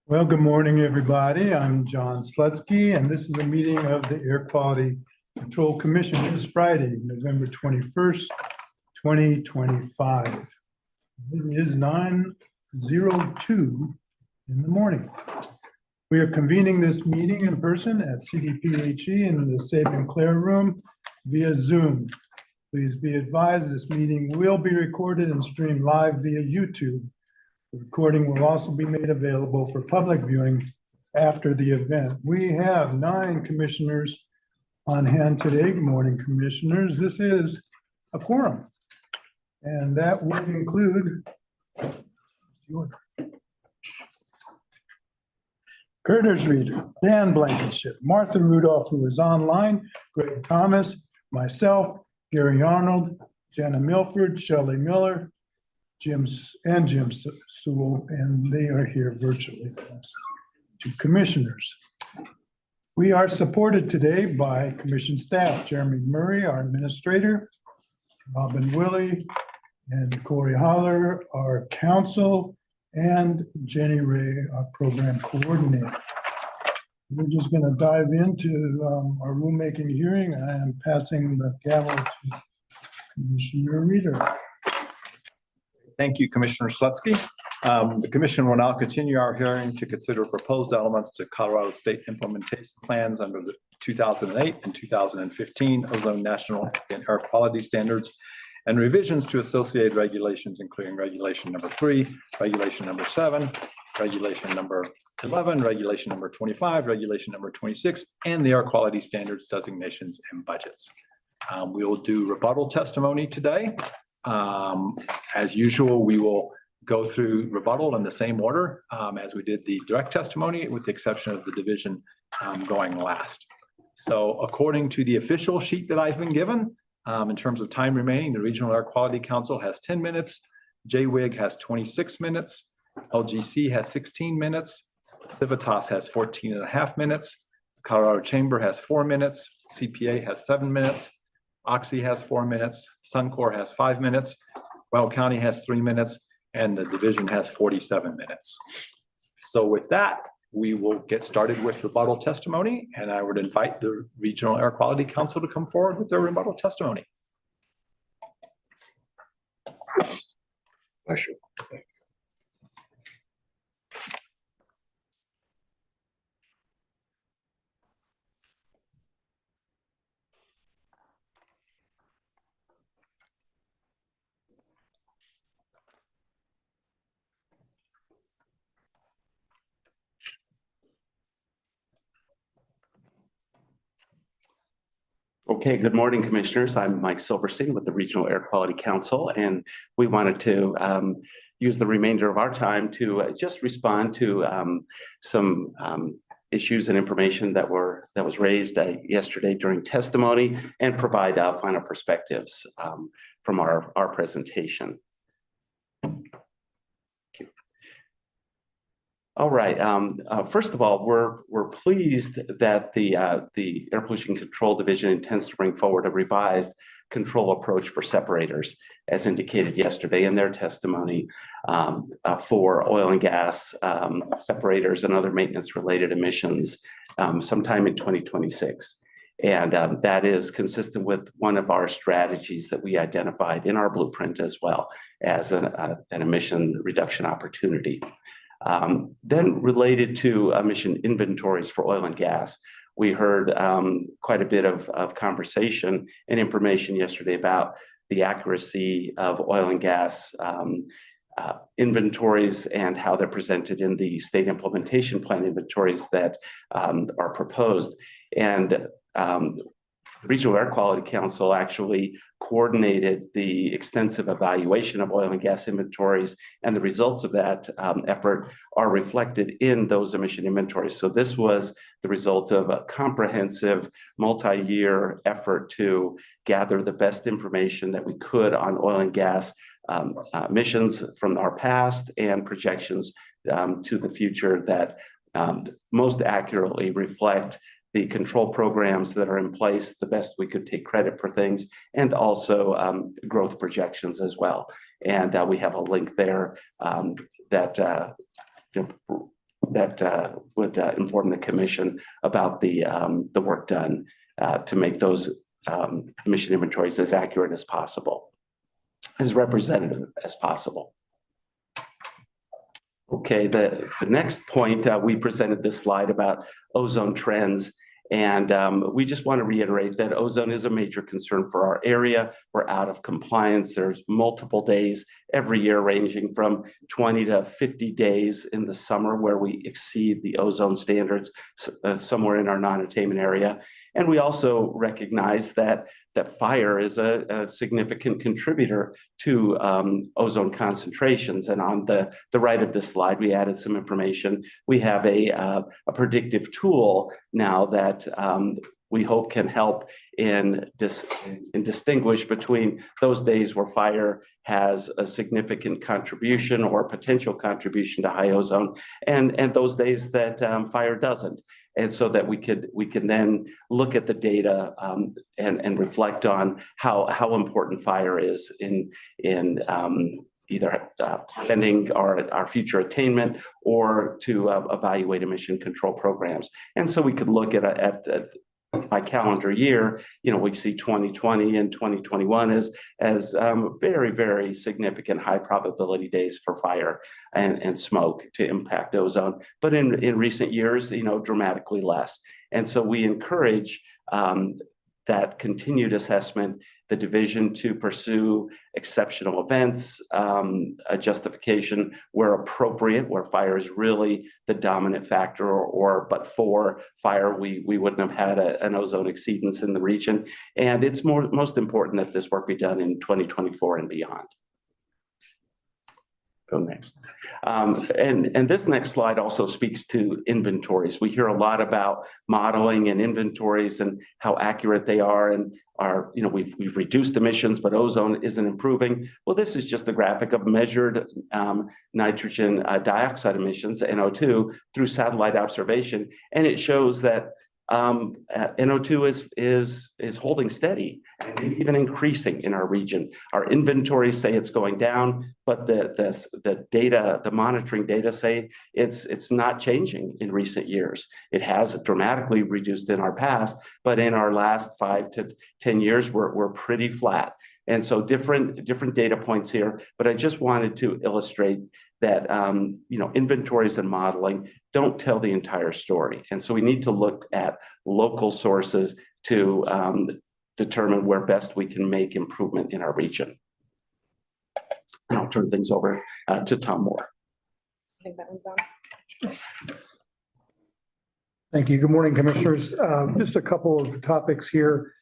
Well, good morning, everybody. I'm John Slutsky, and this is a meeting of the Air Quality Control Commission. This Friday, November 21st, 2025. It is 9:02 in the morning. We are convening this meeting in person at CDPHE in the Saban Clare Room via Zoom. Please be advised this meeting will be recorded and streamed live via YouTube. The recording will also be made available for public viewing after the event. We have 9 commissioners on hand today. Good morning, commissioners. This is a quorum, and that would include Curtis Reeder, Dan Blankenship, Martha Rudolph, who is online, Greg Thomas, myself, Gary Arnold, Jana Milford, Shelley Miller, Jim Sewell, and they are here virtually. 2 commissioners. We are supported today by commission staff, Jeremy Murray, our administrator, Robin Willey, and Corey Holler, our counsel, and Jenny Ray, our program coordinator. We're just going to dive into our rulemaking hearing. I am passing the gavel to Commissioner Reeder. Thank you, Commissioner Slutsky. The Commission will now continue our hearing to consider proposed elements to Colorado State implementation plans under the 2008 and 2015 Ozone National Air Quality Standards and revisions to associated regulations, including Regulation Number 3, Regulation Number 7, Regulation Number 11, Regulation Number 25, Regulation Number 26, and the air quality standards designations and budgets. We will do rebuttal testimony today. As usual, we will go through rebuttal in the same order as we did the direct testimony, with the exception of the division going last. So according to the official sheet that I've been given, in terms of time remaining, the Regional Air Quality Council has 10 minutes, JWIG has 26 minutes, LGC has 16 minutes, Civitas has 14.5 minutes, Colorado Chamber has 4 minutes, CPA has 7 minutes, Oxy has 4 minutes, Suncor has 5 minutes, Weld County has 3 minutes, and the division has 47 minutes. So with that, we will get started with rebuttal testimony, and I would invite the Regional Air Quality Council to come forward with their rebuttal testimony. Pleasure. Okay, good morning, commissioners. I'm Mike Silverstein with the Regional Air Quality Council, and we wanted to use the remainder of our time to just respond to some issues and information that was raised yesterday during testimony, and provide final perspectives from our presentation. All right. First of all, we're pleased that the Air Pollution Control Division intends to bring forward a revised control approach for separators, as indicated yesterday in their testimony, for oil and gas separators and other maintenance-related emissions sometime in 2026. And that is consistent with one of our strategies that we identified in our blueprint, as well as an emission reduction opportunity. Then related to emission inventories for oil and gas, we heard quite a bit of conversation and information yesterday about the accuracy of oil and gas inventories and how they're presented in the state implementation plan inventories that are proposed. And the Regional Air Quality Council actually coordinated the extensive evaluation of oil and gas inventories, and the results of that effort are reflected in those emission inventories. So this was the result of a comprehensive multi-year effort to gather the best information that we could on oil and gas emissions from our past and projections to the future that most accurately reflect the control programs that are in place, the best we could take credit for things, and also growth projections as well. And we have a link there that would inform the commission about the work done to make those emission inventories as accurate as possible, as representative as possible. Okay, the next point, we presented this slide about ozone trends. And we just want to reiterate that ozone is a major concern for our area. We're out of compliance. There's multiple days every year, ranging from 20 to 50 days in the summer where we exceed the ozone standards somewhere in our non-attainment area. And we also recognize that fire is a significant contributor to ozone concentrations. And on the right of this slide, we added some information. We have a predictive tool now that we hope can help in distinguish between those days where fire has a significant contribution or potential contribution to high ozone, and those days that fire doesn't. And so that we can then look at the data and reflect on how important fire is in either preventing our future attainment or to evaluate emission control programs. And so we could look at by calendar year, we see 2020 and 2021 as very, very significant high probability days for fire and smoke to impact ozone. But in recent years, dramatically less. And so we encourage that continued assessment, the division to pursue exceptional events, a justification where appropriate, where fire is really the dominant factor, but for fire, we wouldn't have had an ozone exceedance in the region. And it's most important that this work be done in 2024 and beyond. Go next. And this next slide also speaks to inventories. We hear a lot about modeling and inventories and how accurate they are, and we've reduced emissions, but ozone isn't improving. Well, this is just a graphic of measured nitrogen dioxide emissions, NO2, through satellite observation, and it shows that NO2 is holding steady and even increasing in our region. Our inventories say it's going down, but the data, the monitoring data say it's not changing in recent years. It has dramatically reduced in our past, but in our last 5 to 10 years, we're pretty flat. And so different data points here, but I just wanted to illustrate that inventories and modeling don't tell the entire story. And so we need to look at local sources to determine where best we can make improvement in our region. And I'll turn things over to Tom Moore. I think that one's on. Thank you. Good morning, Commissioners. Just a couple of topics here.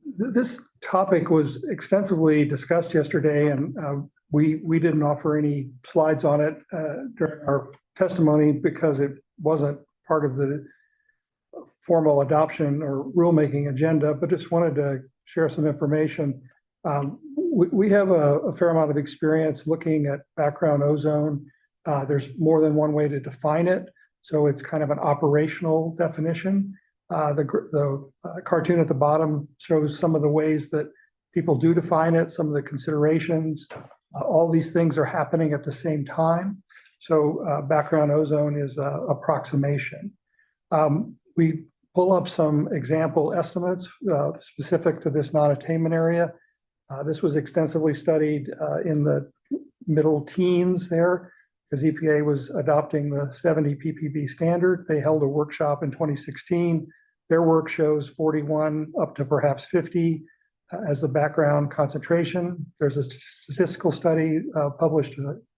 This topic was extensively discussed yesterday, and we didn't offer any slides on it during our testimony because it wasn't part of the formal adoption or rulemaking agenda, but just wanted to share some information. We have a fair amount of experience looking at background ozone. There's more than one way to define it, so it's kind of an operational definition. The cartoon at the bottom shows some of the ways that people do define it, some of the considerations. All these things are happening at the same time. So background ozone is an approximation. We pull up some example estimates specific to this non-attainment area. This was extensively studied in the middle teens there, because EPA was adopting the 70 ppb standard. They held a workshop in 2016. Their work shows 41 up to perhaps 50 as the background concentration. There's a statistical study published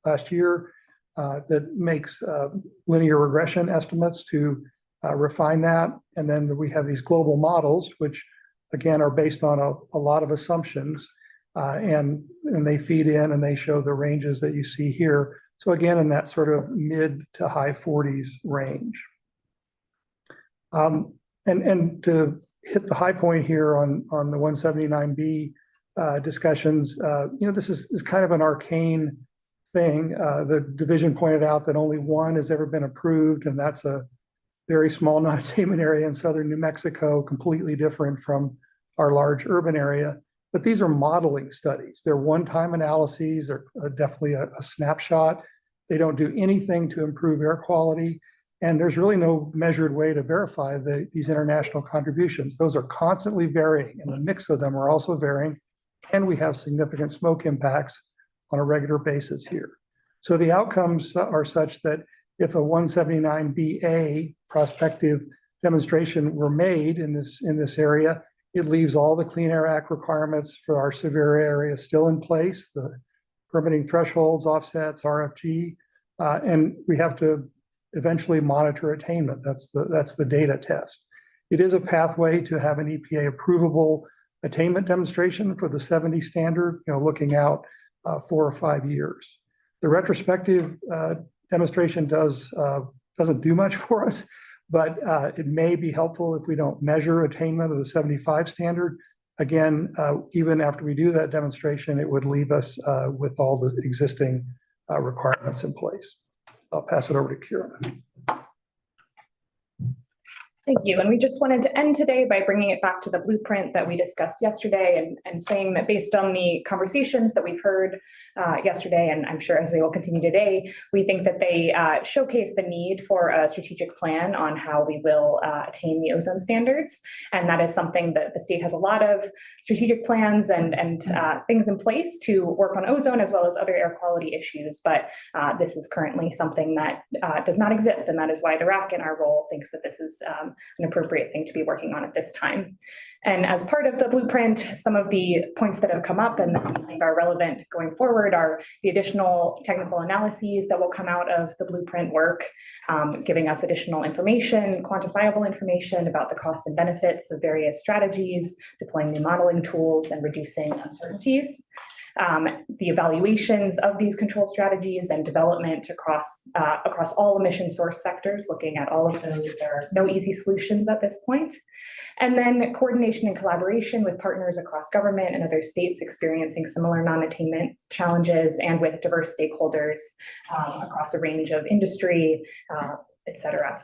last year that makes linear regression estimates to refine that. And then we have these global models, which again are based on a lot of assumptions, and they feed in and they show the ranges that you see here. So again, in that sort of mid to high 40s range. And to hit the high point here on the 179B discussions, this is kind of an arcane thing. The division pointed out that only one has ever been approved, and that's a very small non-attainment area in southern New Mexico, completely different from our large urban area. But these are modeling studies. They're one-time analyses. They're definitely a snapshot. They don't do anything to improve air quality. And there's really no measured way to verify these international contributions. Those are constantly varying, and the mix of them are also varying. And we have significant smoke impacts on a regular basis here. So the outcomes are such that if a 179BA prospective demonstration were made in this area, it leaves all the Clean Air Act requirements for our severe area still in place, the permitting thresholds, offsets, RFG, and we have to eventually monitor attainment. That's the data test. It is a pathway to have an EPA approvable attainment demonstration for the 70 standard, looking out 4 or 5 years. The retrospective demonstration doesn't do much for us, but it may be helpful if we don't measure attainment of the 75 standard. Again, even after we do that demonstration, it would leave us with all the existing requirements in place. I'll pass it over to Kira. Thank you. And we just wanted to end today by bringing it back to the blueprint that we discussed yesterday and saying that based on the conversations that we've heard yesterday, and I'm sure as they will continue today, we think that they showcase the need for a strategic plan on how we will attain the ozone standards. And that is something that the state has a lot of strategic plans and things in place to work on ozone as well as other air quality issues. But this is currently something that does not exist. And that is why the RAC in our role thinks that this is an appropriate thing to be working on at this time. And as part of the blueprint, some of the points that have come up and that we think are relevant going forward are the additional technical analyses that will come out of the blueprint work, giving us additional information, quantifiable information about the costs and benefits of various strategies, deploying new modeling tools, and reducing uncertainties. The evaluations of these control strategies and development across all emission source sectors, looking at all of those. There are no easy solutions at this point. And then coordination and collaboration with partners across government and other states experiencing similar non-attainment challenges, and with diverse stakeholders across a range of industry, et cetera.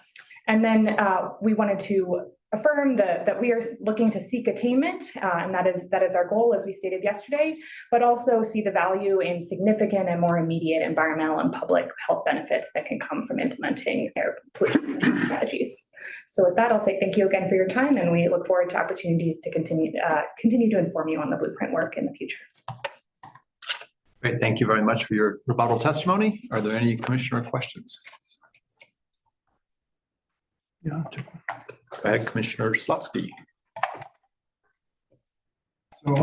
And then we wanted to affirm that we are looking to seek attainment, and that is our goal, as we stated yesterday, but also see the value in significant and more immediate environmental and public health benefits that can come from implementing air pollution strategies. So with that, I'll say thank you again for your time, and we look forward to opportunities to continue to inform you on the blueprint work in the future. Great, thank you very much for your rebuttal testimony. Are there any commissioner questions? Yeah. Go ahead, Commissioner Slutsky. So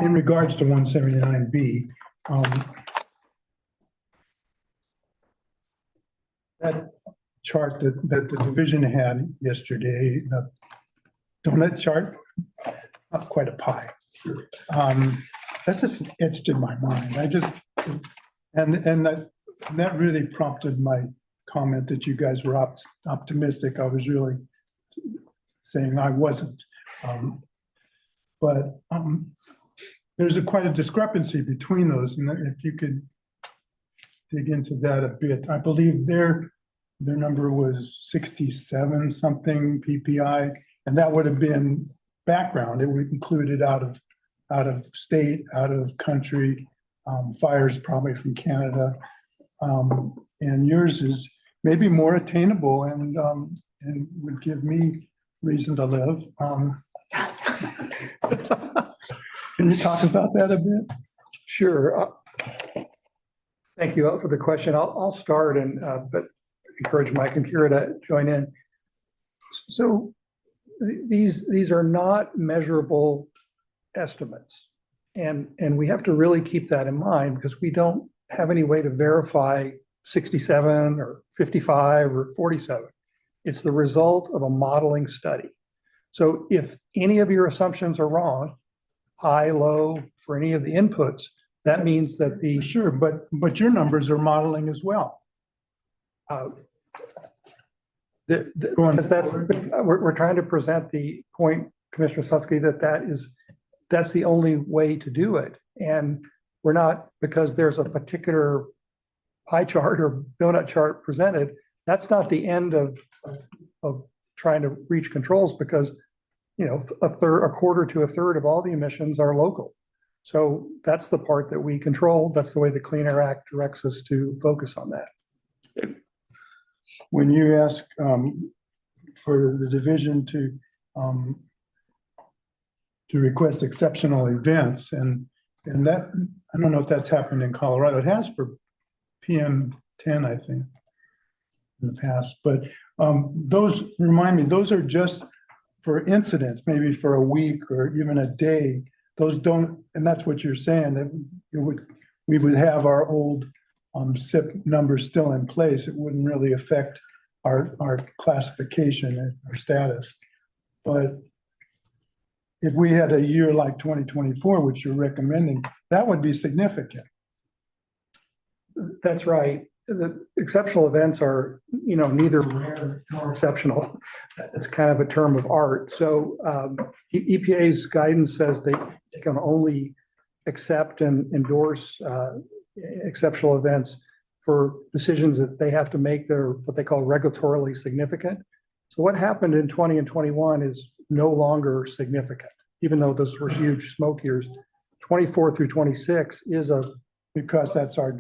in regards to 179B, that chart that the division had yesterday, the donut chart, not quite a pie. That's just etched in my mind. And that really prompted my comment that you guys were optimistic. I was really saying I wasn't. But there's quite a discrepancy between those. And if you could dig into that a bit, I believe their number was 67 something PPI, and that would have been background. It would included out of state, out of country, fires probably from Canada. And yours is maybe more attainable and would give me reason to live. Can you talk about that a bit? Sure. Thank you for the question. I'll start and but encourage Mike and Kira to join in. So these are not measurable estimates, and we have to really keep that in mind because we don't have any way to verify 67 or 55 or 47. It's the result of a modeling study. So if any of your assumptions are wrong, high, low, for any of the inputs, that means that the Sure, but your numbers are modeling as well. because we're trying to present the point, Commissioner Sutsky, that's the only way to do it. And we're not, because there's a particular pie chart or donut chart presented, that's not the end of of trying to reach controls because, a quarter to a third of all the emissions are local. So that's the part that we control. That's the way the Clean Air Act directs us to focus on that. When you ask for the division to request exceptional events, and that, I don't know if that's happened in Colorado. It has for PM10, I think, in the past. But those, remind me, those are just for incidents, maybe for a week or even a day. Those don't, and that's what you're saying, that we would have our old SIP numbers still in place. It wouldn't really affect our classification and our status. But if we had a year like 2024, which you're recommending, that would be significant. That's right. The exceptional events are, neither rare nor exceptional. It's kind of a term of art. So EPA's guidance says they can only accept and endorse exceptional events for decisions that they have to make. They're what they call regulatorily significant. So what happened in 20 and 21 is no longer significant, even though those were huge smoke years. 24 through 26 is Because that's our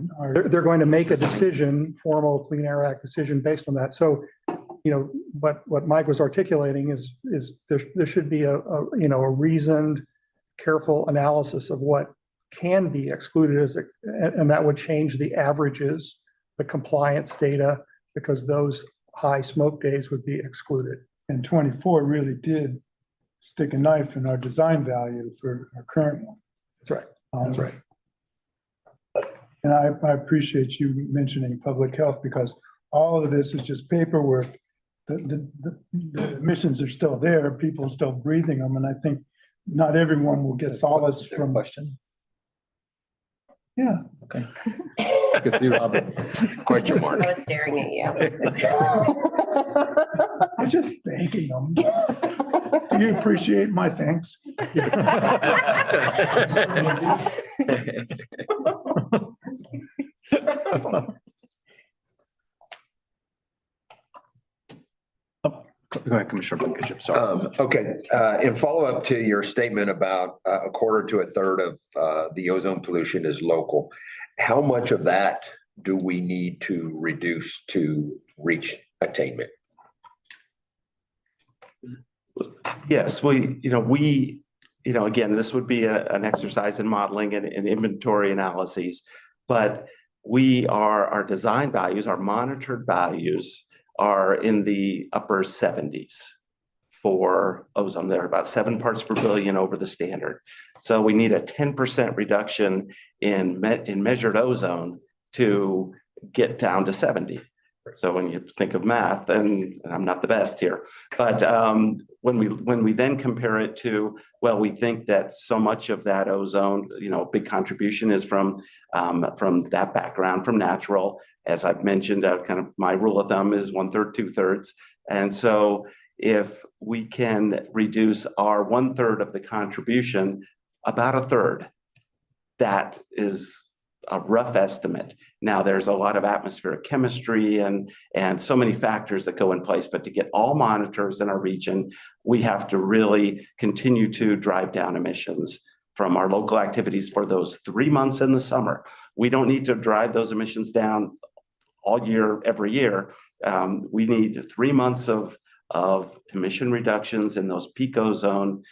they're going to make a decision, formal Clean Air Act decision based on that. So, what Mike was articulating is there should be a reasoned, careful analysis of what can be excluded and that would change the averages, the compliance data, because those high smoke days would be excluded. And 24 really did stick a knife in our design value for our current one. That's right. That's right. And I appreciate you mentioning public health, because all of this is just paperwork. The emissions are still there, people are still breathing them, and I think not everyone will get solace from. Question? Yeah. Okay. I can see Robert. Question mark. I was staring at you. I'm just thanking them. Do you appreciate my thanks? Go ahead, Commissioner Blankenship, sorry. Okay, in follow-up to your statement about a quarter to a third of the ozone pollution is local, how much of that do we need to reduce to reach attainment? Yes, again, this would be an exercise in modeling and inventory analyses, but our design values, our monitored values are in the upper 70s for ozone. They're about 7 parts per billion over the standard. So we need a 10% reduction in measured ozone to get down to 70. So when you think of math, and I'm not the best here, but when we then compare it to, well, we think that so much of that ozone, big contribution is from that background, from natural. As I've mentioned, kind of my rule of thumb is 1/3, 2/3. And so if we can reduce our 1/3 of the contribution, about 1/3, that is a rough estimate. Now, there's a lot of atmospheric chemistry and so many factors that go in place, but to get all monitors in our region, we have to really continue to drive down emissions from our local activities for those 3 months in the summer. We don't need to drive those emissions down all year, every year. We need 3 months of emission reductions in those peak ozone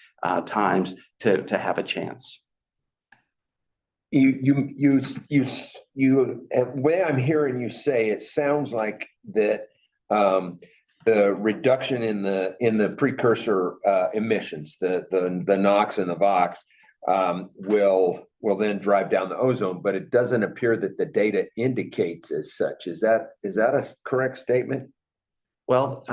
times to have a chance. Way I'm hearing you say, it sounds like that the reduction in the precursor emissions, the NOx and the VOx, will then drive down the ozone, but it doesn't appear that the data indicates as such. Is that a correct statement? Well,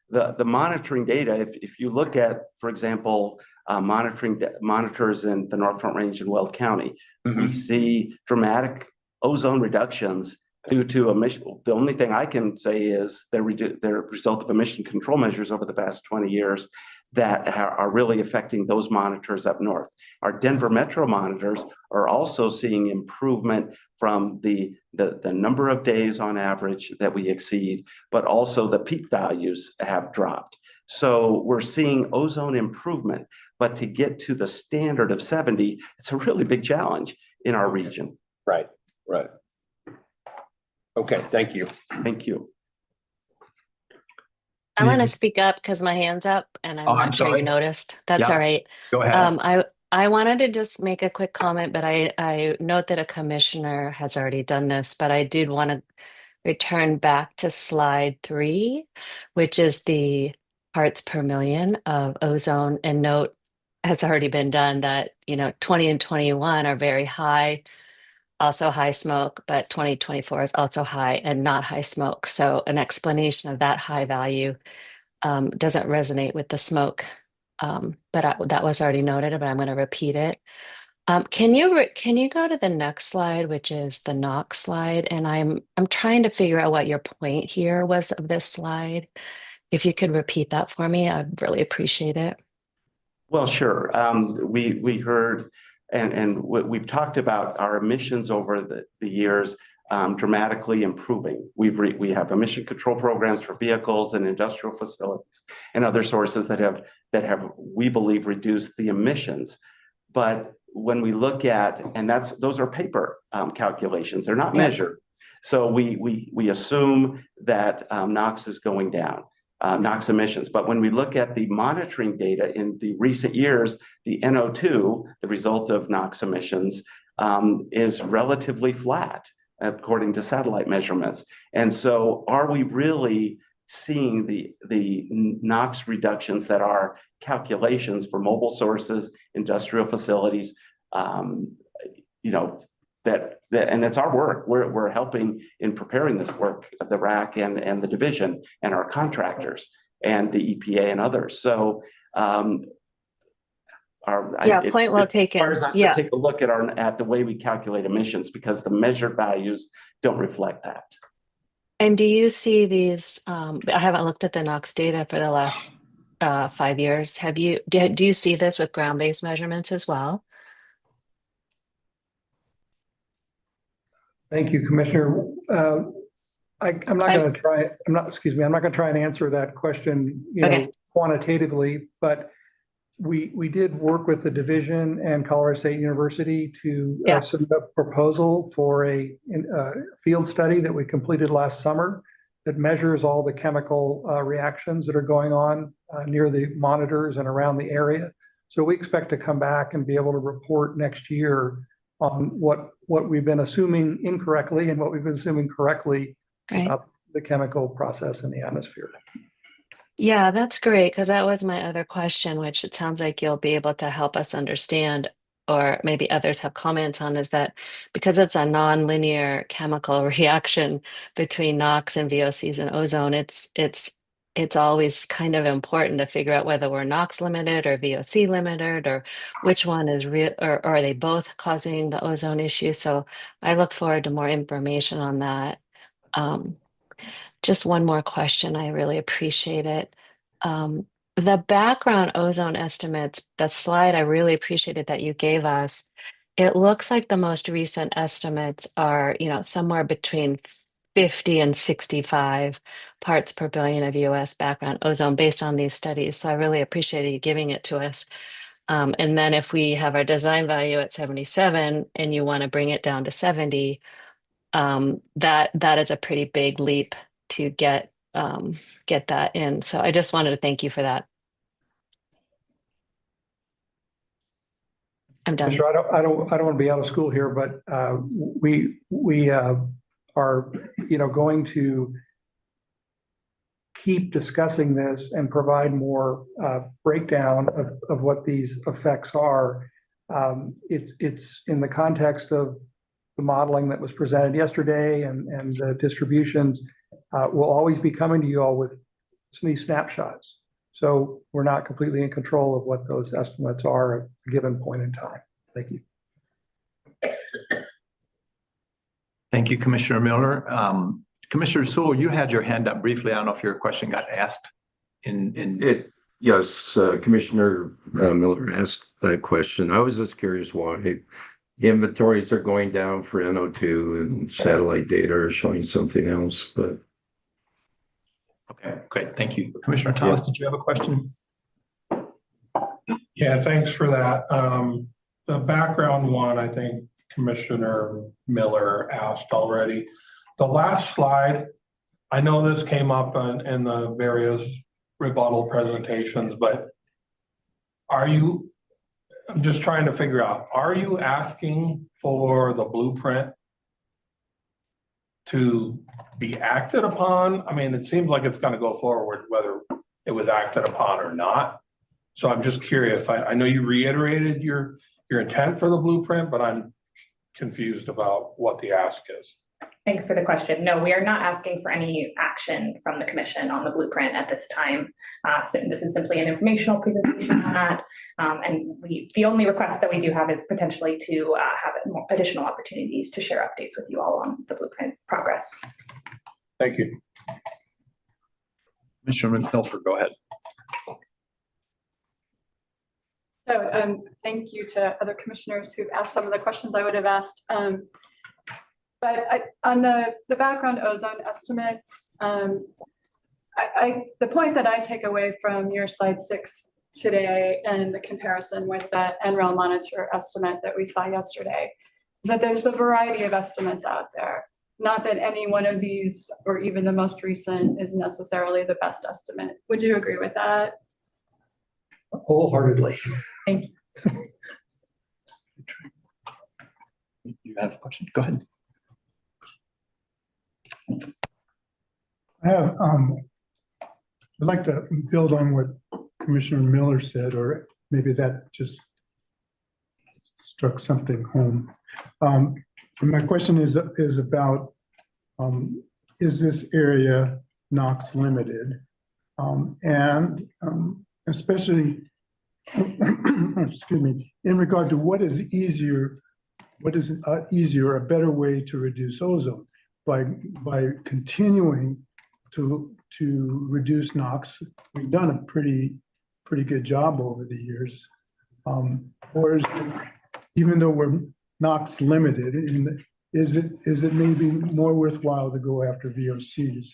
the monitoring data, if you look at, for example, monitors in the North Front Range in Weld County, we see dramatic ozone reductions due to emission. The only thing I can say is they're result of emission control measures over the past 20 years that are really affecting those monitors up north. Our Denver Metro monitors are also seeing improvement from the number of days on average that we exceed, but also the peak values have dropped. So we're seeing ozone improvement, but to get to the standard of 70, it's a really big challenge in our region. Right. Okay, thank you. Thank you. I want to speak up because my hand's up and I'm Oh, I'm not sure sorry. you noticed. That's Yeah. all right. Go ahead. I wanted to just make a quick comment, but I note that a commissioner has already done this, but I did want to return back to slide 3, which is the parts per million of ozone, and note has already been done that, 20 and 21 are very high, also high smoke, but 2024 is also high and not high smoke. So an explanation of that high value doesn't resonate with the smoke. That was already noted, but I'm going to repeat it. Can you go to the next slide, which is the NOx slide? And I'm trying to figure out what your point here was of this slide. If you could repeat that for me, I'd really appreciate it. Well, sure. We heard and we've talked about our emissions over the years dramatically improving. We have emission control programs for vehicles and industrial facilities and other sources that have we believe reduced the emissions. But when we look at, and those are paper calculations, they're not measured. So we assume that NOx is going down. NOx emissions. But when we look at the monitoring data in the recent years, the NO2, the result of NOx emissions, is relatively flat according to satellite measurements. And so are we really seeing the NOx reductions that are calculations for mobile sources, industrial facilities, and it's our work. We're helping in preparing this work, the RAC and the division and our contractors and the EPA and others. So, point well taken. Requires us to take a look at the way we calculate emissions because the measured values don't reflect that. And do you see these? I haven't looked at the NOx data for the last 5 years. Do you see this with ground-based measurements as well? Thank you, Commissioner. I'm not going to try. I'm not going to try and answer that question, quantitatively. But we did work with the division and Colorado State University to submit a proposal for a field study that we completed last summer that measures all the chemical reactions that are going on near the monitors and around the area. So we expect to come back and be able to report next year on what we've been assuming incorrectly and what we've been assuming correctly about the chemical process in the atmosphere. Yeah, that's great, because that was my other question, which it sounds like you'll be able to help us understand, or maybe others have comments on, is that because it's a non-linear chemical reaction between NOx and VOCs and ozone, it's always kind of important to figure out whether we're NOx limited or VOC limited, or which one is real, or are they both causing the ozone issue? So I look forward to more information on that. Just one more question. I really appreciate it. The background ozone estimates, the slide, I really appreciated that you gave us. It looks like the most recent estimates are, somewhere between 50 and 65 parts per billion of US background ozone based on these studies. So I really appreciate you giving it to us. And then if we have our design value at 77 and you want to bring it down to 70, that is a pretty big leap to get that in. So I just wanted to thank you for that. I'm done. Sure, I don't want to be out of school here, but we are going to keep discussing this and provide more breakdown of what these effects are. It's in the context of the modeling that was presented yesterday and the distributions. We'll always be coming to you all with these snapshots. So we're not completely in control of what those estimates are at a given point in time. Thank you. Thank you, Commissioner Miller. Commissioner Sewell, you had your hand up briefly. I don't know if your question got asked in. Yes, Commissioner Miller asked that question. I was just curious why inventories are going down for NO2 and satellite data are showing something else, but. Okay, great. Thank you. Commissioner Thomas, did you have a question? Yeah, thanks for that. The background one, I think Commissioner Miller asked already. The last slide, I know this came up in the various rebuttal presentations, but I'm just trying to figure out, are you asking for the blueprint to be acted upon? I mean, it seems like it's going to go forward whether it was acted upon or not. So I'm just curious. I know you reiterated your intent for the blueprint, but I'm confused about what the ask is. Thanks for the question. No, we are not asking for any action from the commission on the blueprint at this time. So this is simply an informational presentation on that. And the only request that we do have is potentially to have additional opportunities to share updates with you all on the blueprint progress. Thank you. Commissioner Milford, go ahead. So thank you to other commissioners who've asked some of the questions I would have asked. But on the background ozone estimates, the point that I take away from your slide 6 today and the comparison with the NREL monitor estimate that we saw yesterday is that there's a variety of estimates out there. Not that any one of these or even the most recent is necessarily the best estimate. Would you agree with that? Wholeheartedly. Thank you. You have a question? Go ahead. I'd like to build on what Commissioner Miller said, or maybe that just struck something home. And my question is about, is this area NOx limited? And especially, excuse me, in regard to what is easier, a better way to reduce ozone? By continuing to reduce NOx, we've done a pretty good job over the years. Or is it, even though we're NOx limited, is it maybe more worthwhile to go after VOCs?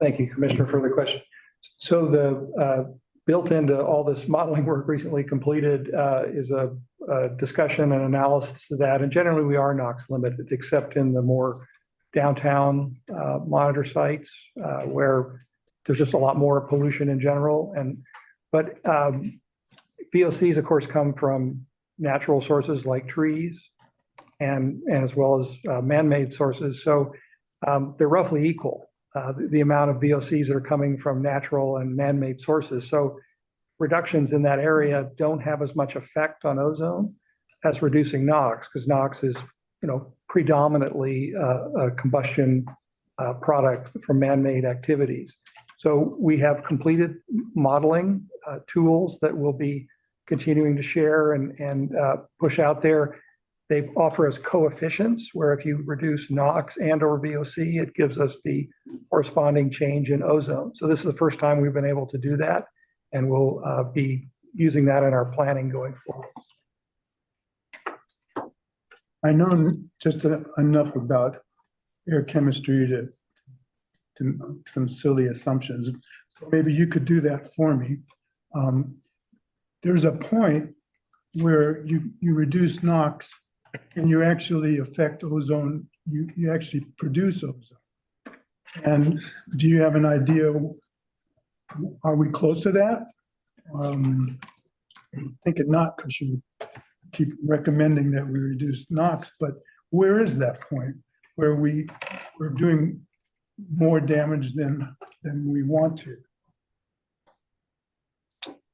Thank you, Commissioner, for the question. So the built into all this modeling work recently completed is a discussion and analysis of that. And generally we are NOx limited, except in the more downtown monitor sites where there's just a lot more pollution in general. But VOCs, of course, come from natural sources like trees and as well as man-made sources. So they're roughly equal, the amount of VOCs that are coming from natural and man-made sources. So reductions in that area don't have as much effect on ozone as reducing NOx, because NOx is, predominantly a combustion product from man-made activities. So we have completed modeling tools that we'll be continuing to share and push out there. They offer us coefficients where if you reduce NOx and or VOC, it gives us the corresponding change in ozone. So this is the first time we've been able to do that, and we'll be using that in our planning going forward. I know just enough about air chemistry to some silly assumptions. So maybe you could do that for me. There's a point where you reduce NOx and you actually affect ozone, you actually produce ozone. And do you have an idea, are we close to that? I'm thinking not, because you keep recommending that we reduce NOx, but where is that point where we're doing more damage than we want to?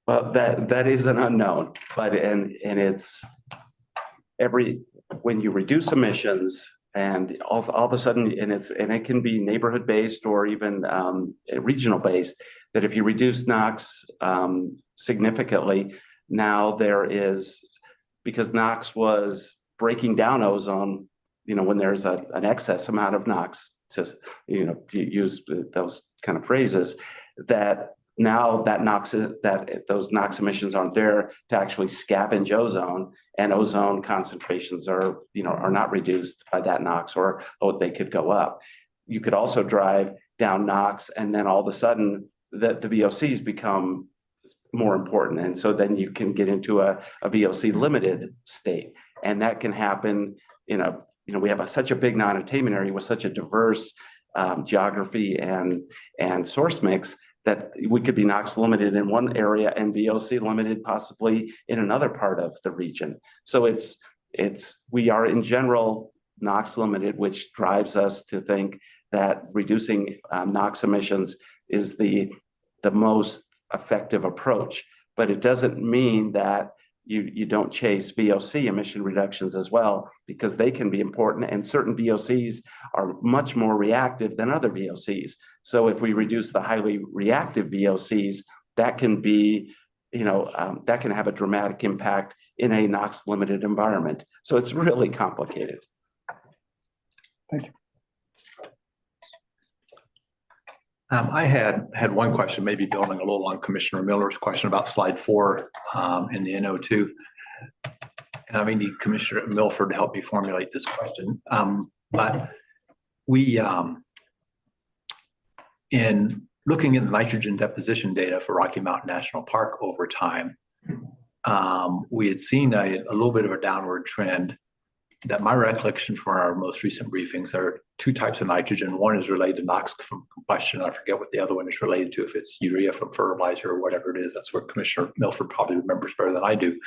Well, that is an unknown, but and it's when you reduce emissions and also all of a sudden, and it can be neighborhood based or even regional based, that if you reduce NOx significantly, now there is, because NOx was breaking down ozone, when there's an excess amount of NOx, to use those kind of phrases, that now those NOx emissions aren't there to actually scavenge ozone, and ozone concentrations are not reduced by that NOx, or they could go up. You could also drive down NOx, and then all of a sudden the VOCs become more important. And so then you can get into a VOC limited state. And that can happen, we have such a big non-attainment area with such a diverse geography and source mix, that we could be NOx limited in one area and VOC limited possibly in another part of the region. So we are in general NOx limited, which drives us to think that reducing NOx emissions is the most effective approach. But it doesn't mean that you don't chase VOC emission reductions as well, because they can be important, and certain VOCs are much more reactive than other VOCs. So if we reduce the highly reactive VOCs, that can be, that can have a dramatic impact in a NOx limited environment. So it's really complicated. Thank you. I had one question, maybe building a little on Commissioner Miller's question about slide 4 in the NO2. And I may need Commissioner Milford to help me formulate this question. But we, in looking at the nitrogen deposition data for Rocky Mountain National Park over time, we had seen a little bit of a downward trend. That my recollection from our most recent briefings, there are 2 types of nitrogen. One is related to NOx from combustion. I forget what the other one is related to, if it's urea from fertilizer or whatever it is. That's what Commissioner Milford probably remembers better than I do.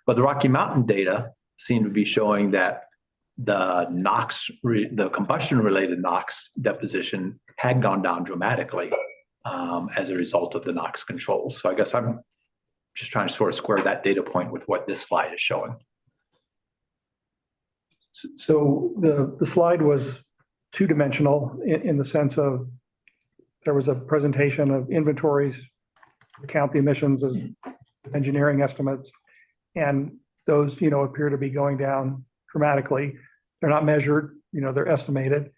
But the Rocky Mountain data seem to be showing that the NOx, the combustion related NOx deposition had gone down dramatically as a result of the NOx controls. So I guess I'm just trying to sort of square that data point with what this slide is showing. So the slide was 2-dimensional in the sense of there was a presentation of inventories to count the emissions of engineering estimates, and those appear to be going down dramatically. They're not measured, they're estimated.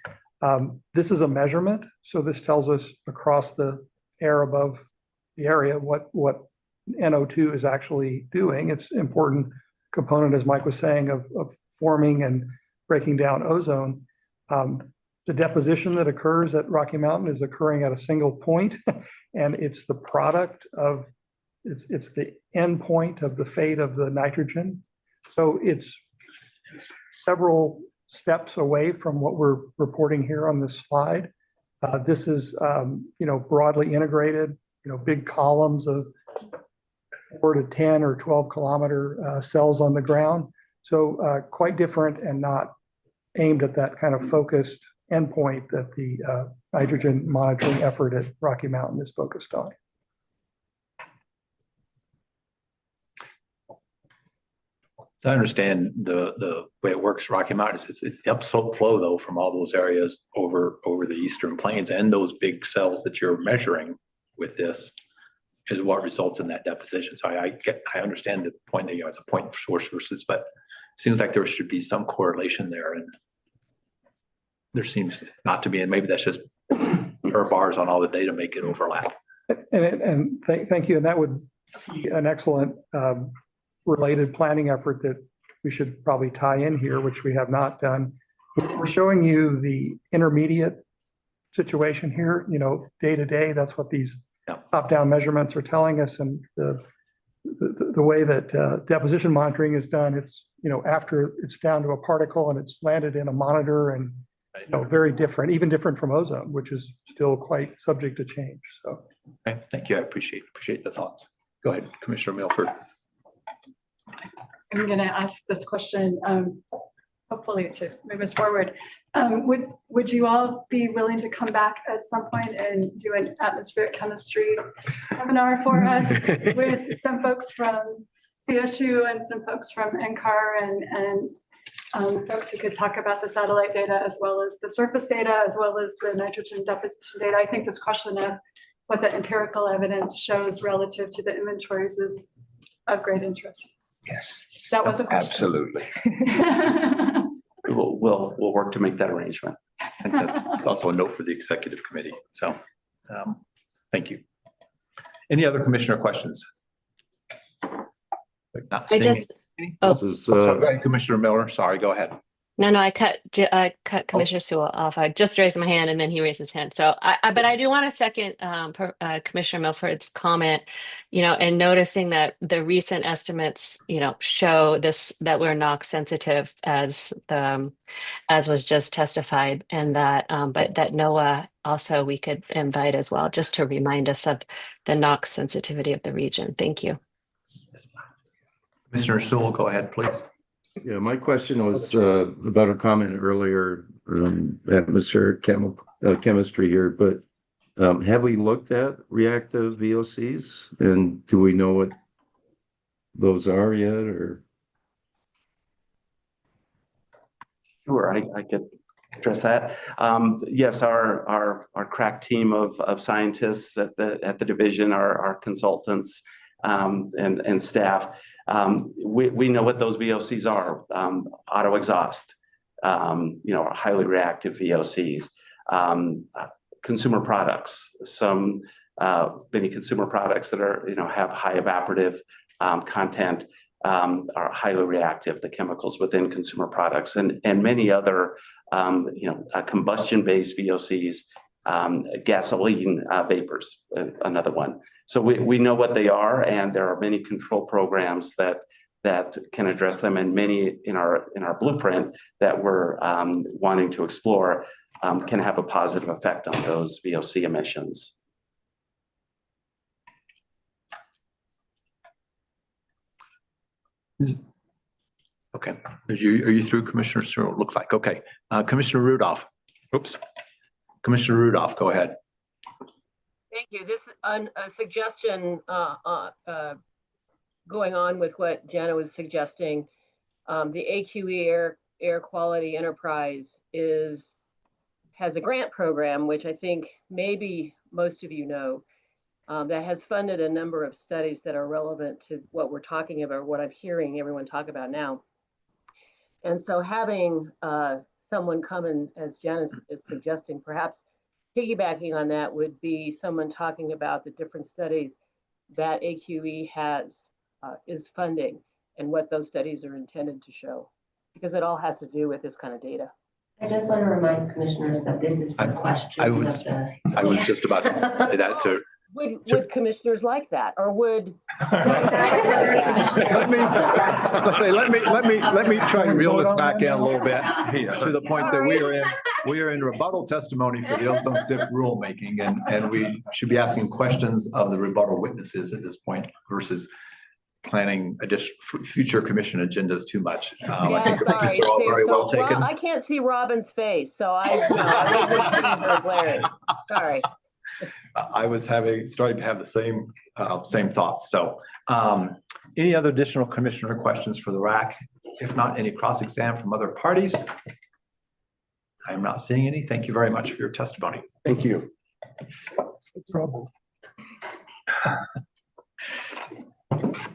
This is a measurement, so this tells us across the air above the area what NO2 is actually doing. It's an important component, as Mike was saying, of forming and breaking down ozone. The deposition that occurs at Rocky Mountain is occurring at a single point, and it's the product of, it's the end point of the fate of the nitrogen. So it's several steps away from what we're reporting here on this slide. This is, broadly integrated, big columns of 4 to 10 or 12 kilometer cells on the ground. So quite different and not aimed at that kind of focused endpoint that the nitrogen monitoring effort at Rocky Mountain is focused on. So I understand the way it works, Rocky Mountain, it's the upslope flow though from all those areas over the eastern plains, and those big cells that you're measuring with this is what results in that deposition. So I understand the point that it's a point source versus, but it seems like there should be some correlation there, and there seems not to be, and maybe that's just error bars on all the data make it overlap. And thank you, and that would be an excellent related planning effort that we should probably tie in here, which we have not done. We're showing you the intermediate situation here, day to day. That's what these top-down measurements are telling us, and the way that deposition monitoring is done, it's after it's down to a particle and it's landed in a monitor, and very different, even different from ozone, which is still quite subject to change. So, okay, thank you. I appreciate the thoughts. Go ahead, Commissioner Milford. I'm going to ask this question, hopefully to move us forward. Would you all be willing to come back at some point and do an atmospheric chemistry seminar for us with some folks from CSU and some folks from NCAR and folks who could talk about the satellite data as well as the surface data, as well as the nitrogen deposition data? I think this question of what the empirical evidence shows relative to the inventories is of great interest. Yes. That was a question. Absolutely. We'll work to make that arrangement. And that's also a note for the executive committee. So, thank you. Any other commissioner questions? Not I seeing just, any? oh, This is, Sorry, go ahead, Commissioner Miller, sorry, go ahead. no, I cut Commissioner Sewell off. I just raised my hand and then he raised his hand. So but I do want to second Commissioner Milford's comment, and noticing that the recent estimates, show this, that we're NOx sensitive as was just testified, and that, but that NOAA also we could invite as well, just to remind us of the NOx sensitivity of the region. Thank you. Commissioner Sewell, go ahead, please. Yeah, my question was about a comment earlier, atmospheric chemistry here, but have we looked at reactive VOCs, and do we know what those are yet, or? Sure, I could address that. Yes, our crack team of scientists at the division, our consultants, and staff, we know what those VOCs are. Auto exhaust, highly reactive VOCs, consumer products, many consumer products that are, have high evaporative content, are highly reactive, the chemicals within consumer products, and many other, combustion-based VOCs, gasoline vapors, another one. So we know what they are, and there are many control programs that can address them, and many in our blueprint that we're wanting to explore can have a positive effect on those VOC emissions. Okay, are you through, Commissioner Sewell? Looks like, okay. Commissioner Rudolph. Oops. Commissioner Rudolph, go ahead. Thank you. This a suggestion going on with what Jana was suggesting. The AQE Air Quality Enterprise has a grant program, which I think maybe most of you know, that has funded a number of studies that are relevant to what we're talking about, what I'm hearing everyone talk about now. And so having someone come in, as Jana is suggesting, perhaps piggybacking on that would be someone talking about the different studies that AQE is funding and what those studies are intended to show, because it all has to do with this kind of data. I just want to remind commissioners that this is for questions I was just about to say that too. Would commissioners like that, or would? Let me try to reel this back in a little bit to the point that we are in rebuttal testimony for the ozone zip rulemaking, and we should be asking questions of the rebuttal witnesses at this point versus planning future commission agendas too much. I think it's all very well taken. I can't see Robin's face, so I wasn't seeing her glaring. Sorry. I was starting to have the same thoughts. So any other additional commissioner questions for the RAC? If not, any cross-exam from other parties? I'm not seeing any. Thank you very much for your testimony. Thank you. Trouble.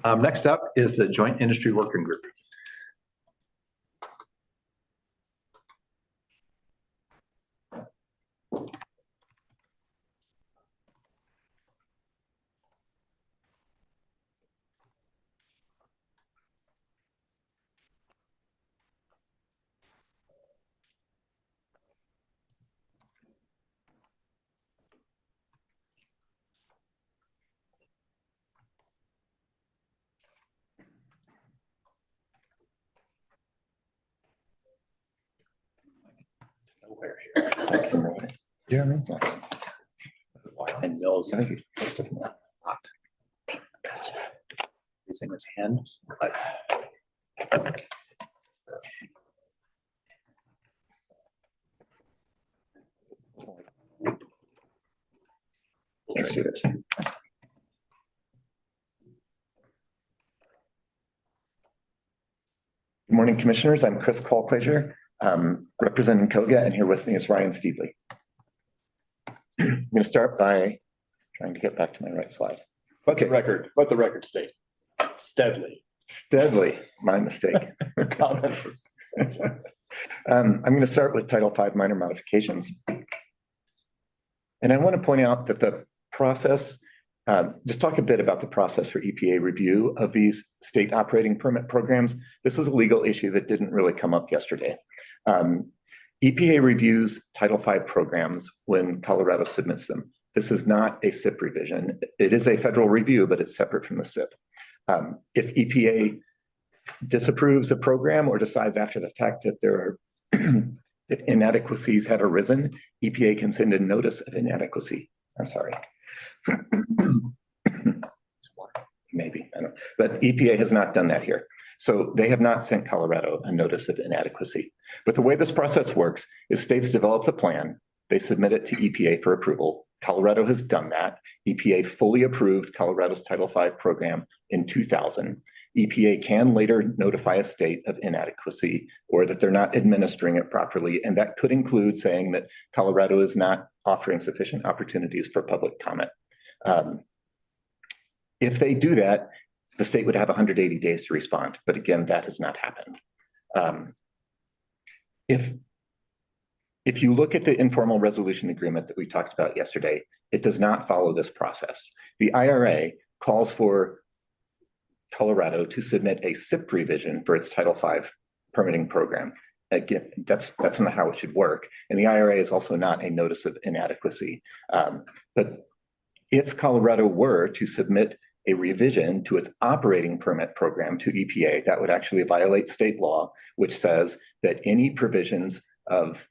Next up is the Joint Industry Working Group. Nowhere here. Jeremy's next. And Mills. Using his hand. Let's do this. Good morning, commissioners. I'm Chris Colclaser, representing Koga, and here with me is Ryan Steedley. I'm going to start by trying to get back to my right slide. Let the record state steadily. Steadily, my mistake. Comment was- I'm going to start with Title V minor modifications. And I want to point out that the process, just talk a bit about the process for EPA review of these state operating permit programs. This is a legal issue that didn't really come up yesterday. EPA reviews Title V programs when Colorado submits them. This is not a SIP revision. It is a federal review, but it's separate from the SIP. If EPA disapproves a program or decides after the fact that there are that inadequacies have arisen, EPA can send a notice of inadequacy. I'm sorry. Maybe, I don't know. But EPA has not done that here. So they have not sent Colorado a notice of inadequacy. But the way this process works is states develop the plan, they submit it to EPA for approval. Colorado has done that. EPA fully approved Colorado's Title V program in 2000. EPA can later notify a state of inadequacy or that they're not administering it properly. And that could include saying that Colorado is not offering sufficient opportunities for public comment. If they do that, the state would have 180 days to respond. But again, that has not happened. If you look at the informal resolution agreement that we talked about yesterday, it does not follow this process. The IRA calls for Colorado to submit a SIP revision for its Title V permitting program. Again, that's not how it should work. And the IRA is also not a notice of inadequacy. But if Colorado were to submit a revision to its operating permit program to EPA, that would actually violate state law, which says that any provisions of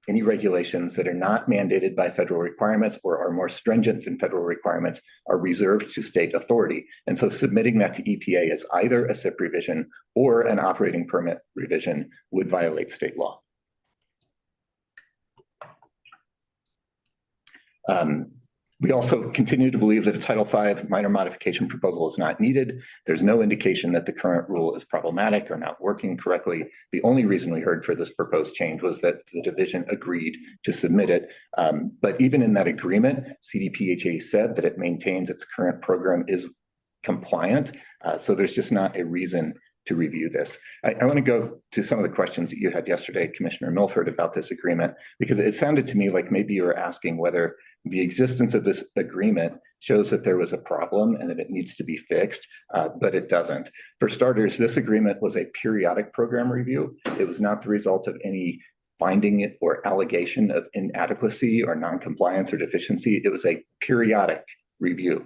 any regulations that are not mandated by federal requirements or are more stringent than federal requirements are reserved to state authority. And so submitting that to EPA as either a SIP revision or an operating permit revision would violate state law. We also continue to believe that a Title V minor modification proposal is not needed. There's no indication that the current rule is problematic or not working correctly. The only reason we heard for this proposed change was that the division agreed to submit it. But even in that agreement, CDPHA said that it maintains its current program is compliant. So there's just not a reason to review this. I want to go to some of the questions that you had yesterday, Commissioner Milford, about this agreement, because it sounded to me like maybe you were asking whether the existence of this agreement shows that there was a problem and that it needs to be fixed, but it doesn't. For starters, this agreement was a periodic program review. It was not the result of any finding or allegation of inadequacy or noncompliance or deficiency. It was a periodic review.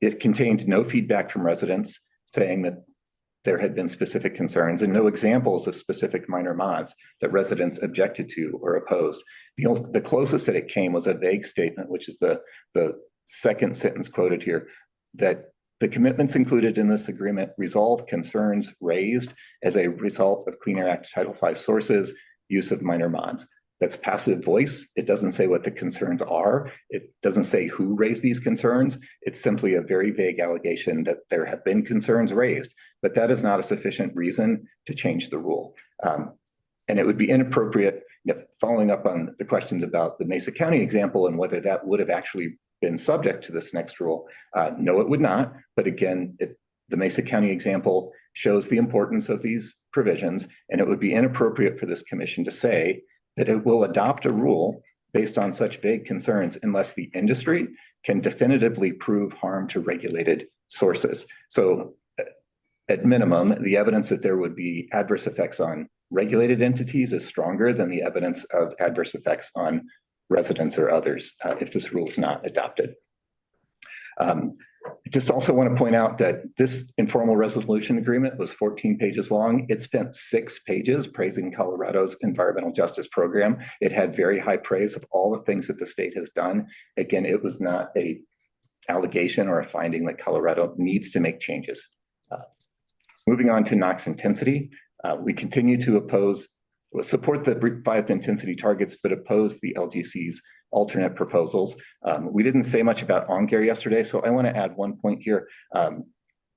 It contained no feedback from residents saying that there had been specific concerns and no examples of specific minor mods that residents objected to or opposed. The closest that it came was a vague statement, which is the second sentence quoted here, that the commitments included in this agreement resolve concerns raised as a result of Clean Air Act Title V sources, use of minor mods. That's passive voice. It doesn't say what the concerns are. It doesn't say who raised these concerns. It's simply a very vague allegation that there have been concerns raised, but that is not a sufficient reason to change the rule. And it would be inappropriate, following up on the questions about the Mesa County example and whether that would have actually been subject to this next rule. No, it would not. But again, the Mesa County example shows the importance of these provisions, and it would be inappropriate for this commission to say that it will adopt a rule based on such vague concerns unless the industry can definitively prove harm to regulated sources. So at minimum, the evidence that there would be adverse effects on regulated entities is stronger than the evidence of adverse effects on residents or others if this rule is not adopted. I just also want to point out that this informal resolution agreement was 14 pages long. It spent 6 pages praising Colorado's environmental justice program. It had very high praise of all the things that the state has done. Again, it was not a allegation or a finding that Colorado needs to make changes. Moving on to NOx intensity, we continue to support the revised intensity targets, but oppose the LGC's alternate proposals. We didn't say much about OnGare yesterday, so I want to add one point here.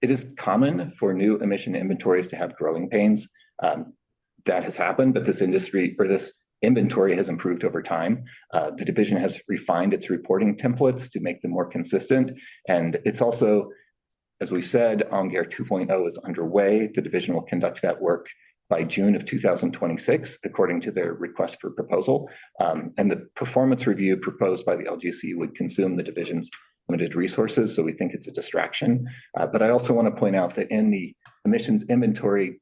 It is common for new emission inventories to have growing pains. That has happened, but this inventory has improved over time. The division has refined its reporting templates to make them more consistent, and it's also As we said, ONGAR 2.0 is underway. The division will conduct that work by June of 2026, according to their request for proposal. And the performance review proposed by the LGC would consume the division's limited resources, so we think it's a distraction. But I also want to point out that in the emissions inventory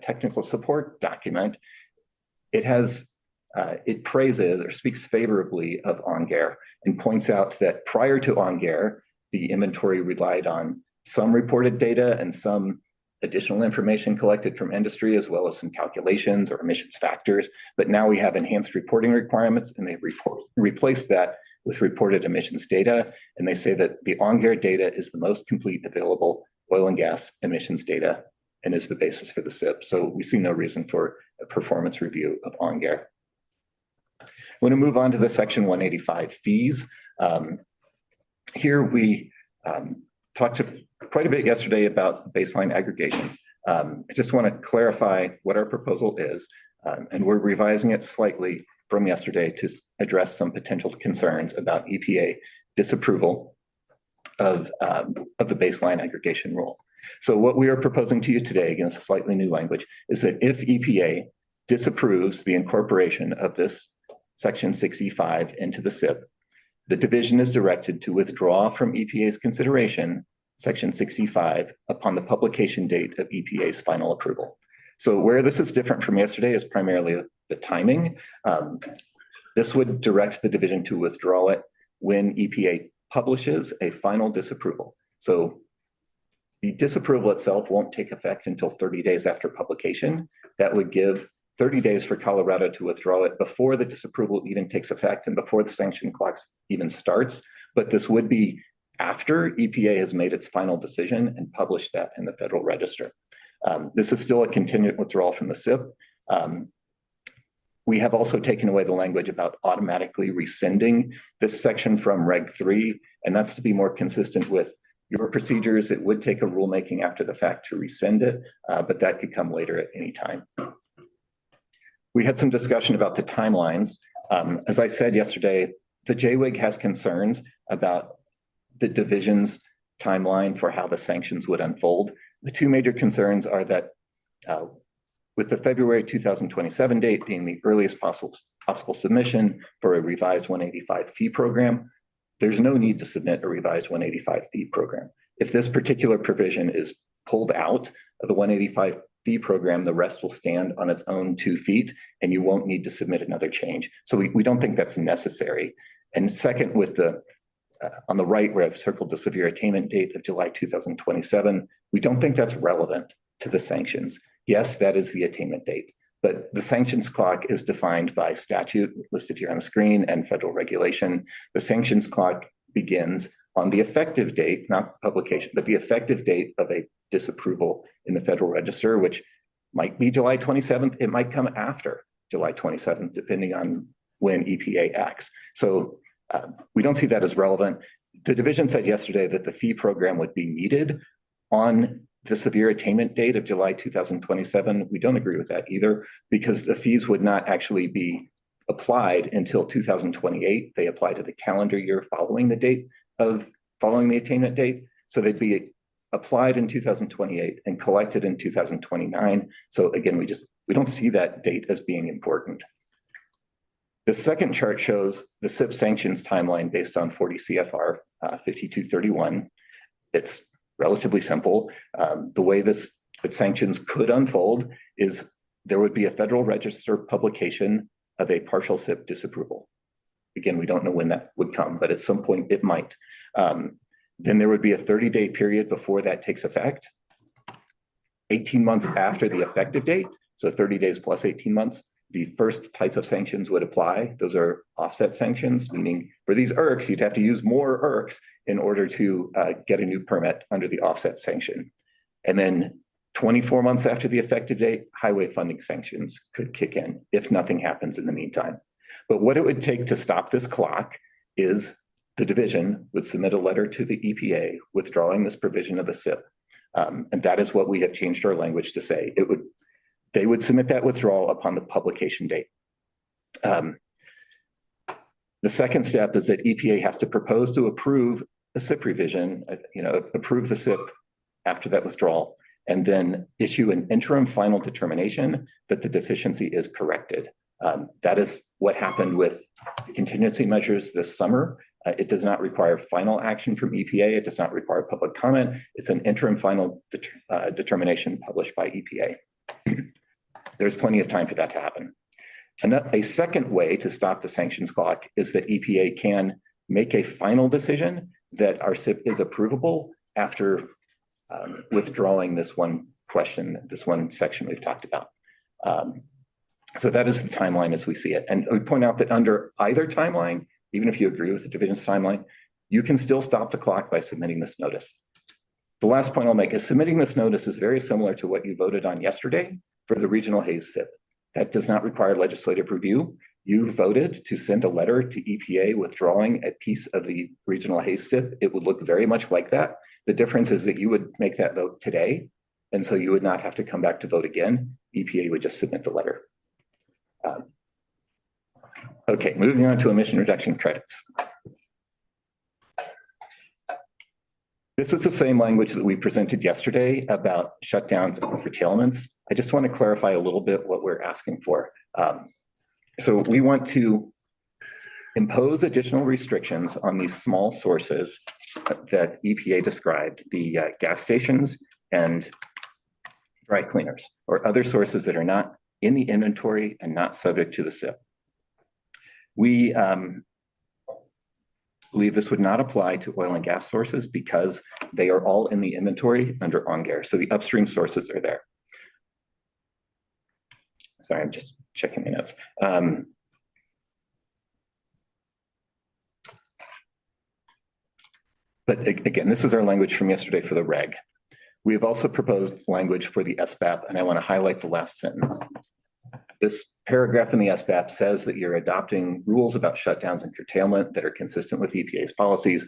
technical support document, it praises or speaks favorably of ONGAR and points out that prior to ONGAR, the inventory relied on some reported data and some additional information collected from industry, as well as some calculations or emissions factors. But now we have enhanced reporting requirements, and they've replaced that with reported emissions data. And they say that the ONGAR data is the most complete available oil and gas emissions data and is the basis for the SIP. So we see no reason for a performance review of ONGAR. I want to move on to the Section 185 fees. Here we talked quite a bit yesterday about baseline aggregation. I just want to clarify what our proposal is, and we're revising it slightly from yesterday to address some potential concerns about EPA disapproval of the baseline aggregation rule. So what we are proposing to you today, against slightly new language, is that if EPA disapproves the incorporation of this Section 65 into the SIP, the division is directed to withdraw from EPA's consideration Section 65 upon the publication date of EPA's final approval. So where this is different from yesterday is primarily the timing. This would direct the division to withdraw it when EPA publishes a final disapproval. So the disapproval itself won't take effect until 30 days after publication. That would give 30 days for Colorado to withdraw it before the disapproval even takes effect and before the sanction clock even starts. But this would be after EPA has made its final decision and published that in the Federal Register. This is still a contingent withdrawal from the SIP. We have also taken away the language about automatically rescinding this section from Reg 3, and that's to be more consistent with your procedures. It would take a rulemaking after the fact to rescind it, but that could come later at any time. We had some discussion about the timelines. As I said yesterday, the JWIG has concerns about the division's timeline for how the sanctions would unfold. The two major concerns are that with the February 2027 date being the earliest possible submission for a revised 185 fee program, there's no need to submit a revised 185 fee program. If this particular provision is pulled out of the 185 fee program, the rest will stand on its own 2 feet and you won't need to submit another change. So we don't think that's necessary. And second, with the on the right where I've circled the severe attainment date of July 2027, we don't think that's relevant to the sanctions. Yes, that is the attainment date, but the sanctions clock is defined by statute listed here on the screen and federal regulation. The sanctions clock begins on the effective date, not publication, but the effective date of a disapproval in the Federal Register, which might be July 27th. It might come after July 27th, depending on when EPA acts. So we don't see that as relevant. The division said yesterday that the fee program would be needed on the severe attainment date of July 2027. We don't agree with that either, because the fees would not actually be applied until 2028. They apply to the calendar year following the attainment date. So they'd be applied in 2028 and collected in 2029. So again, we don't see that date as being important. The second chart shows the SIP sanctions timeline based on 40 CFR 5231. It's relatively simple. The way the sanctions could unfold is there would be a Federal Register publication of a partial SIP disapproval. Again, we don't know when that would come, but at some point it might. Then there would be a 30-day period before that takes effect. 18 months after the effective date, so 30 days plus 18 months, the first type of sanctions would apply. Those are offset sanctions, meaning for these ERCs, you'd have to use more ERCs in order to get a new permit under the offset sanction. And then 24 months after the effective date, highway funding sanctions could kick in if nothing happens in the meantime. But what it would take to stop this clock is the division would submit a letter to the EPA withdrawing this provision of the SIP. And that is what we have changed our language to say. They would submit that withdrawal upon the publication date. The second step is that EPA has to propose to approve a SIP revision, approve the SIP after that withdrawal, and then issue an interim final determination that the deficiency is corrected. That is what happened with the contingency measures this summer. It does not require final action from EPA. It does not require public comment. It's an interim final determination published by EPA. There's plenty of time for that to happen. A second way to stop the sanctions clock is that EPA can make a final decision that our SIP is approvable after withdrawing this one question, this one section we've talked about. So that is the timeline as we see it. And we point out that under either timeline, even if you agree with the division's timeline, you can still stop the clock by submitting this notice. The last point I'll make is submitting this notice is very similar to what you voted on yesterday for the regional haze SIP. That does not require legislative review. You voted to send a letter to EPA withdrawing a piece of the regional haze SIP. It would look very much like that. The difference is that you would make that vote today, and so you would not have to come back to vote again. EPA would just submit the letter. Okay, moving on to emission reduction credits. This is the same language that we presented yesterday about shutdowns and curtailments. I just want to clarify a little bit what we're asking for. So we want to impose additional restrictions on these small sources that EPA described, the gas stations and dry cleaners, or other sources that are not in the inventory and not subject to the SIP. We believe this would not apply to oil and gas sources because they are all in the inventory under ONGAR. So the upstream sources are there. Sorry, I'm just checking the notes. But again, this is our language from yesterday for the reg. We have also proposed language for the SBAP, and I want to highlight the last sentence. This paragraph in the SBAP says that you're adopting rules about shutdowns and curtailment that are consistent with EPA's policies.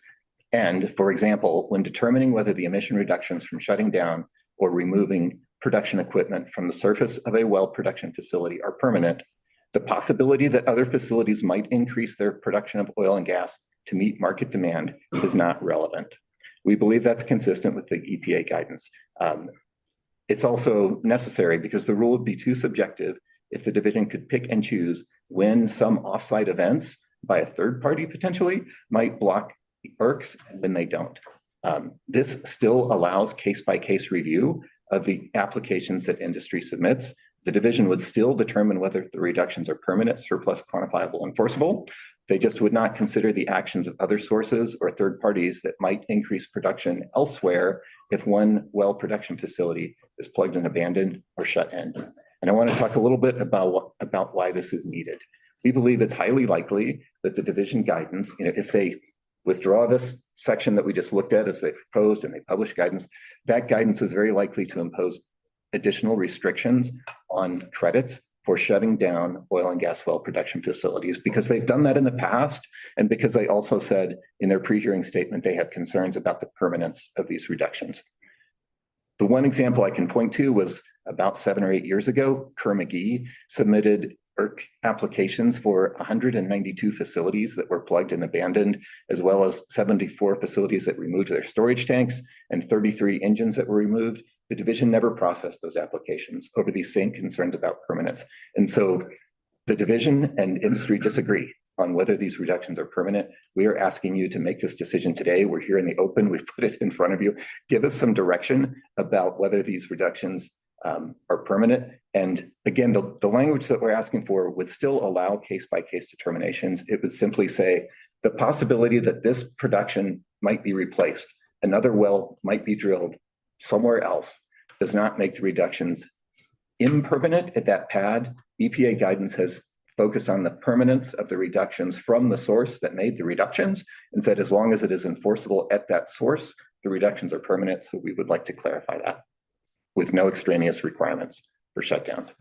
And for example, when determining whether the emission reductions from shutting down or removing production equipment from the surface of a well production facility are permanent, the possibility that other facilities might increase their production of oil and gas to meet market demand is not relevant. We believe that's consistent with the EPA guidance. It's also necessary because the rule would be too subjective if the division could pick and choose when some offsite events by a third party potentially might block the ERCs and when they don't. This still allows case-by-case review of the applications that industry submits. The division would still determine whether the reductions are permanent, surplus, quantifiable, enforceable. They just would not consider the actions of other sources or third parties that might increase production elsewhere if one well production facility is plugged and abandoned or shut in. And I want to talk a little bit about why this is needed. We believe it's highly likely that the division guidance, if they withdraw this section that we just looked at as they proposed and they publish guidance, that guidance is very likely to impose additional restrictions on credits for shutting down oil and gas well production facilities because they've done that in the past and because they also said in their pre-hearing statement they have concerns about the permanence of these reductions. The one example I can point to was about 7 or 8 years ago, Kerr-McGee submitted ERC applications for 192 facilities that were plugged and abandoned, as well as 74 facilities that removed their storage tanks and 33 engines that were removed. The division never processed those applications over these same concerns about permanence. And so the division and industry disagree on whether these reductions are permanent. We are asking you to make this decision today. We're here in the open. We've put it in front of you. Give us some direction about whether these reductions are permanent. And again, the language that we're asking for would still allow case-by-case determinations. It would simply say the possibility that this production might be replaced, another well might be drilled somewhere else, does not make the reductions impermanent at that pad. EPA guidance has focused on the permanence of the reductions from the source that made the reductions and said as long as it is enforceable at that source, the reductions are permanent. So we would like to clarify that with no extraneous requirements for shutdowns.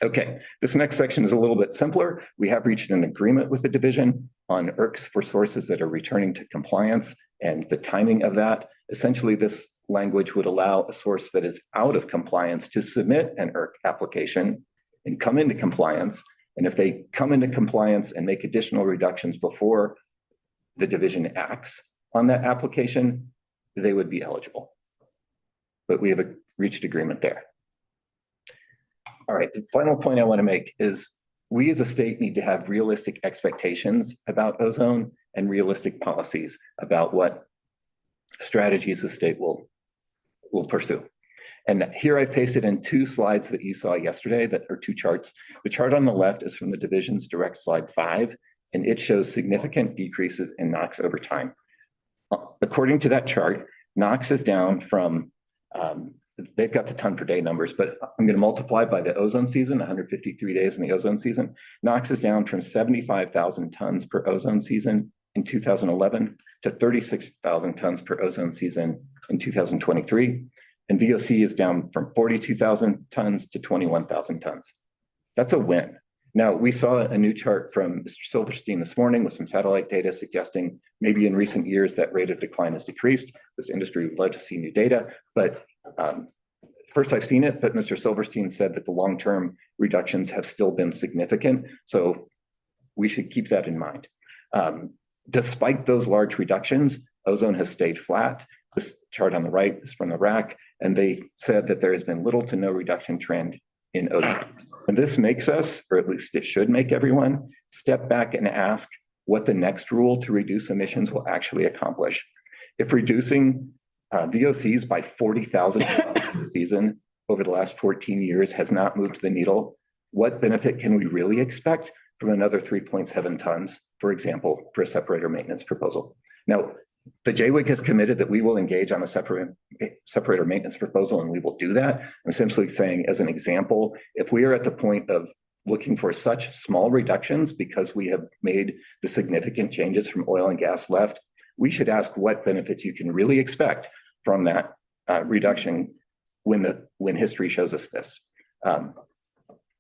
Okay, this next section is a little bit simpler. We have reached an agreement with the division on ERCs for sources that are returning to compliance and the timing of that. Essentially, this language would allow a source that is out of compliance to submit an ERC application and come into compliance. And if they come into compliance and make additional reductions before the division acts on that application, they would be eligible. but we have reached agreement there. All right, the final point I want to make is we as a state need to have realistic expectations about ozone and realistic policies about what strategies the state will pursue. And here I pasted in 2 slides that you saw yesterday that are 2 charts. The chart on the left is from the division's direct slide 5, and it shows significant decreases in NOx over time. According to that chart, NOx is down from, they've got the ton per day numbers, but I'm going to multiply by the ozone season, 153 days in the ozone season. NOx is down from 75,000 tons per ozone season in 2011 to 36,000 tons per ozone season in 2023. And VOC is down from 42,000 tons to 21,000 tons. That's a win. Now, we saw a new chart from Mr. Silverstein this morning with some satellite data suggesting maybe in recent years that rate of decline has decreased. This industry would love to see new data, but first I've seen it, but Mr. Silverstein said that the long-term reductions have still been significant. So we should keep that in mind. Despite those large reductions, ozone has stayed flat. This chart on the right is from the RAC, and they said that there has been little to no reduction trend in ozone. And this makes us, or at least it should make everyone, step back and ask what the next rule to reduce emissions will actually accomplish. If reducing VOCs by 40,000 a season over the last 14 years has not moved the needle, what benefit can we really expect from another 3.7 tons, for example, for a separator maintenance proposal? Now, the JWIG has committed that we will engage on a separator maintenance proposal, and we will do that. I'm essentially saying, as an example, if we are at the point of looking for such small reductions because we have made the significant changes from oil and gas left, we should ask what benefits you can really expect from that reduction when history shows us this.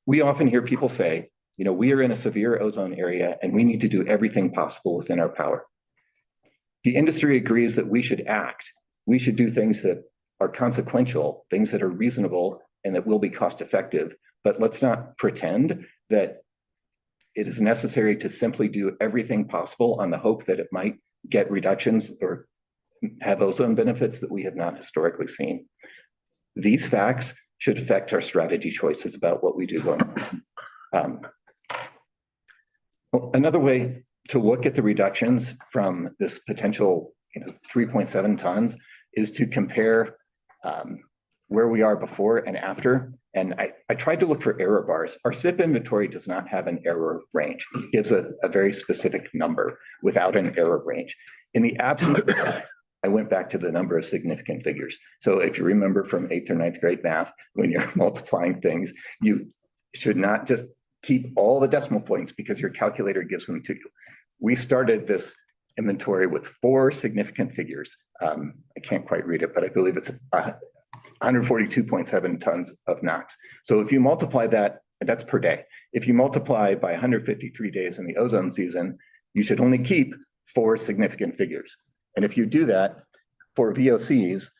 We often hear people say, you know, we are in a severe ozone area and we need to do everything possible within our power. The industry agrees that we should act. We should do things that are consequential, things that are reasonable and that will be cost effective. But let's not pretend that it is necessary to simply do everything possible on the hope that it might get reductions or have ozone benefits that we have not historically seen. These facts should affect our strategy choices about what we do going on. Another way to look at the reductions from this potential 3.7 tons is to compare where we are before and after. And I tried to look for error bars. Our SIP inventory does not have an error range. It gives a very specific number without an error range. In the absence of that, I went back to the number of significant figures. So if you remember from 8th or 9th grade math, when you're multiplying things, you should not just keep all the decimal points because your calculator gives them to you. We started this inventory with 4 significant figures. I can't quite read it, but I believe it's 142.7 tons of NOx. So if you multiply that, that's per day. If you multiply by 153 days in the ozone season, you should only keep 4 significant figures. And if you do that for VOCs,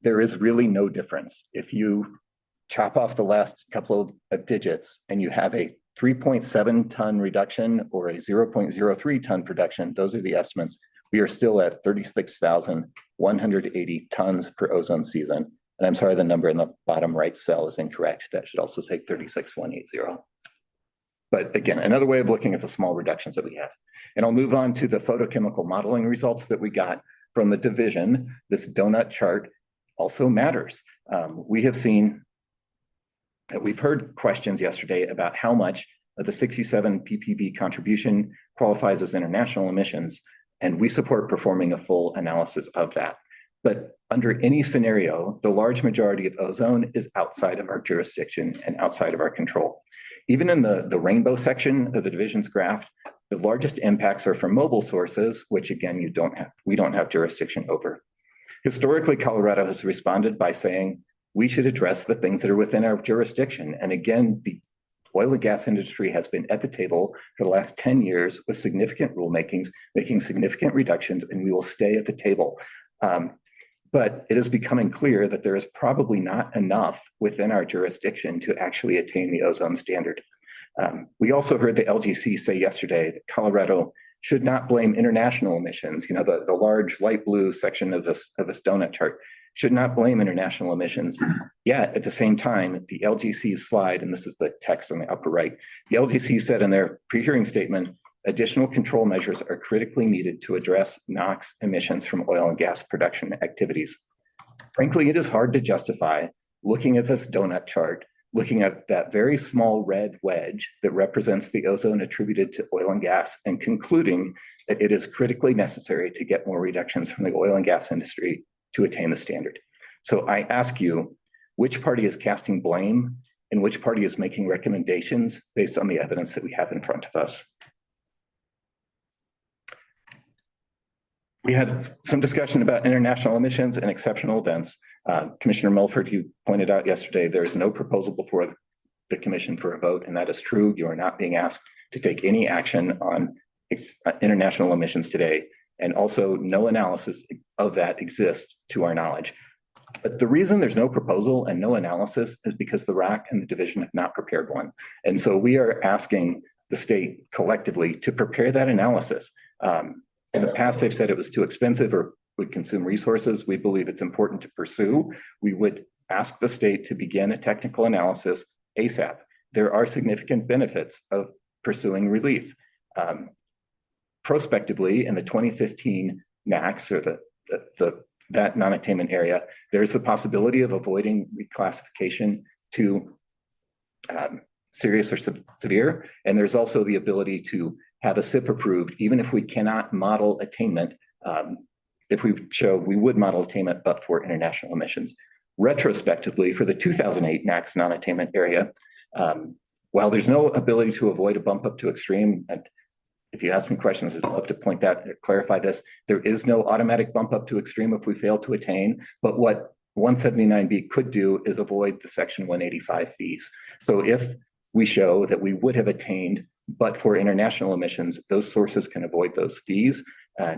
there is really no difference. If you chop off the last couple of digits and you have a 3.7 ton reduction or a 0.03 ton reduction, those are the estimates. We are still at 36,180 tons per ozone season. And I'm sorry, the number in the bottom right cell is incorrect. That should also say 36,180. But again, another way of looking at the small reductions that we have. And I'll move on to the photochemical modeling results that we got from the division. This donut chart also matters. We have seen, we've heard questions yesterday about how much of the 67 ppb contribution qualifies as international emissions, and we support performing a full analysis of that. But under any scenario, the large majority of ozone is outside of our jurisdiction and outside of our control. Even in the rainbow section of the division's graph, the largest impacts are from mobile sources, which again, we don't have jurisdiction over. Historically, Colorado has responded by saying, we should address the things that are within our jurisdiction. And again, the oil and gas industry has been at the table for the last 10 years with significant rulemakings, making significant reductions, and we will stay at the table. But it is becoming clear that there is probably not enough within our jurisdiction to actually attain the ozone standard. We also heard the LGC say yesterday that Colorado should not blame international emissions, the large light blue section of this donut chart. should not blame international emissions. Yet at the same time, the LGC slide, and this is the text on the upper right, the LGC said in their pre-hearing statement, additional control measures are critically needed to address NOx emissions from oil and gas production activities. Frankly, it is hard to justify looking at this donut chart, looking at that very small red wedge that represents the ozone attributed to oil and gas, and concluding that it is critically necessary to get more reductions from the oil and gas industry to attain the standard. So I ask you, which party is casting blame and which party is making recommendations based on the evidence that we have in front of us? We had some discussion about international emissions and exceptional events. Commissioner Milford, you pointed out yesterday, there is no proposal before the commission for a vote, and that is true. You are not being asked to take any action on international emissions today, and also no analysis of that exists to our knowledge. But the reason there's no proposal and no analysis is because the RAC and the division have not prepared one. And so we are asking the state collectively to prepare that analysis. In the past, they've said it was too expensive or would consume resources. We believe it's important to pursue. We would ask the state to begin a technical analysis ASAP. There are significant benefits of pursuing relief. Prospectively, in the 2015 NACs, or that non-attainment area, there's the possibility of avoiding reclassification to serious or severe. And there's also the ability to have a SIP approved, even if we cannot model attainment. If we show we would model attainment, but for international emissions. Retrospectively, for the 2008 NACs non-attainment area, while there's no ability to avoid a bump up to extreme, and if you ask me questions, I'd love to point that, clarify this, there is no automatic bump up to extreme if we fail to attain, but what 179B could do is avoid the Section 185 fees. So if we show that we would have attained, but for international emissions, those sources can avoid those fees,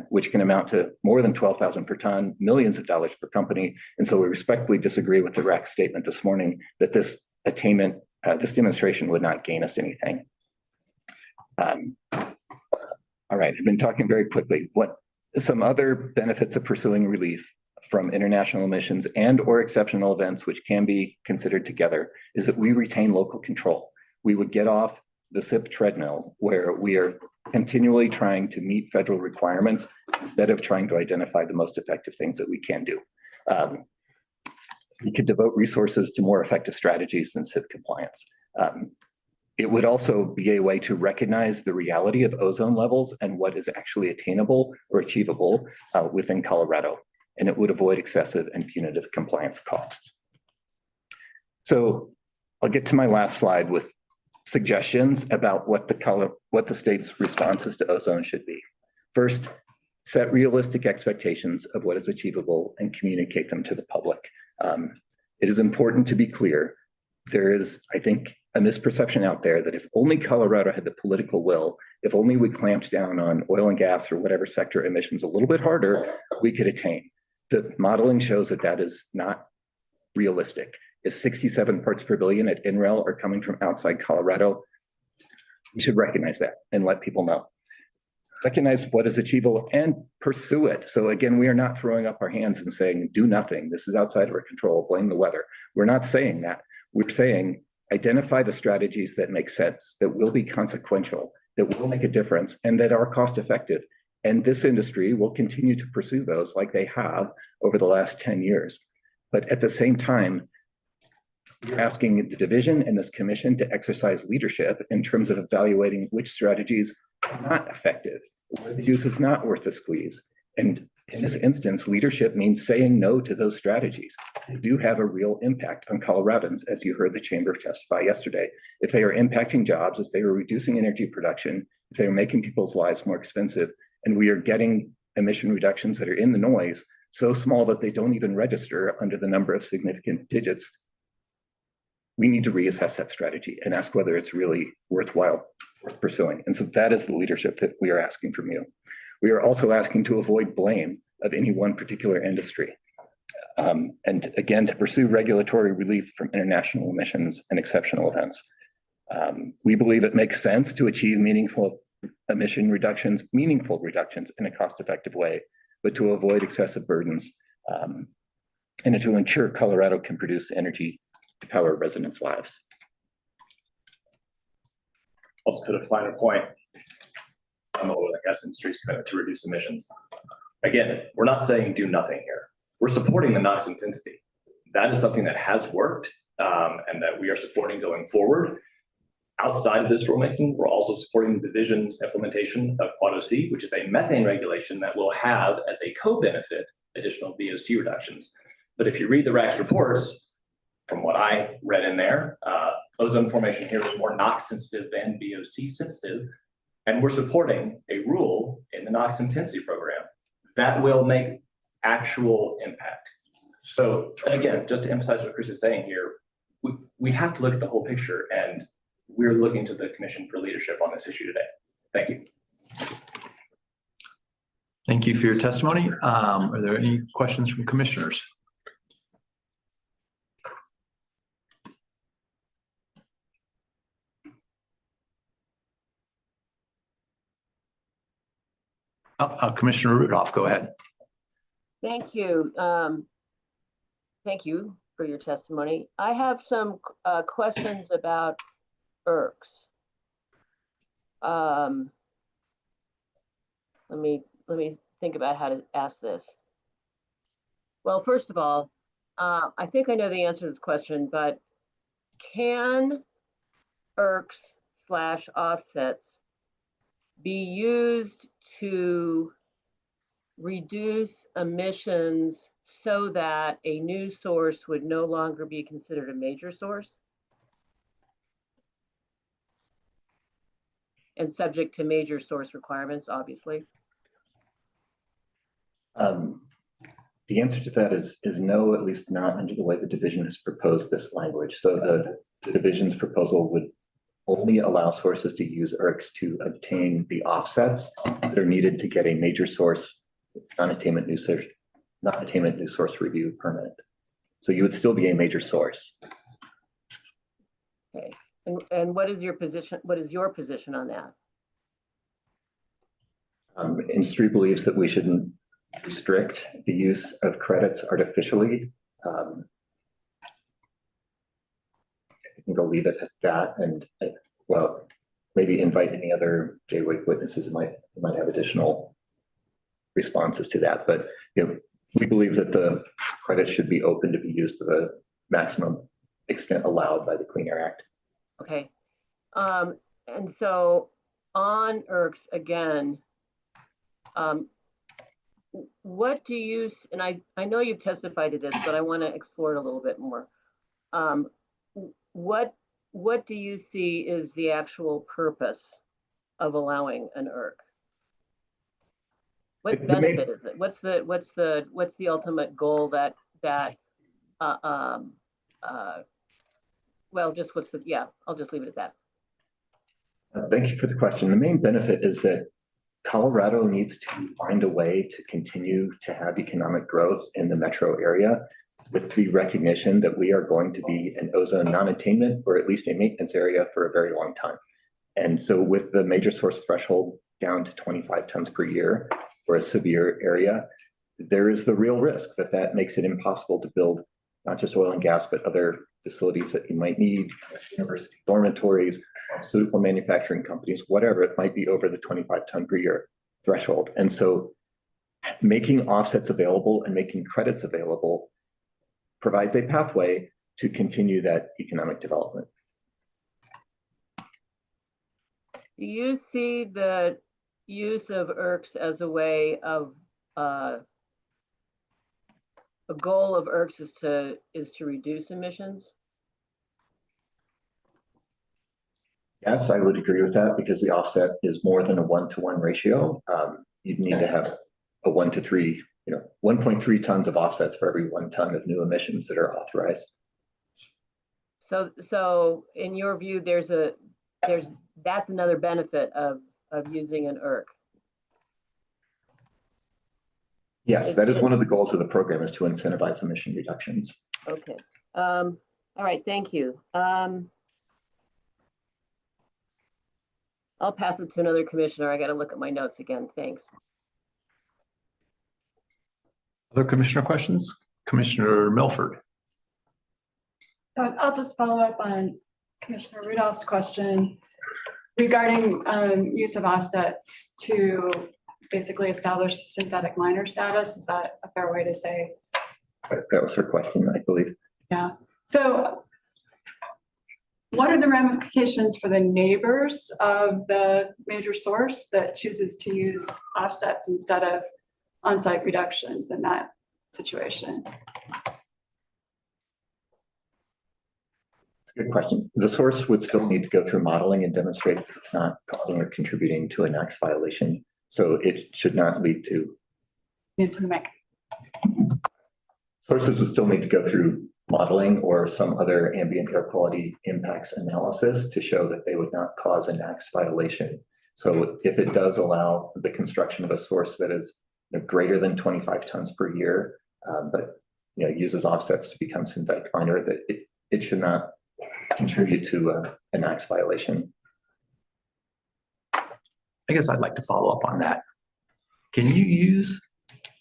which can amount to more than $12,000 per ton, millions of dollars per company. And so we respectfully disagree with the RAC statement this morning that this attainment, this demonstration would not gain us anything. All right, I've been talking very quickly. What some other benefits of pursuing relief from international emissions and or exceptional events, which can be considered together, is that we retain local control. We would get off the SIP treadmill where we are continually trying to meet federal requirements instead of trying to identify the most effective things that we can do. We could devote resources to more effective strategies than SIP compliance. It would also be a way to recognize the reality of ozone levels and what is actually attainable or achievable within Colorado, and it would avoid excessive and punitive compliance costs. So I'll get to my last slide with suggestions about what the state's responses to ozone should be. First, set realistic expectations of what is achievable and communicate them to the public. It is important to be clear. There is, I think, a misperception out there that if only Colorado had the political will, if only we clamped down on oil and gas or whatever sector emissions a little bit harder, we could attain. The modeling shows that that is not realistic. If 67 parts per billion at NREL are coming from outside Colorado, we should recognize that and let people know. Recognize what is achievable and pursue it. So again, we are not throwing up our hands and saying, do nothing. This is outside of our control, blame the weather. We're not saying that. We're saying, identify the strategies that make sense, that will be consequential, that will make a difference, and that are cost effective. And this industry will continue to pursue those like they have over the last 10 years. But at the same time, you're asking the division and this commission to exercise leadership in terms of evaluating which strategies are not effective, where the juice is not worth the squeeze. And in this instance, leadership means saying no to those strategies. They do have a real impact on Coloradans, as you heard the chamber testify yesterday. If they are impacting jobs, if they are reducing energy production, if they are making people's lives more expensive, and we are getting emission reductions that are in the noise, so small that they don't even register under the number of significant digits, we need to reassess that strategy and ask whether it's really worthwhile pursuing. And so that is the leadership that we are asking from you. We are also asking to avoid blame of any one particular industry. And again, to pursue regulatory relief from international emissions and exceptional events. We believe it makes sense to achieve meaningful reductions in a cost-effective way, but to avoid excessive burdens. and to ensure Colorado can produce energy to power residents' lives. I'll just put a finer point on the oil and gas industry's commitment to reduce emissions. Again, we're not saying do nothing here. We're supporting the NOx intensity. That is something that has worked and that we are supporting going forward. Outside of this rulemaking, we're also supporting the division's implementation of Quad OC, which is a methane regulation that will have as a co-benefit additional VOC reductions. But if you read the RAC's reports, from what I read in there, ozone formation here is more NOx sensitive than VOC sensitive. And we're supporting a rule in the NOx intensity program that will make actual impact. So again, just to emphasize what Chris is saying here, we have to look at the whole picture, and we're looking to the commission for leadership on this issue today. Thank you. Thank you for your testimony. Are there any questions from commissioners? Commissioner Rudolph, go ahead. Thank you. Thank you for your testimony. I have some questions about ERCs. Let me think about how to ask this. Well, first of all, I think I know the answer to this question, but can ERCs/offsets be used to reduce emissions so that a new source would no longer be considered a major source? And subject to major source requirements, obviously. The answer to that is no, at least not under the way the division has proposed this language. So the division's proposal would only allow sources to use ERCs to obtain the offsets that are needed to get a major source non-attainment new source review permit. So you would still be a major source. Okay, and what is your position? What is your position on that? Industry believes that we shouldn't restrict the use of credits artificially. I think I'll leave it at that, and well, maybe invite any other JWIC witnesses who might have additional responses to that. But we believe that the credits should be open to be used to the maximum extent allowed by the Clean Air Act. Okay, and so on ERCs again, what do you, and I know you've testified to this, but I want to explore it a little bit more. What do you see is the actual purpose of allowing an ERC? What benefit is it? What's the ultimate goal that well, just what's the, yeah, I'll just leave it at that. Thank you for the question. The main benefit is that Colorado needs to find a way to continue to have economic growth in the metro area with the recognition that we are going to be an ozone non-attainment or at least a maintenance area for a very long time. And so with the major source threshold down to 25 tons per year for a severe area, there is the real risk that makes it impossible to build not just oil and gas, but other facilities that you might need, university dormitories, pharmaceutical manufacturing companies, whatever it might be over the 25 ton per year threshold. And so making offsets available and making credits available provides a pathway to continue that economic development. Do you see the use of ERCs as a way of a goal of ERCs is to reduce emissions? Yes, I would agree with that because the offset is more than a 1-to-1 ratio. You'd need to have a 1 to 3, 1.3 tons of offsets for every 1 ton of new emissions that are authorized. So in your view, that's another benefit of using an ERC. Yes, that is one of the goals of the program, is to incentivize emission reductions. Okay. All right. Thank you. I'll pass it to another commissioner. I got to look at my notes again. Thanks. Other commissioner questions? Commissioner Milford. I'll just follow up on Commissioner Rudolph's question regarding use of offsets to basically establish synthetic minor status. Is that a fair way to say? That was her question, I believe. Yeah. So what are the ramifications for the neighbors of the major source that chooses to use offsets instead of on-site reductions in that situation? Good question. The source would still need to go through modeling and demonstrate that it's not causing or contributing to a NAAQS violation. So it should not lead to. Sources would still need to go through modeling or some other ambient air quality impacts analysis to show that they would not cause a NAAQS violation. So if it does allow the construction of a source that is greater than 25 tons per year, but uses offsets to become synthetic minor, that it should not contribute to a NAAQS violation. I guess I'd like to follow up on that. Can you use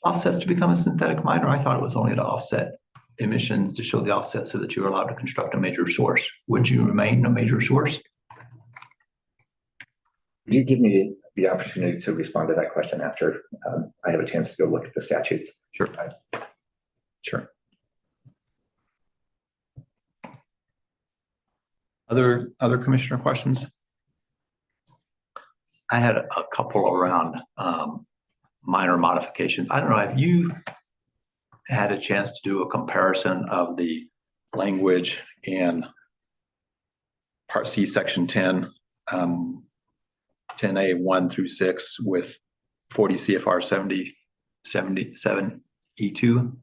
offsets to become a synthetic minor? I thought it was only to offset emissions, to show the offset so that you're allowed to construct a major source. Would you remain a major source? Would you give me the opportunity to respond to that question after I have a chance to go look at the statutes? Sure. Sure. Other commissioner questions? I had a couple around minor modifications. I don't know, have you had a chance to do a comparison of the language in Part C, Section 10, 10A 1 through 6 with 40 CFR 77E2?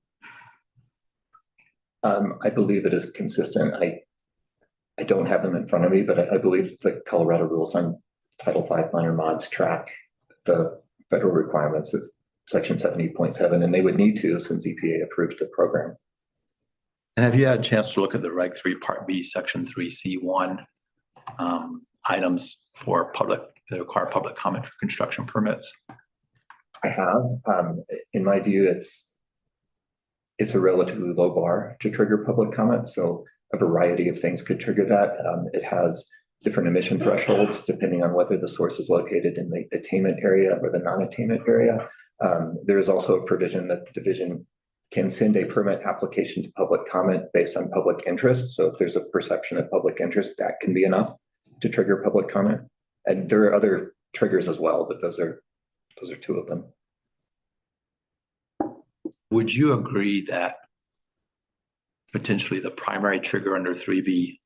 I believe it is consistent. I don't have them in front of me, but I believe the Colorado rules on Title V minor mods track the federal requirements of Section 70.7, and they would need to since EPA approved the program. And have you had a chance to look at the Reg 3 Part B, Section 3C1 items for public, that require public comment for construction permits? I have. In my view, it's a relatively low bar to trigger public comment. So a variety of things could trigger that. It has different emission thresholds depending on whether the source is located in the attainment area or the non-attainment area. There is also a provision that the division can send a permit application to public comment based on public interest. So if there's a perception of public interest, that can be enough to trigger public comment. And there are other triggers as well, but those are two of them. Would you agree that potentially the primary trigger under 3B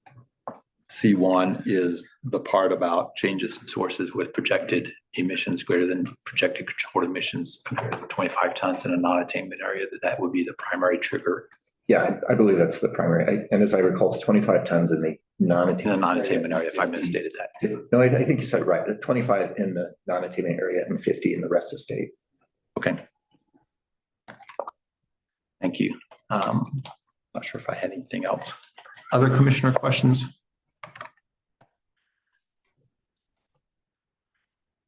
C1 is the part about changes in sources with projected emissions greater than projected controlled emissions compared to 25 tons in a non-attainment area, that would be the primary trigger? Yeah, I believe that's the primary. And as I recall, it's 25 tons in the non-attainment area, if I misstated that. No, I think you said it right. 25 in the non-attainment area and 50 in the rest of state. Okay. Thank you. Not sure if I had anything else. Other commissioner questions?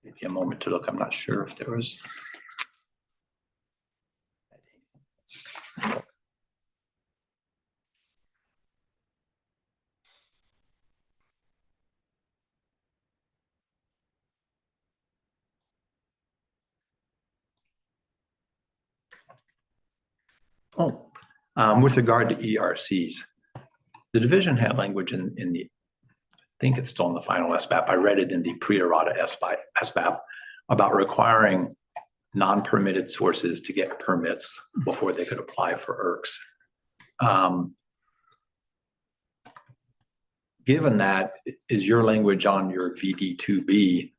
Maybe a moment to look. I'm not sure if there was. With regard to ERCs, the division had language in the, I think it's still in the final SBAP. I read it in the pre-errata SBAP about requiring non-permitted sources to get permits before they could apply for ERCs. Given that, is your language on your VD2B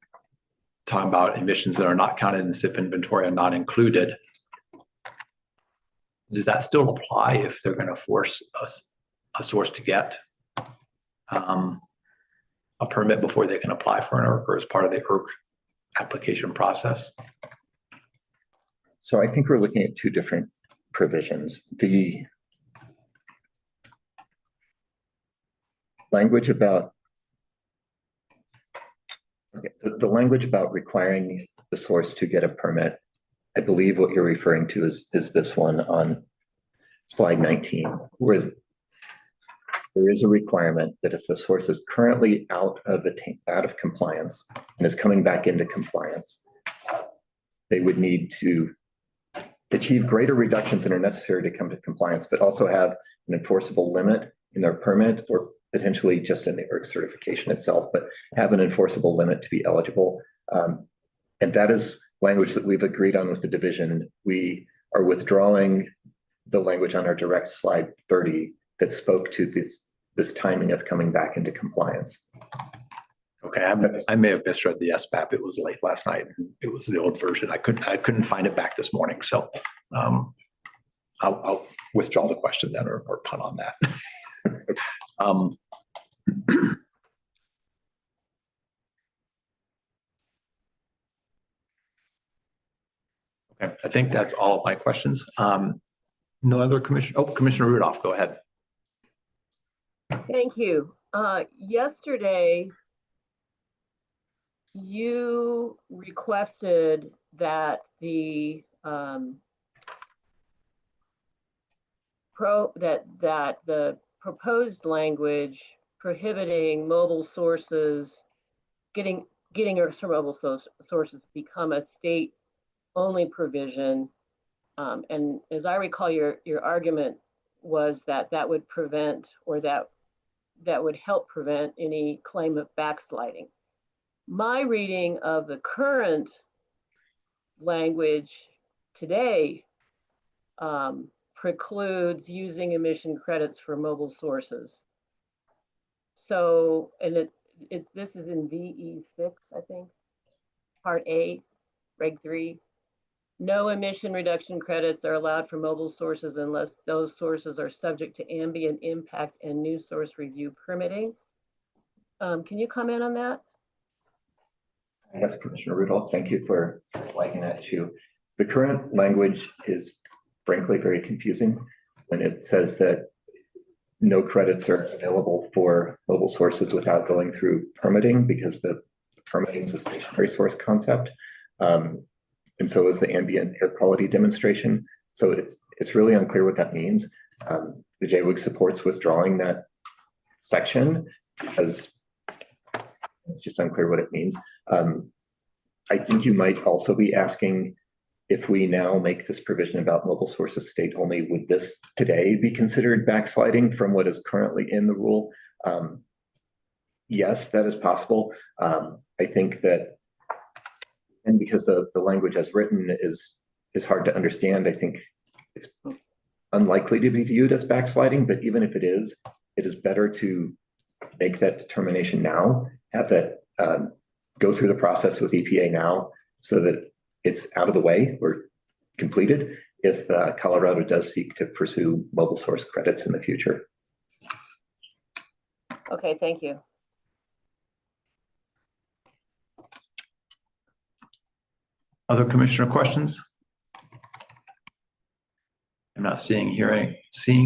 talking about emissions that are not counted in the SIP inventory and not included? Does that still apply if they're going to force a source to get a permit before they can apply for an ERC or as part of the ERC application process? So I think we're looking at two different provisions. The language about the language about requiring the source to get a permit, I believe what you're referring to is this one on slide 19, where there is a requirement that if the source is currently out of compliance and is coming back into compliance, they would need to achieve greater reductions than are necessary to come to compliance, but also have an enforceable limit in their permit or potentially just in the ERC certification itself, but have an enforceable limit to be eligible. And that is language that we've agreed on with the division. We are withdrawing the language on our direct slide 30 that spoke to this timing of coming back into compliance. Okay, I may have misread the SBAP. It was late last night. It was the old version. I couldn't find it back this morning. So I'll withdraw the question then or punt on that. Okay, I think that's all of my questions. No other commissioner. Oh, Commissioner Rudolph, go ahead. Thank you. Yesterday, you requested that the the proposed language prohibiting mobile sources, getting ERCs from mobile sources become a state-only provision. And as I recall, your argument was that that would prevent, or that would help prevent any claim of backsliding. My reading of the current language today precludes using emission credits for mobile sources. So, and this is in VE6, I think, Part A, Reg 3. No emission reduction credits are allowed for mobile sources unless those sources are subject to ambient impact and new source review permitting. Can you comment on that? Yes, Commissioner Rudolph, thank you for liking that too. The current language is frankly very confusing when it says that no credits are available for mobile sources without going through permitting, because the permitting is a stationary source concept. And so is the ambient air quality demonstration. So it's really unclear what that means. The JWIG supports withdrawing that section because it's just unclear what it means. I think you might also be asking, if we now make this provision about mobile sources state only, would this today be considered backsliding from what is currently in the rule? Yes, that is possible. I think that, and because the language as written is hard to understand, I think it's unlikely to be viewed as backsliding, but even if it is better to make that determination now, have that go through the process with EPA now so that it's out of the way or completed if Colorado does seek to pursue mobile source credits in the future. Okay, thank you. Other commissioner questions? I'm not seeing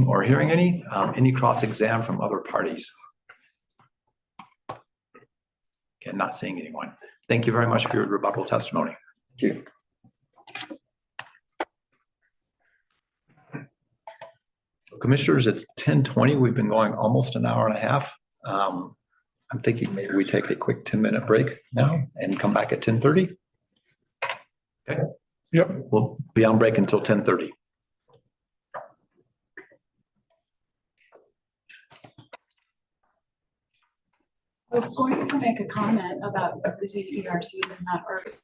or hearing any. Any cross-exam from other parties? Again, not seeing anyone. Thank you very much for your rebuttal testimony. Thank you. Commissioners, it's 10:20. We've been going almost an hour and a half. I'm thinking maybe we take a quick 10-minute break now and come back at 10:30. Okay. Yep. We'll be on break until 10:30. I was going to make a comment about using ERCs and not ERCs.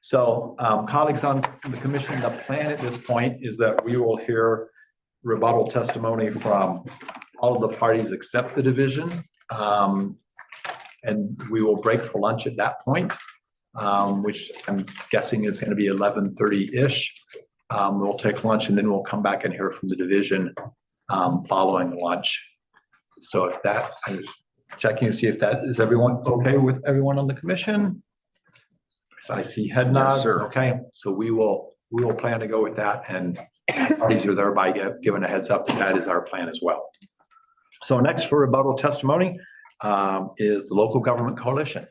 So colleagues on the commission, the plan at this point is that we will hear rebuttal testimony from all of the parties except the division. And we will break for lunch at that point, which I'm guessing is going to be 11:30-ish. We'll take lunch and then we'll come back and hear from the division following lunch. So if that, I'm just checking to see if that is everyone okay with everyone on the commission. So I see head nods. sir. Okay, so we will plan to go with that, and parties are thereby given a heads up that that is our plan as well. So next for rebuttal testimony is the Local Government Coalition.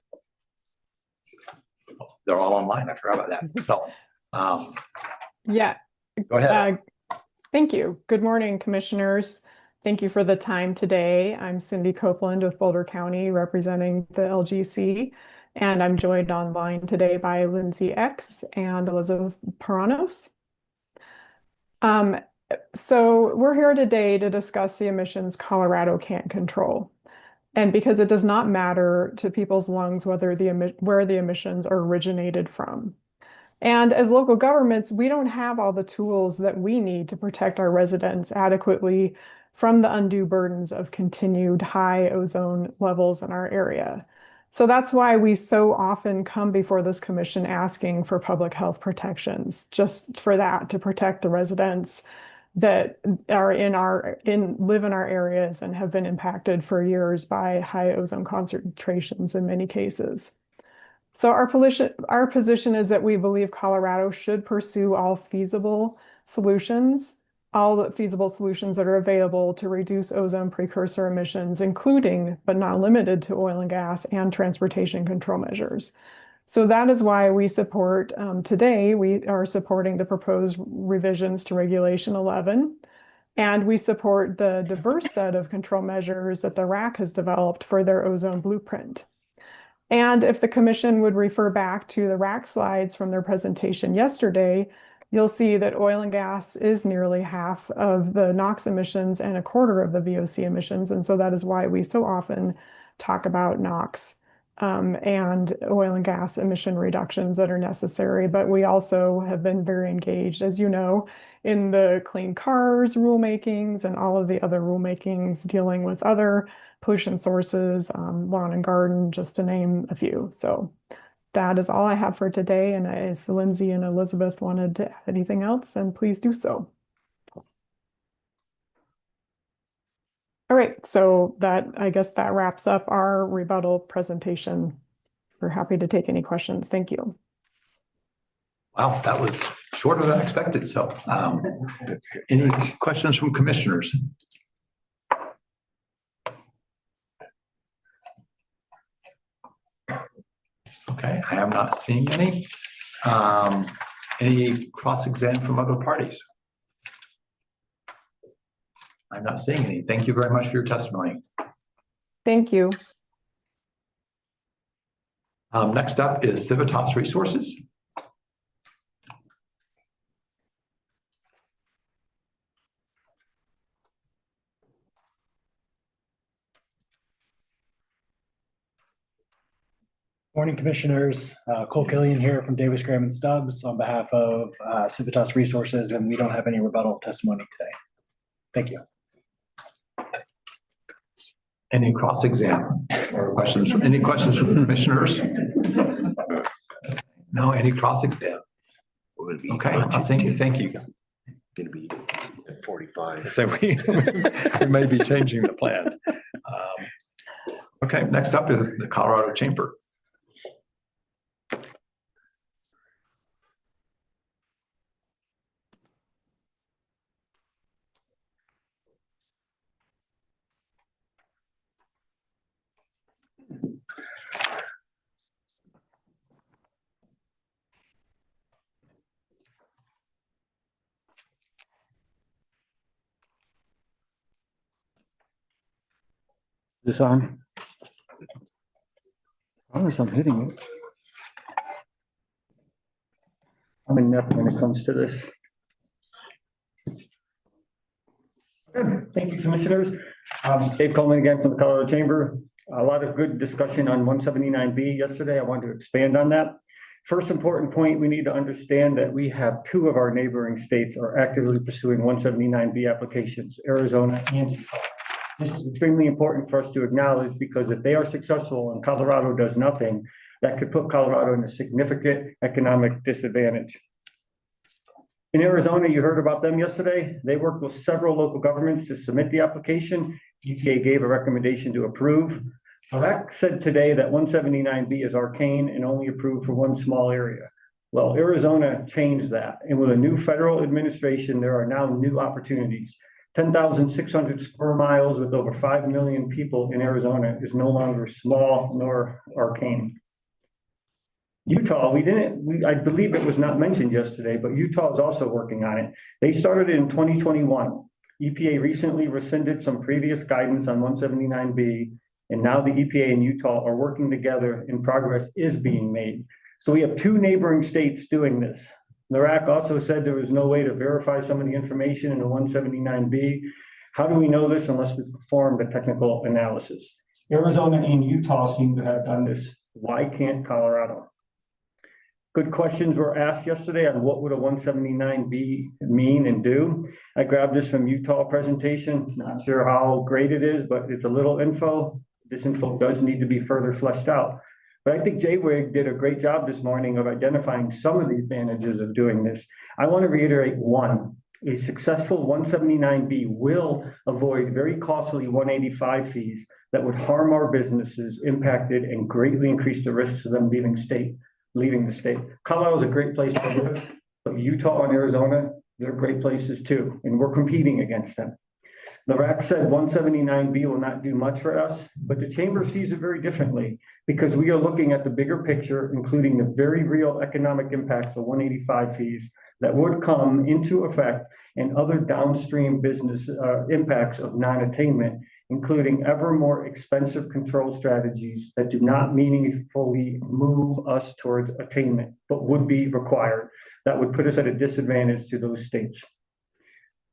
They're all online. I forgot about that. So yeah. Go ahead. Thank you. Good morning, commissioners. Thank you for the time today. I'm Cindy Copeland with Boulder County representing the LGC, and I'm joined online today by Lindsay X and Elizabeth Paranos. So we're here today to discuss the emissions Colorado can't control. And because it does not matter to people's lungs where the emissions are originated from. And as local governments, we don't have all the tools that we need to protect our residents adequately from the undue burdens of continued high ozone levels in our area. So that's why we so often come before this commission asking for public health protections, just for that, to protect the residents that are live in our areas and have been impacted for years by high ozone concentrations in many cases. So our position is that we believe Colorado should pursue all the feasible solutions that are available to reduce ozone precursor emissions, including but not limited to oil and gas and transportation control measures. So that is why we support, today, we are supporting the proposed revisions to Regulation 11, and we support the diverse set of control measures that the RAC has developed for their ozone blueprint. And if the commission would refer back to the RAC slides from their presentation yesterday, you'll see that oil and gas is nearly half of the NOx emissions and a quarter of the VOC emissions. And so that is why we so often talk about NOx and oil and gas emission reductions that are necessary. But we also have been very engaged, as you know, in the clean cars rulemakings and all of the other rulemakings dealing with other pollution sources, lawn and garden, just to name a few. So that is all I have for today. And if Lindsay and Elizabeth wanted to add anything else, then please do so. All right, so I guess that wraps up our rebuttal presentation. We're happy to take any questions. Thank you. Wow, that was shorter than expected. So any questions from commissioners? Okay, I am not seeing any. Any cross-exam from other parties? I'm not seeing any. Thank you very much for your testimony. Thank you. Next up is Civitas Resources. Morning, commissioners. Cole Killian here from Davis, Graham and Stubbs on behalf of Civitas Resources, and we don't have any rebuttal testimony today. Thank you. Any cross-exam or questions from commissioners? No, any cross-exam? Okay, I'll thank you. Thank you. Gonna be at 45. So we may be changing the plan. Okay, next up is the Colorado Chamber. This on? Unless I'm hitting it. I'm inept when it comes to this. Good. Thank you, commissioners. Dave Coleman again from the Colorado Chamber. A lot of good discussion on 179B yesterday. I want to expand on that. First important point, we need to understand that we have two of our neighboring states are actively pursuing 179B applications, Arizona and Utah. This is extremely important for us to acknowledge because if they are successful and Colorado does nothing, that could put Colorado in a significant economic disadvantage. In Arizona, you heard about them yesterday. They worked with several local governments to submit the application. EPA gave a recommendation to approve. RAC said today that 179B is arcane and only approved for one small area. Well, Arizona changed that. And with a new federal administration, there are now new opportunities. 10,600 square miles with over 5 million people in Arizona is no longer small nor arcane. Utah, I believe it was not mentioned yesterday, but Utah is also working on it. They started it in 2021. EPA recently rescinded some previous guidance on 179B, and now the EPA and Utah are working together and progress is being made. So we have two neighboring states doing this. NARAC also said there was no way to verify some of the information in the 179B. How do we know this unless we perform the technical analysis? Arizona and Utah seem to have done this. Why can't Colorado? Good questions were asked yesterday on what would a 179B mean and do. I grabbed this from Utah presentation. Not sure how great it is, but it's a little info. This info does need to be further fleshed out. But I think JWIG did a great job this morning of identifying some of the advantages of doing this. I want to reiterate one. A successful 179B will avoid very costly 185 fees that would harm our businesses impacted and greatly increase the risks of them leaving the state. Colorado is a great place to live, but Utah and Arizona, they're great places too, and we're competing against them. The RAC said 179B will not do much for us, but the chamber sees it very differently because we are looking at the bigger picture, including the very real economic impacts of 185 fees that would come into effect and other downstream business impacts of non-attainment, including ever more expensive control strategies that do not meaningfully move us towards attainment, but would be required. That would put us at a disadvantage to those states.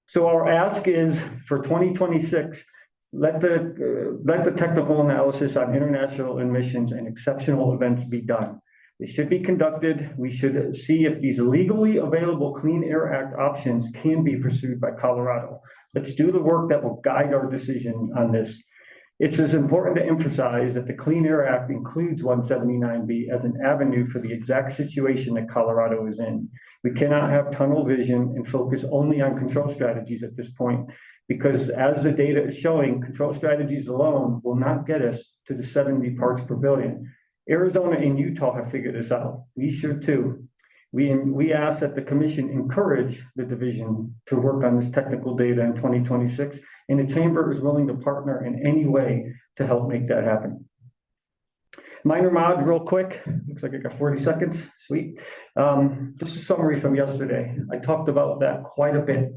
So our ask is for 2026, let the technical analysis on international emissions and exceptional events be done. It should be conducted. We should see if these legally available Clean Air Act options can be pursued by Colorado. Let's do the work that will guide our decision on this. It's as important to emphasize that the Clean Air Act includes 179B as an avenue for the exact situation that Colorado is in. We cannot have tunnel vision and focus only on control strategies at this point, because as the data is showing, control strategies alone will not get us to the 70 parts per billion. Arizona and Utah have figured this out. We should too. We ask that the commission encourage the division to work on this technical data in 2026, and the chamber is willing to partner in any way to help make that happen. Minor mod real quick. Looks like I got 40 seconds. Sweet. Just a summary from yesterday. I talked about that quite a bit,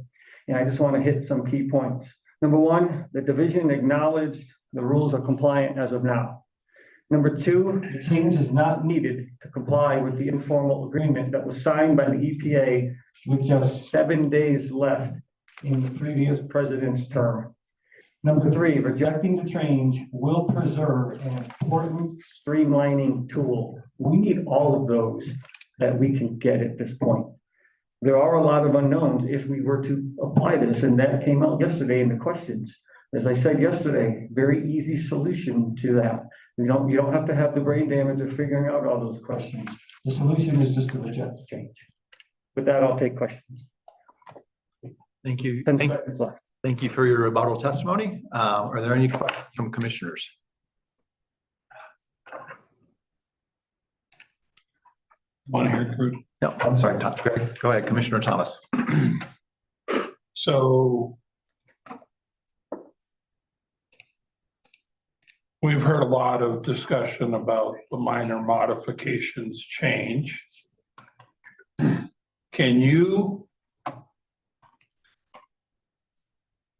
and I just want to hit some key points. Number one, the division acknowledged the rules are compliant as of now. Number two, the change is not needed to comply with the informal agreement that was signed by the EPA with just 7 days left in the previous president's term. Number three, rejecting the change will preserve an important streamlining tool. We need all of those that we can get at this point. There are a lot of unknowns if we were to apply this, and that came out yesterday in the questions. As I said yesterday, very easy solution to that. You don't have to have the brain damage of figuring out all those questions. The solution is just to reject the change. With that, I'll take questions. Thank you. 10 seconds left. Thank you for your rebuttal testimony. Are there any questions from commissioners? One here, Crude. No, I'm sorry, go ahead, Commissioner Thomas. So we've heard a lot of discussion about the minor modifications change. Can you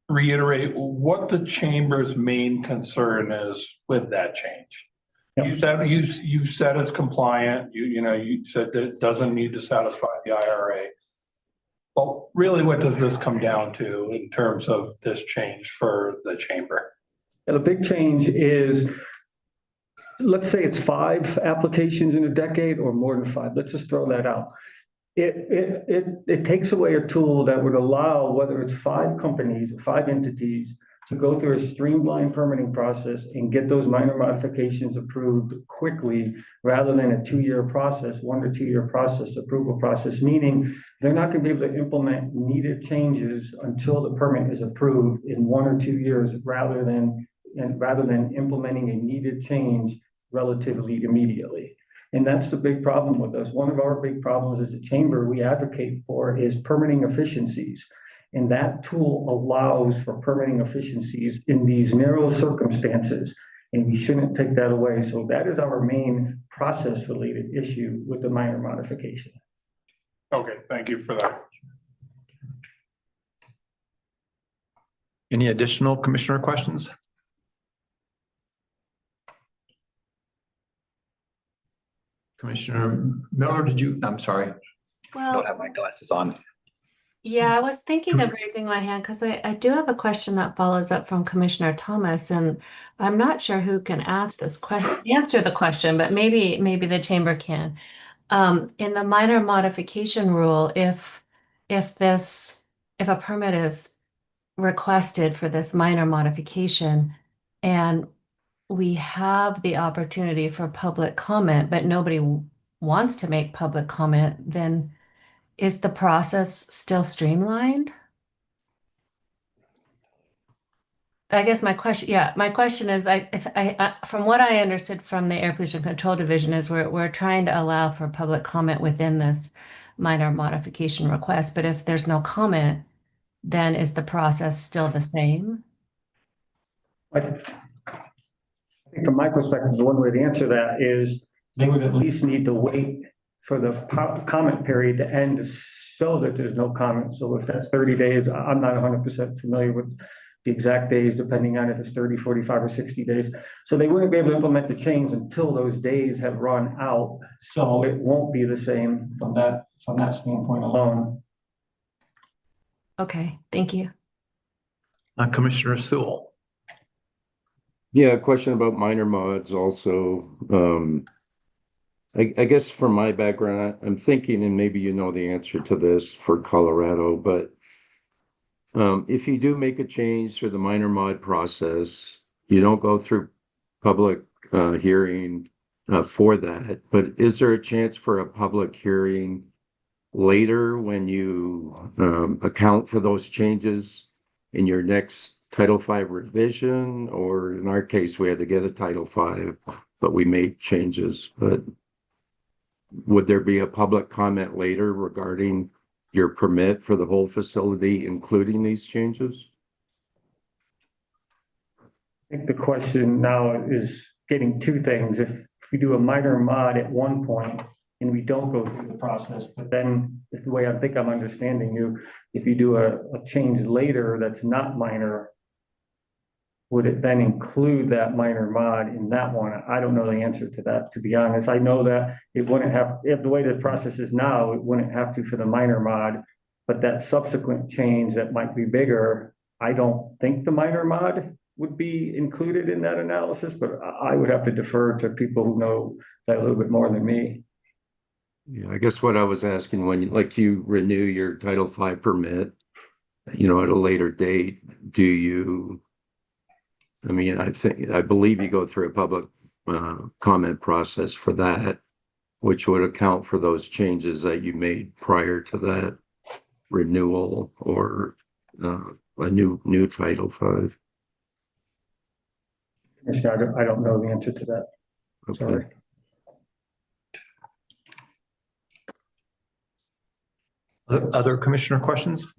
reiterate what the chamber's main concern is with that change? You said it's compliant. You said that it doesn't need to satisfy the IRA. Well, really, what does this come down to in terms of this change for the chamber? The big change is let's say it's 5 applications in a decade or more than 5, let's just throw that out. It takes away a tool that would allow, whether it's 5 companies or 5 entities, to go through a streamlined permitting process and get those minor modifications approved quickly, rather than a 2-year process, 1 to 2 year process, approval process, meaning they're not gonna be able to implement needed changes until the permit is approved in 1 or 2 years, rather than implementing a needed change relatively immediately. And that's the big problem with us. One of our big problems as a chamber we advocate for is permitting efficiencies. And that tool allows for permitting efficiencies in these narrow circumstances, and we shouldn't take that away. So that is our main process-related issue with the minor modification. Okay, thank you for that. Any additional commissioner questions? Commissioner Miller, I'm sorry, I don't have my glasses on. Yeah, I was thinking of raising my hand because I do have a question that follows up from Commissioner Thomas, and I'm not sure who can answer the question, but maybe the chamber can. In the minor modification rule, if a permit is requested for this minor modification and we have the opportunity for public comment, but nobody wants to make public comment, then is the process still streamlined? I guess my question is, I from what I understood from the Air Pollution Control Division is we're trying to allow for public comment within this minor modification request, but if there's no comment, then is the process still the same? I think from my perspective, the one way to answer that is they would at least need to wait for the comment period to end to show that there's no comment. So if that's 30 days, I'm not 100% familiar with the exact days, depending on if it's 30, 45, or 60 days. So they wouldn't be able to implement the change until those days have run out. So it won't be the same from that standpoint alone. Okay, thank you. Commissioner Sewell. Yeah, a question about minor mods also. I guess from my background, I'm thinking, and maybe you know the answer to this for Colorado, but if you do make a change through the minor mod process, you don't go through public hearing for that, but is there a chance for a public hearing later when you account for those changes in your next Title V revision? Or in our case, we had to get a Title V, but we made changes. But would there be a public comment later regarding your permit for the whole facility, including these changes? I think the question now is getting 2 things. If we do a minor mod at one point and we don't go through the process, but then if the way I think I'm understanding you, if you do a change later that's not minor, would it then include that minor mod in that one? I don't know the answer to that, to be honest. I know that it wouldn't have, if the way the process is now, it wouldn't have to for the minor mod, but that subsequent change that might be bigger, I don't think the minor mod would be included in that analysis, but I would have to defer to people who know that a little bit more than me. Yeah, I guess what I was asking, when you renew your Title V permit, at a later date, I believe you go through a public comment process for that, which would account for those changes that you made prior to that renewal or a new Title V. I don't know the answer to that. Okay. Sorry. Other commissioner questions?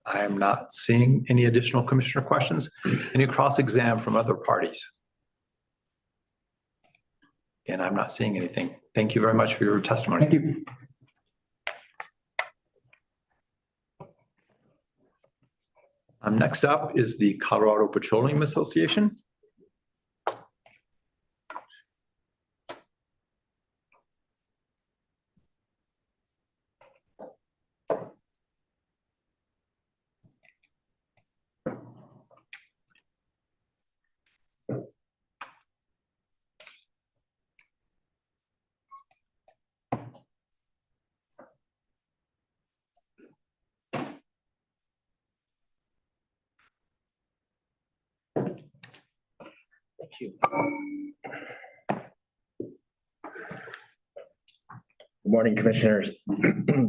I am not seeing any additional commissioner questions. Any cross-exam from other parties? And I'm not seeing anything. Thank you very much for your testimony. Thank you. Next up is the Colorado Petroleum Association. you. Good morning, Commissioners.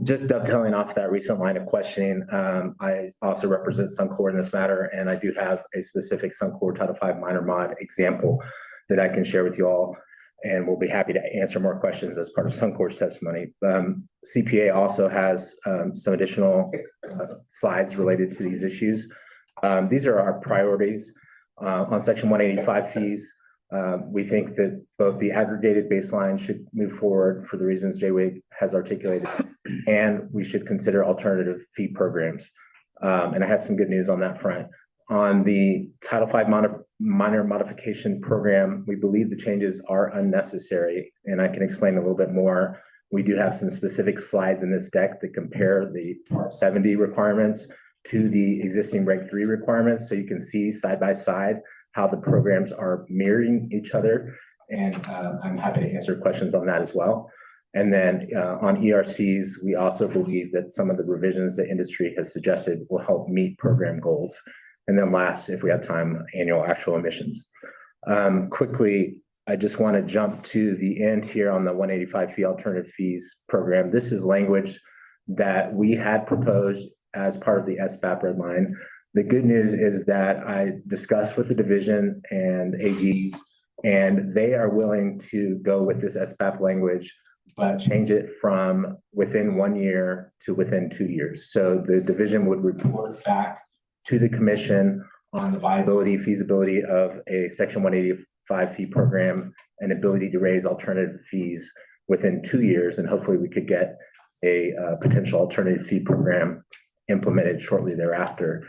Just dovetailing off that recent line of questioning, I also represent Suncor in this matter, and I do have a specific Suncor Title V minor mod example that I can share with you all, and we'll be happy to answer more questions as part of Suncor's testimony. CPA also has some additional slides related to these issues. These are our priorities on Section 185 fees. We think that both the aggregated baseline should move forward for the reasons Jay has articulated, and we should consider alternative fee programs. And I have some good news on that front. On the Title V minor modification program, we believe the changes are unnecessary, and I can explain a little bit more. We do have some specific slides in this deck that compare the Part 70 requirements to the existing Reg 3 requirements, so you can see side by side how the programs are mirroring each other. And I'm happy to answer questions on that as well. And then on ERCs, we also believe that some of the revisions the industry has suggested will help meet program goals. And then last, if we have time, annual actual emissions. Quickly, I just want to jump to the end here on the 185 fee alternative fees program. This is language that we had proposed as part of the SBAP red line. The good news is that I discussed with the division and AGs, and they are willing to go with this SBAP language, but change it from within 1 year to within 2 years. So the division would report back to the commission on the viability, feasibility of a Section 185 fee program and ability to raise alternative fees within 2 years. And hopefully we could get a potential alternative fee program implemented shortly thereafter.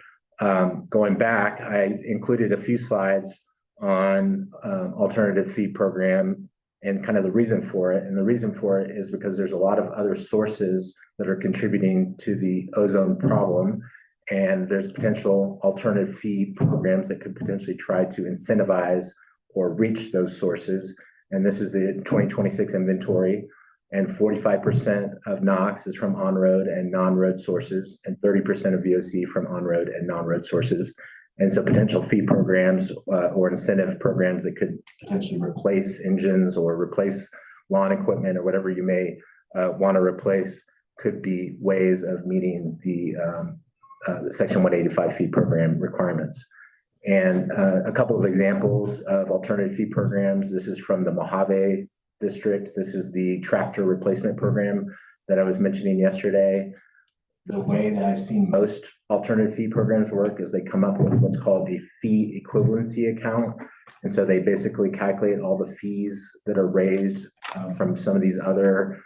Going back, I included a few slides on alternative fee program and kind of the reason for it. And the reason for it is because there's a lot of other sources that are contributing to the ozone problem. And there's potential alternative fee programs that could potentially try to incentivize or reach those sources. And this is the 2026 inventory. And 45% of NOx is from on-road and non-road sources, and 30% of VOC from on-road and non-road sources. And so potential fee programs or incentive programs that could potentially replace engines or replace lawn equipment or whatever you may want to replace could be ways of meeting the Section 185 fee program requirements. And a couple of examples of alternative fee programs. This is from the Mojave District. This is the tractor replacement program that I was mentioning yesterday. The way that I've seen most alternative fee programs work is they come up with what's called a fee equivalency account. And so they basically calculate all the fees that are raised from some of these other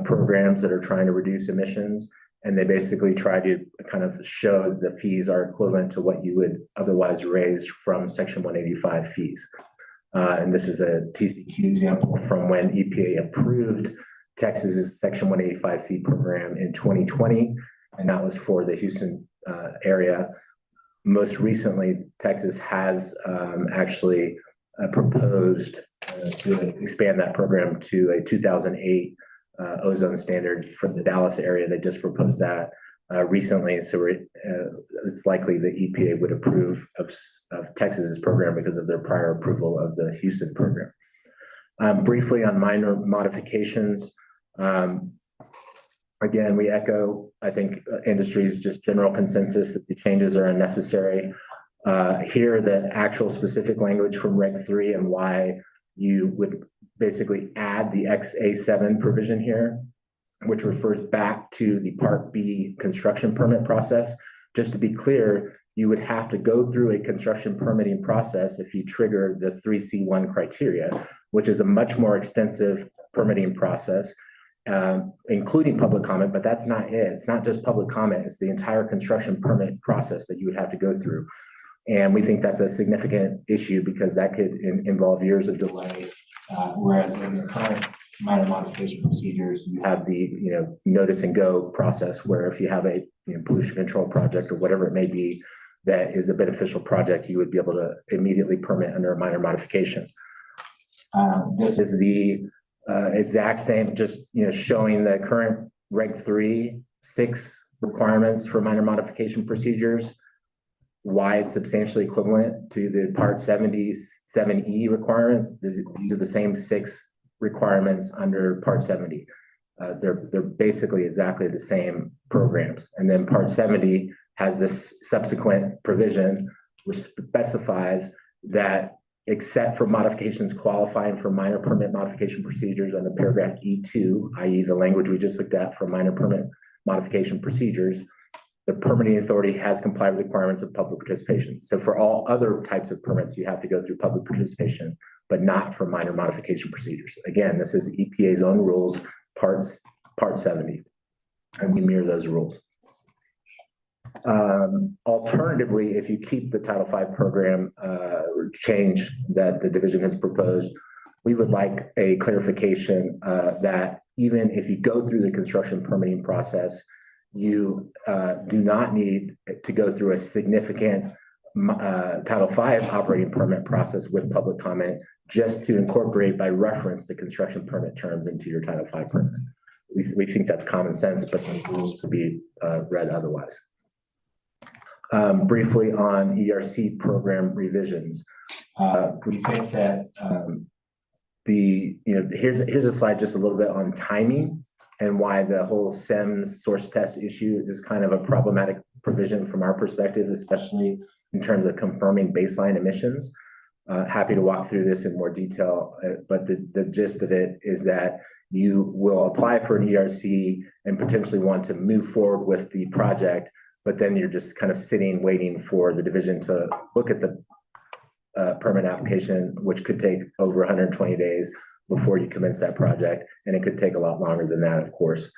programs that are trying to reduce emissions. And they basically try to kind of show the fees are equivalent to what you would otherwise raise from Section 185 fees. And this is a TCQ example from when EPA approved Texas's Section 185 fee program in 2020, and that was for the Houston area. Most recently, Texas has actually proposed to expand that program to a 2008 ozone standard for the Dallas area. They just proposed that recently, so it's likely the EPA would approve of Texas's program because of their prior approval of the Houston program. Briefly on minor modifications, again, we echo, I think, industry's just general consensus that the changes are unnecessary. Here, the actual specific language from Reg 3 and why you would basically add the XA7 provision here, which refers back to the Part B construction permit process. Just to be clear, you would have to go through a construction permitting process if you trigger the 3C1 criteria, which is a much more extensive permitting process, including public comment, but that's not it. It's not just public comment, it's the entire construction permit process that you would have to go through. And we think that's a significant issue because that could involve years of delay, whereas in the current minor modification procedures, you have the notice and go process where if you have a pollution control project or whatever it may be that is a beneficial project, you would be able to immediately permit under a minor modification. This is the exact same, just showing the current Reg 3, 6 requirements for minor modification procedures. why it's substantially equivalent to the Part 77E requirements. These are the same 6 requirements under Part 70. They're basically exactly the same programs. And then Part 70 has this subsequent provision which specifies that except for modifications qualifying for minor permit modification procedures under paragraph E2, i.e. the language we just looked at for minor permit modification procedures, the permitting authority has complied with requirements of public participation. So for all other types of permits, you have to go through public participation, but not for minor modification procedures. Again, this is EPA's own rules, Part 70, and we mirror those rules. Alternatively, if you keep the Title V program change that the division has proposed, we would like a clarification that even if you go through the construction permitting process, you do not need to go through a significant Title V operating permit process with public comment, just to incorporate by reference the construction permit terms into your Title V permit. We think that's common sense, but the rules could be read otherwise. Briefly on ERC program revisions. We think that here's a slide just a little bit on timing and why the whole SEMS source test issue is kind of a problematic provision from our perspective, especially in terms of confirming baseline emissions. Happy to walk through this in more detail, but the gist of it is that you will apply for an ERC and potentially want to move forward with the project, but then you're just kind of sitting, waiting for the division to look at the permit application, which could take over 120 days before you commence that project. And it could take a lot longer than that, of course.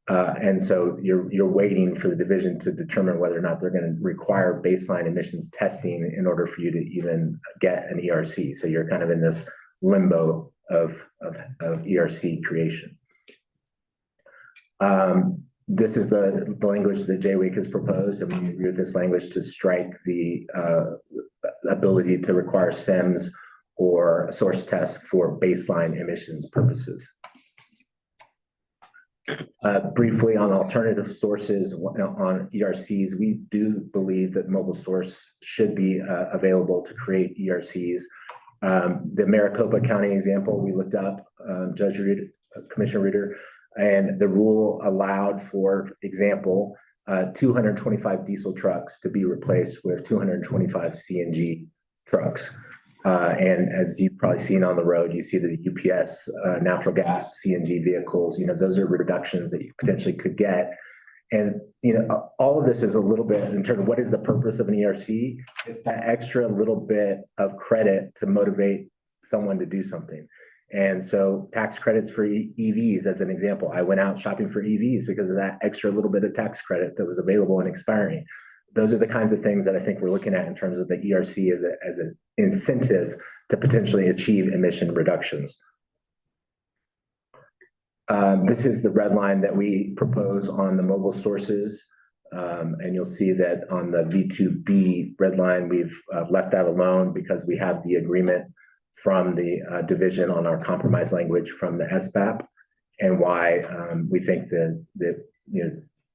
And so you're waiting for the division to determine whether or not they're going to require baseline emissions testing in order for you to even get an ERC. So you're kind of in this limbo of ERC creation. This is the language that Jay-Week has proposed, and we agree with this language to strike the ability to require SEMS or source tests for baseline emissions purposes. Briefly on alternative sources on ERCs, we do believe that mobile source should be available to create ERCs. The Maricopa County example we looked up, Judge Reeder, Commissioner Reeder, and the rule allowed, for example, 225 diesel trucks to be replaced with 225 CNG trucks. And as you've probably seen on the road, you see the UPS natural gas CNG vehicles, those are reductions that you potentially could get. And, all of this is a little bit in terms of what is the purpose of an ERC? It's that extra little bit of credit to motivate someone to do something. And so tax credits for EVs, as an example, I went out shopping for EVs because of that extra little bit of tax credit that was available and expiring. Those are the kinds of things that I think we're looking at in terms of the ERC as an incentive to potentially achieve emission reductions. This is the red line that we propose on the mobile sources. And you'll see that on the V2B red line, we've left that alone because we have the agreement from the division on our compromise language from the SBAP, and why we think that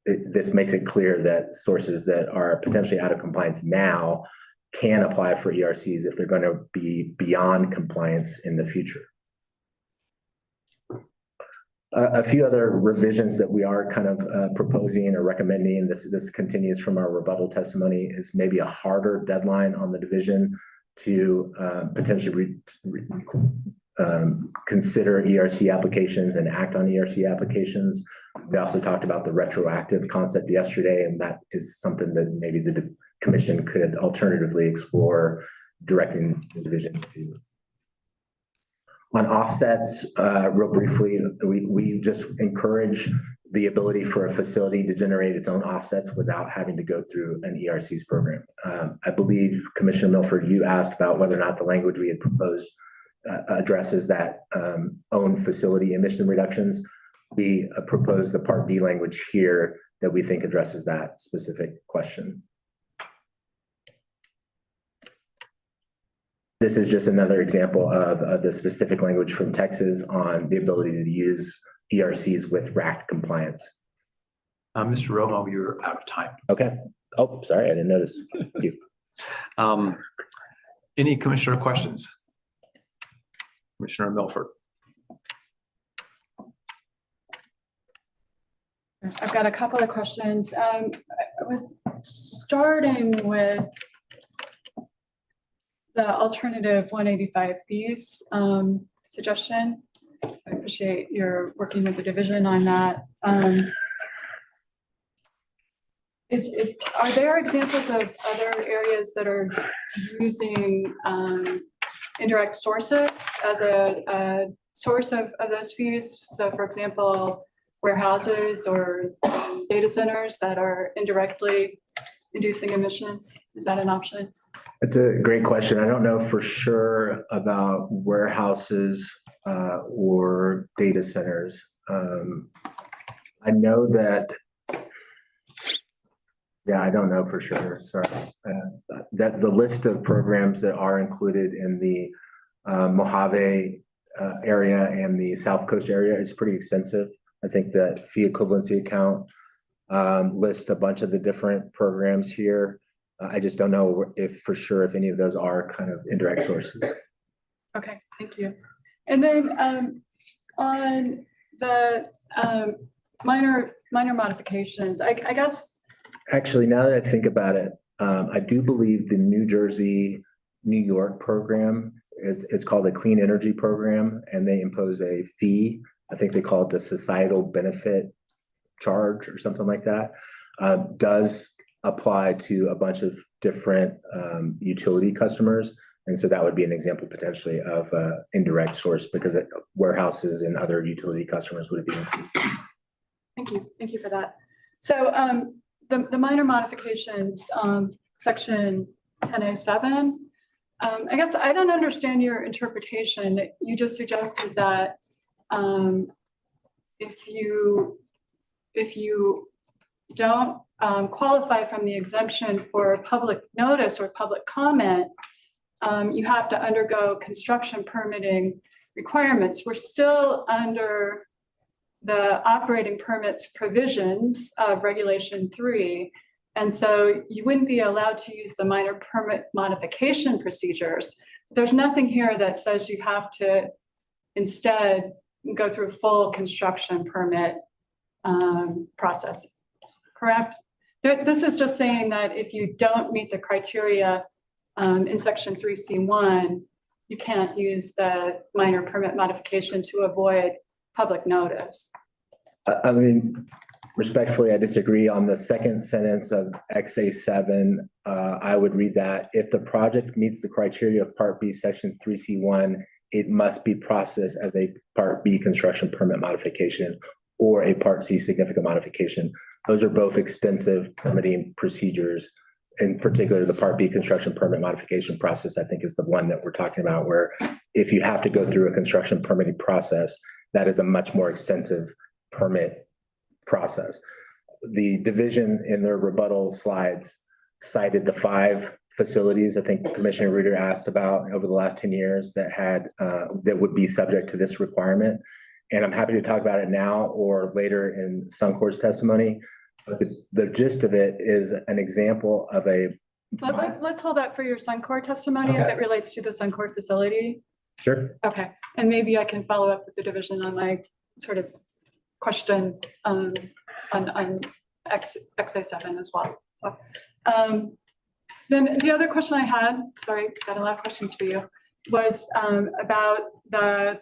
this makes it clear that sources that are potentially out of compliance now can apply for ERCs if they're going to be beyond compliance in the future. A few other revisions that we are kind of proposing or recommending, this continues from our rebuttal testimony, is maybe a harder deadline on the division to potentially consider ERC applications and act on ERC applications. We also talked about the retroactive concept yesterday, and that is something that maybe the commission could alternatively explore directing the division to. On offsets, real briefly, we just encourage the ability for a facility to generate its own offsets without having to go through an ERC's program. I believe, Commissioner Milford, you asked about whether or not the language we had proposed addresses that own facility emission reductions. We propose the Part D language here that we think addresses that specific question. This is just another example of the specific language from Texas on the ability to use ERCs with RACT compliance. Mr. Romo, you're out of time. Okay. Oh, sorry, I didn't notice. Thank you. Any commissioner questions? Commissioner Milford. I've got a couple of questions. Starting with the alternative 185 fees suggestion. I appreciate your working with the division on that. Are there examples of other areas that are using indirect sources as a source of those fees? So for example, warehouses or data centers that are indirectly inducing emissions? Is that an option? It's a great question. I don't know for sure about warehouses or data centers. I know that, yeah, I don't know for sure. Sorry. That the list of programs that are included in the Mojave area and the South Coast area is pretty extensive. I think that fee equivalency account lists a bunch of the different programs here. I just don't know if for sure if any of those are kind of indirect sources. Okay, thank you. And then on the minor modifications, I guess. Actually, now that I think about it, I do believe the New Jersey, New York program it's called a clean energy program, and they impose a fee. I think they call it the societal benefit charge or something like that. Does apply to a bunch of different utility customers. And so that would be an example potentially of indirect source because warehouses and other utility customers would be. Thank you for that. So the minor modifications, section 1007, I guess I don't understand your interpretation that you just suggested that if you don't qualify from the exemption for public notice or public comment, you have to undergo construction permitting requirements. We're still under the operating permits provisions of Regulation 3. And so you wouldn't be allowed to use the minor permit modification procedures. There's nothing here that says you have to instead go through full construction permit process, correct? This is just saying that if you don't meet the criteria in section 3C1, you can't use the minor permit modification to avoid public notice. I mean, respectfully, I disagree on the second sentence of XA7. I would read that if the project meets the criteria of Part B, Section 3C1, it must be processed as a Part B construction permit modification or a Part C significant modification. Those are both extensive permitting procedures. In particular, the Part B construction permit modification process, I think, is the one that we're talking about, where if you have to go through a construction permitting process, that is a much more extensive permit process. The division in their rebuttal slides cited the 5 facilities I think Commissioner Reeder asked about over the last 10 years that had that would be subject to this requirement. And I'm happy to talk about it now or later in Suncor's testimony. But the gist of it is an example of a. Let's hold that for your Suncor testimony if it relates to the Suncor facility. Sure. Okay, and maybe I can follow up with the division on my sort of question on XA7 as well. So then the other question I had, sorry, got a lot of questions for you, was about the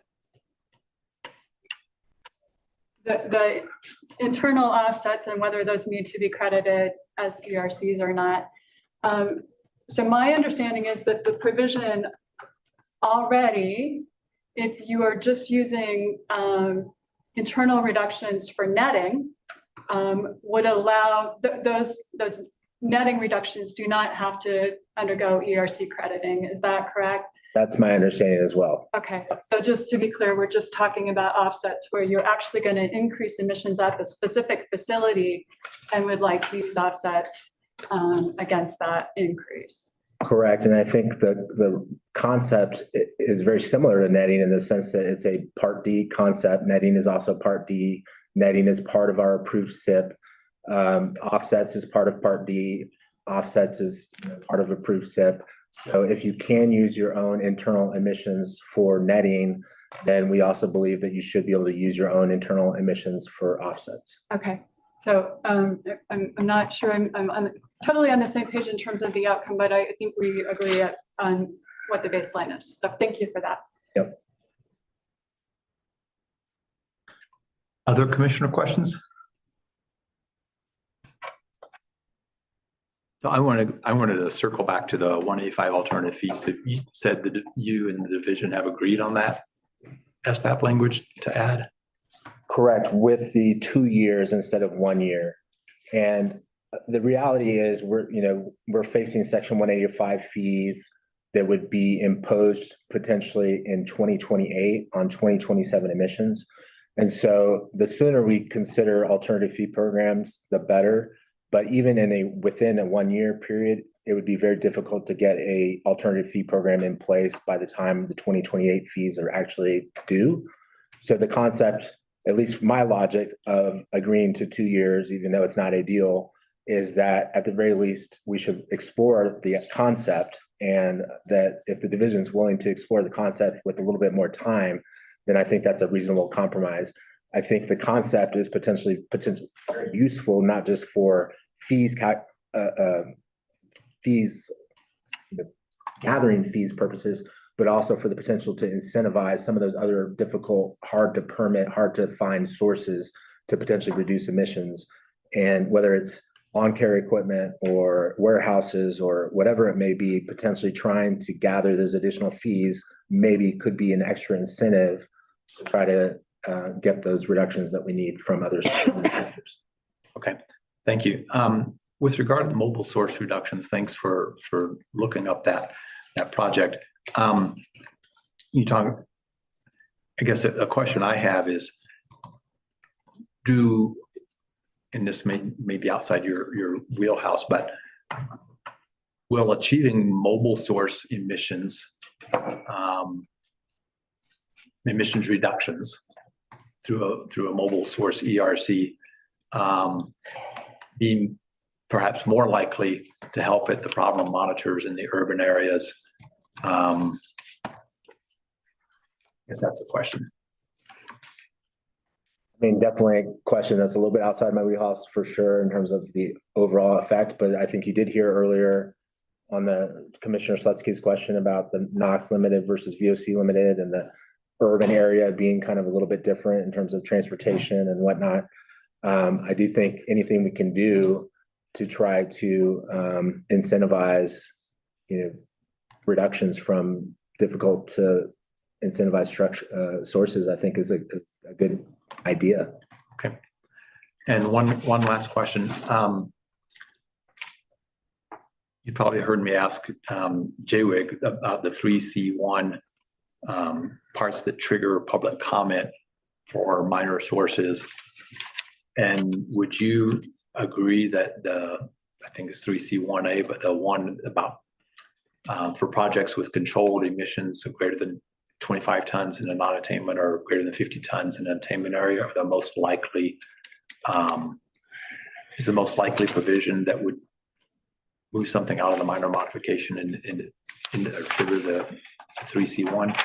internal offsets and whether those need to be credited as ERCs or not. So my understanding is that the provision already, if you are just using internal reductions for netting, would allow those netting reductions do not have to undergo ERC crediting. Is that correct? That's my understanding as well. Okay, so just to be clear, we're just talking about offsets where you're actually going to increase emissions at the specific facility and would like to use offsets against that increase. Correct. And I think the concept is very similar to netting in the sense that it's a Part D concept. Netting is also Part D. Netting is part of our approved SIP. Offsets is part of Part D. offsets as part of approved SIP. So if you can use your own internal emissions for netting, then we also believe that you should be able to use your own internal emissions for offsets. Okay, so I'm not sure I'm totally on the same page in terms of the outcome, but I think we agree on what the baseline is. So thank you for that. Yep. Other commissioner questions? So I wanted to circle back to the 185 alternative fees. So you said that you and the division have agreed on that SBAP language to add? Correct, with the 2 years instead of 1 year. And the reality is we're facing section 185 fees that would be imposed potentially in 2028 on 2027 emissions. And so the sooner we consider alternative fee programs, the better. But even within a 1 year period, it would be very difficult to get a alternative fee program in place by the time the 2028 fees are actually due. So the concept, at least my logic of agreeing to 2 years, even though it's not ideal, is that at the very least, we should explore the concept, and that if the division is willing to explore the concept with a little bit more time, then I think that's a reasonable compromise. I think the concept is potentially very useful, not just for gathering fees purposes, but also for the potential to incentivize some of those other difficult, hard to permit, hard to find sources to potentially reduce emissions. And whether it's lawn care equipment or warehouses or whatever it may be, potentially trying to gather those additional fees maybe could be an extra incentive to try to get those reductions that we need from other sectors. Okay, thank you. With regard to mobile source reductions, thanks for looking up that project. You talk, I guess a question I have is, and this may be outside your wheelhouse, but will achieving mobile source emissions reductions through a mobile source ERC being perhaps more likely to help at the problem monitors in the urban areas? I guess that's a question. I mean, definitely a question that's a little bit outside my wheelhouse for sure in terms of the overall effect, but I think you did hear earlier on the Commissioner Slutsky's question about the NOx limited versus VOC limited and the urban area being kind of a little bit different in terms of transportation and whatnot. I do think anything we can do to try to incentivize, reductions from difficult to incentivize sources, I think is a good idea. Okay. And one last question. You probably heard me ask JWIG about the 3C1 parts that trigger public comment for minor sources. And would you agree that I think it's 3C1A, but the one about for projects with controlled emissions of greater than 25 tons in a non-attainment or greater than 50 tons in an attainment area are the most likely, is the most likely provision that would move something out of the minor modification and trigger the 3C1?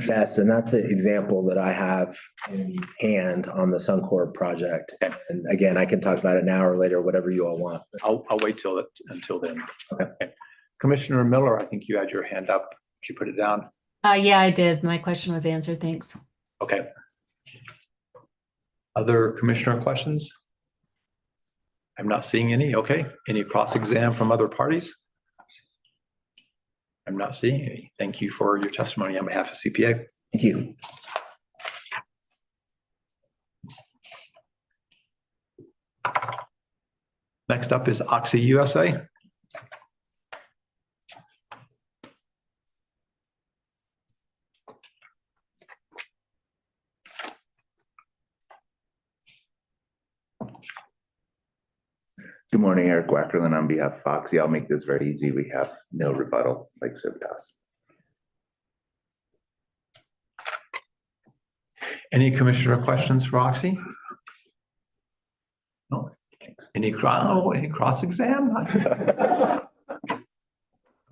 Yes, and that's an example that I have in hand on the Suncor project. And again, I can talk about it now or later, whatever you all want. I'll wait until then. Okay. Commissioner Miller, I think you had your hand up. Did you put it down? Yeah, I did. My question was answered. Thanks. Okay. Other commissioner questions? I'm not seeing any. Okay. Any cross-exam from other parties? I'm not seeing any. Thank you for your testimony on behalf of CPA. Thank you. Next up is Oxy USA. Good morning, Eric Wackerlin on behalf of Foxy. I'll make this very easy. We have no rebuttal like Civitas. Any commissioner questions for Oxy? No. Any cross exam?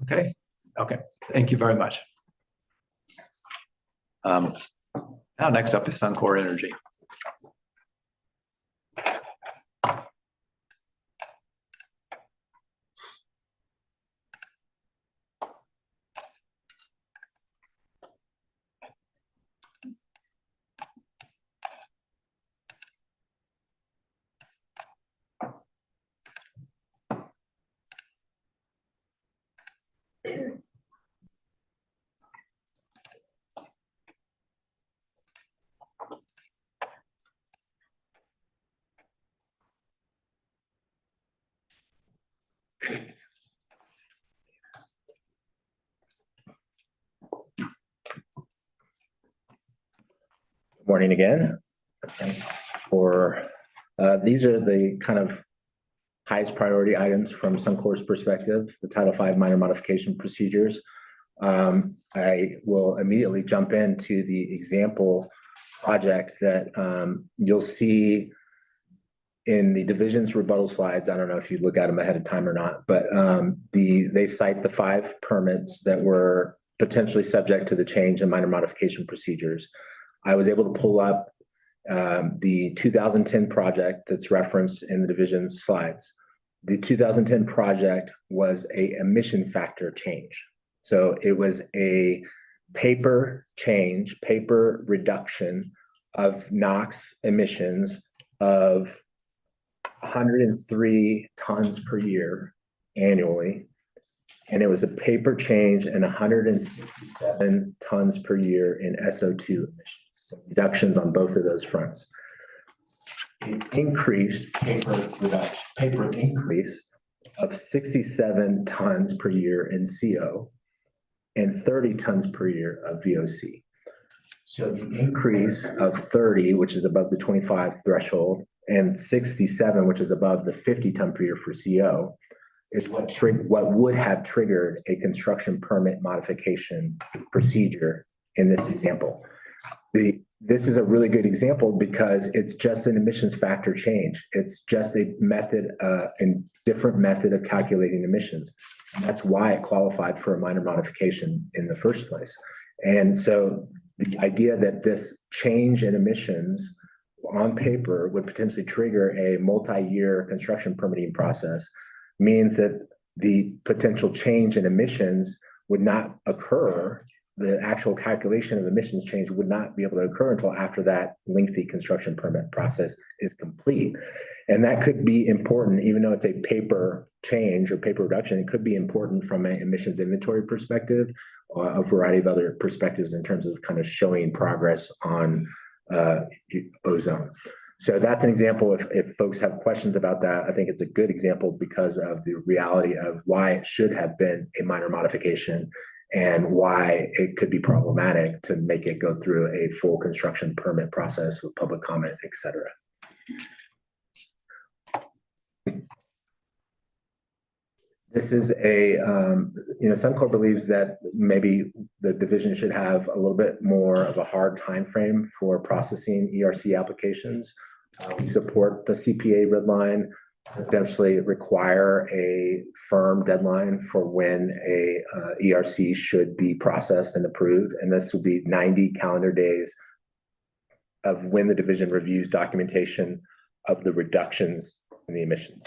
Okay, okay, thank you very much. Now next up is Suncor Energy. Morning again. Thanks for, these are the kind of highest priority items from Suncor's perspective, the Title V minor modification procedures. I will immediately jump into the example project that you'll see in the division's rebuttal slides. I don't know if you look at them ahead of time or not, but they cite the 5 permits that were potentially subject to the change in minor modification procedures. I was able to pull up the 2010 project that's referenced in the division's slides. The 2010 project was a emission factor change. So it was a paper change, paper reduction of NOx emissions of 103 tons per year annually. And it was a paper change and 167 tons per year in SO2 emissions. So reductions on both of those fronts. It increased paper increase of 67 tons per year in CO and 30 tons per year of VOC. So the increase of 30, which is above the 25 threshold, and 67, which is above the 50 ton per year for CO, is what would have triggered a construction permit modification procedure in this example. This is a really good example because it's just an emissions factor change. It's just a method, and different method of calculating emissions. And that's why it qualified for a minor modification in the first place. And so the idea that this change in emissions on paper would potentially trigger a multi-year construction permitting process means that the potential change in emissions would not occur. The actual calculation of emissions change would not be able to occur until after that lengthy construction permit process is complete. And that could be important, even though it's a paper change or paper reduction, it could be important from an emissions inventory perspective, a variety of other perspectives in terms of kind of showing progress on ozone. So that's an example. If folks have questions about that, I think it's a good example because of the reality of why it should have been a minor modification and why it could be problematic to make it go through a full construction permit process with public comment, et cetera. This is a, Suncor believes that maybe the division should have a little bit more of a hard time frame for processing ERC applications. We support the CPA red line, potentially require a firm deadline for when a ERC should be processed and approved. And this will be 90 calendar days of when the division reviews documentation of the reductions in the emissions.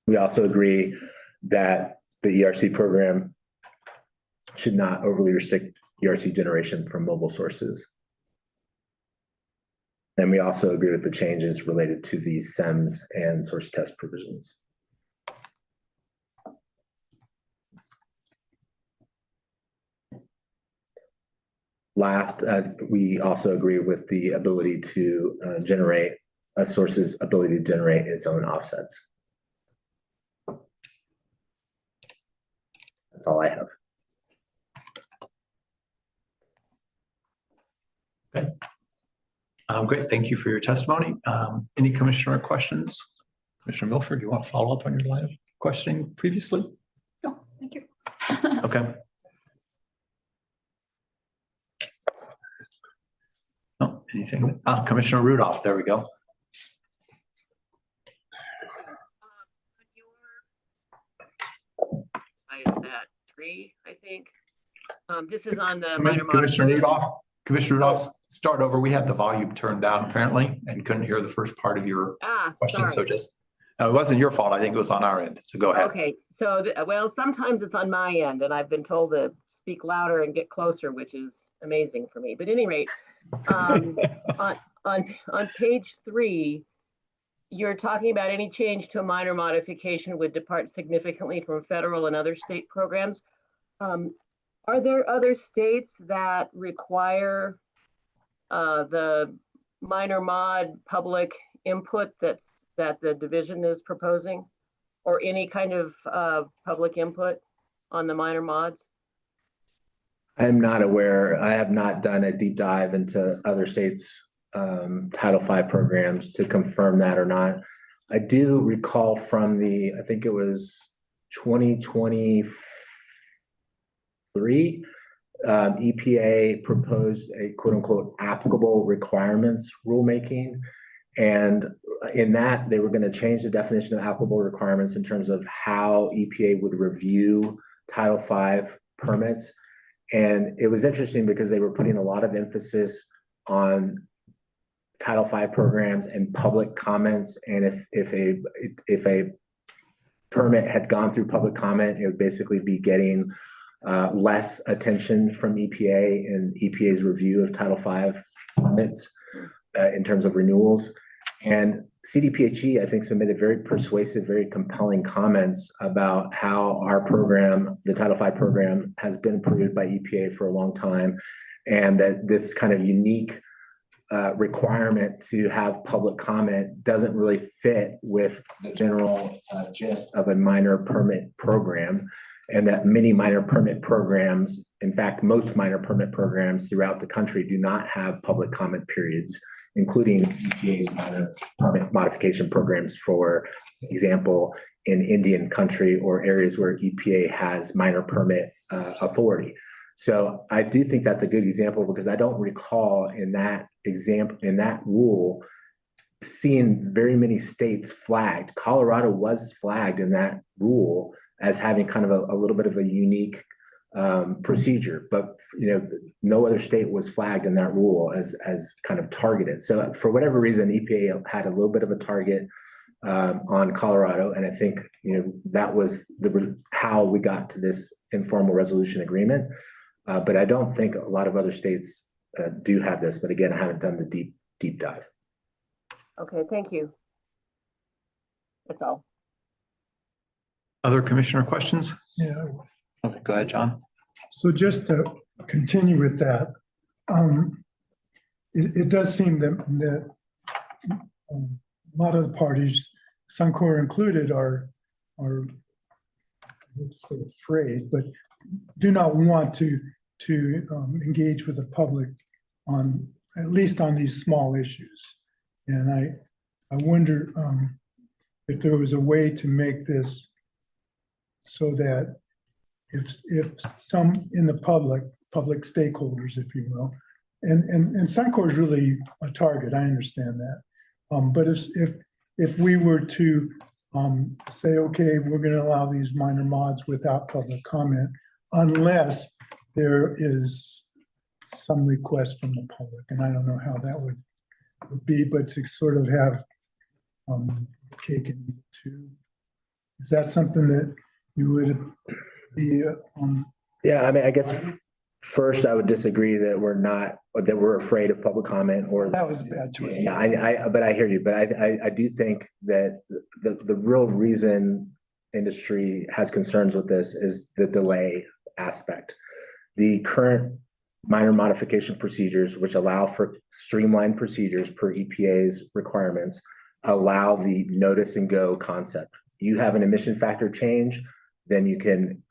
We also agree that the ERC program should not overly restrict ERC generation from mobile sources. And we also agree with the changes related to the SEMS and source test provisions. Last, we also agree with the ability to generate a source's ability to generate its own offsets. That's all I have. Okay. Great. Thank you for your testimony. Any commissioner questions? Commissioner Milford, do you want to follow up on your line of questioning previously? No, thank you. Okay. No, anything? Commissioner Rudolph, there we go. think. This is on the minor Commissioner modification. Rudolph, Commissioner Rudolph, start over. We had the volume turned down apparently and couldn't hear the first part of your question. So Sorry. just, no, it wasn't your fault. I think it was on our end. So go ahead. Okay, so, well, sometimes it's on my end and I've been told to speak louder and get closer, which is amazing for me. But at any rate, on page 3, you're talking about any change to a minor modification would depart significantly from federal and other state programs. Are there other states that require the minor mod public input that the division is proposing, or any kind of public input on the minor mods? I'm not aware. I have not done a deep dive into other states' Title V programs to confirm that or not. I do recall from I think it was 2023, EPA proposed a quote unquote applicable requirements rulemaking. And in that, they were going to change the definition of applicable requirements in terms of how EPA would review Title V permits. And it was interesting because they were putting a lot of emphasis on Title V programs and public comments. And if a permit had gone through public comment, it would basically be getting less attention from EPA and EPA's review of Title V permits in terms of renewals. And CDPHE, I think, submitted very persuasive, very compelling comments about how our program, the Title V program, has been approved by EPA for a long time, and that this kind of unique requirement to have public comment doesn't really fit with the general gist of a minor permit program, and that many minor permit programs, in fact, most minor permit programs throughout the country, do not have public comment periods, including EPA's minor permit modification programs, for example, in Indian country or areas where EPA has minor permit authority. So I do think that's a good example, because I don't recall in that example, in that rule, seeing very many states flagged. Colorado was flagged in that rule as having kind of a little bit of a unique procedure, but no other state was flagged in that rule as kind of targeted. So for whatever reason, EPA had a little bit of a target on Colorado, and I think that was how we got to this informal resolution agreement. But I don't think a lot of other states do have this. But again, I haven't done the deep dive. Okay, thank you. That's all. Other commissioner questions? Yeah. Okay, go ahead, John. So just to continue with that, it does seem that a lot of the parties, Suncor included, are let's say afraid, but do not want to engage with the public on, at least on these small issues. And I wonder if there was a way to make this so that if some in the public stakeholders, if you will, and Suncor is really a target, I understand that. But if we were to say, okay, we're going to allow these minor mods without public comment, unless there is some request from the public, and I don't know how that would be, but to sort of have cake and eat it too. Is that something that you would be? Yeah, I mean, I guess first I would disagree that we're afraid of public comment, or that was a bad choice. Yeah, but I hear you. But I do think that the real reason industry has concerns with this is the delay aspect. The current minor modification procedures, which allow for streamlined procedures per EPA's requirements, allow the notice and go concept. You have an emission factor change, then you can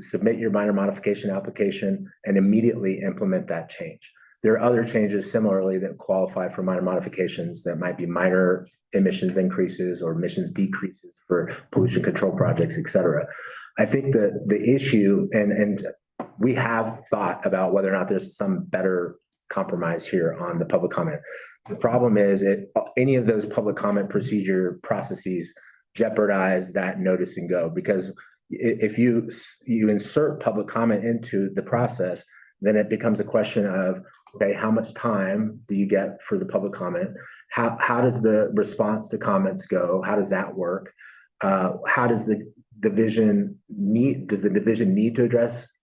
submit your minor modification application and immediately implement that change. There are other changes similarly that qualify for minor modifications that might be minor emissions increases or emissions decreases for pollution control projects, et cetera. I think the issue, and we have thought about whether or not there's some better compromise here on the public comment. The problem is any of those public comment procedure processes jeopardize that notice and go, because if you insert public comment into the process, then it becomes a question of, okay, how much time do you get for the public comment? How does the response to comments go? How does that work? How does the division need to address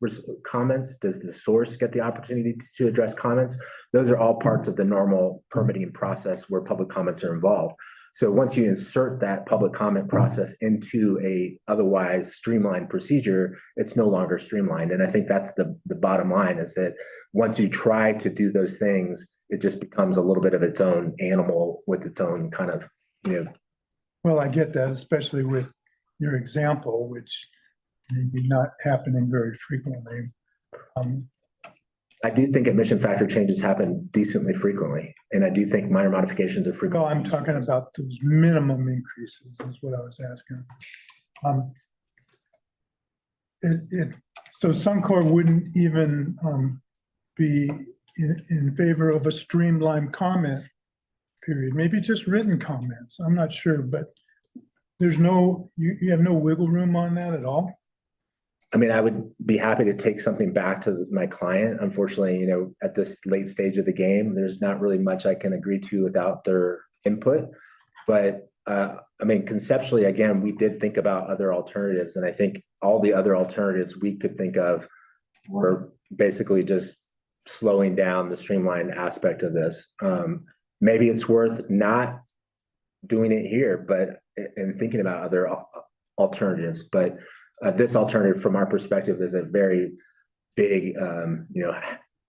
comments? Does the source get the opportunity to address comments? Those are all parts of the normal permitting process where public comments are involved. So once you insert that public comment process into a otherwise streamlined procedure, it's no longer streamlined. And I think that's the bottom line, is that once you try to do those things, it just becomes a little bit of its own animal with its own kind of, Well, I get that, especially with your example, which maybe not happening very frequently. I do think emission factor changes happen decently frequently, and I do think minor modifications are frequent. Well, I'm talking about those minimum increases is what I was asking. So Suncor wouldn't even be in favor of a streamlined comment period, maybe just written comments. I'm not sure, but there's no, you have no wiggle room on that at all? I mean, I would be happy to take something back to my client. Unfortunately, at this late stage of the game, there's not really much I can agree to without their input. But I mean, conceptually, again, we did think about other alternatives. And I think all the other alternatives we could think of were basically just slowing down the streamlined aspect of this. Maybe it's worth not doing it here, but and thinking about other alternatives. But this alternative, from our perspective, is a very big,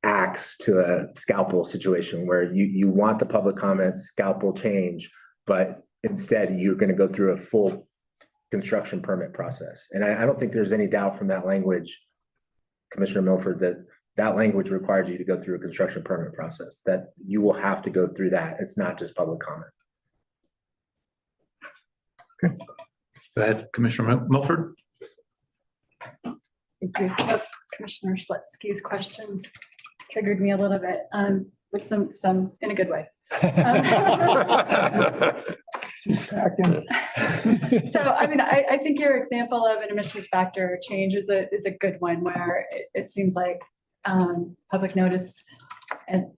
axe to a scalpel situation where you want the public comments, scalpel change, but instead you're going to go through a full construction permit process. And I don't think there's any doubt from that language, Commissioner Milford, that language requires you to go through a construction permit process, that you will have to go through that. It's not just public comment. Okay. Go ahead, Commissioner Milford. Thank you. Commissioner Slutsky's questions triggered me a little bit, with some in a good way. So, I mean, I think your example of an emissions factor change is a good one, where it seems like public notice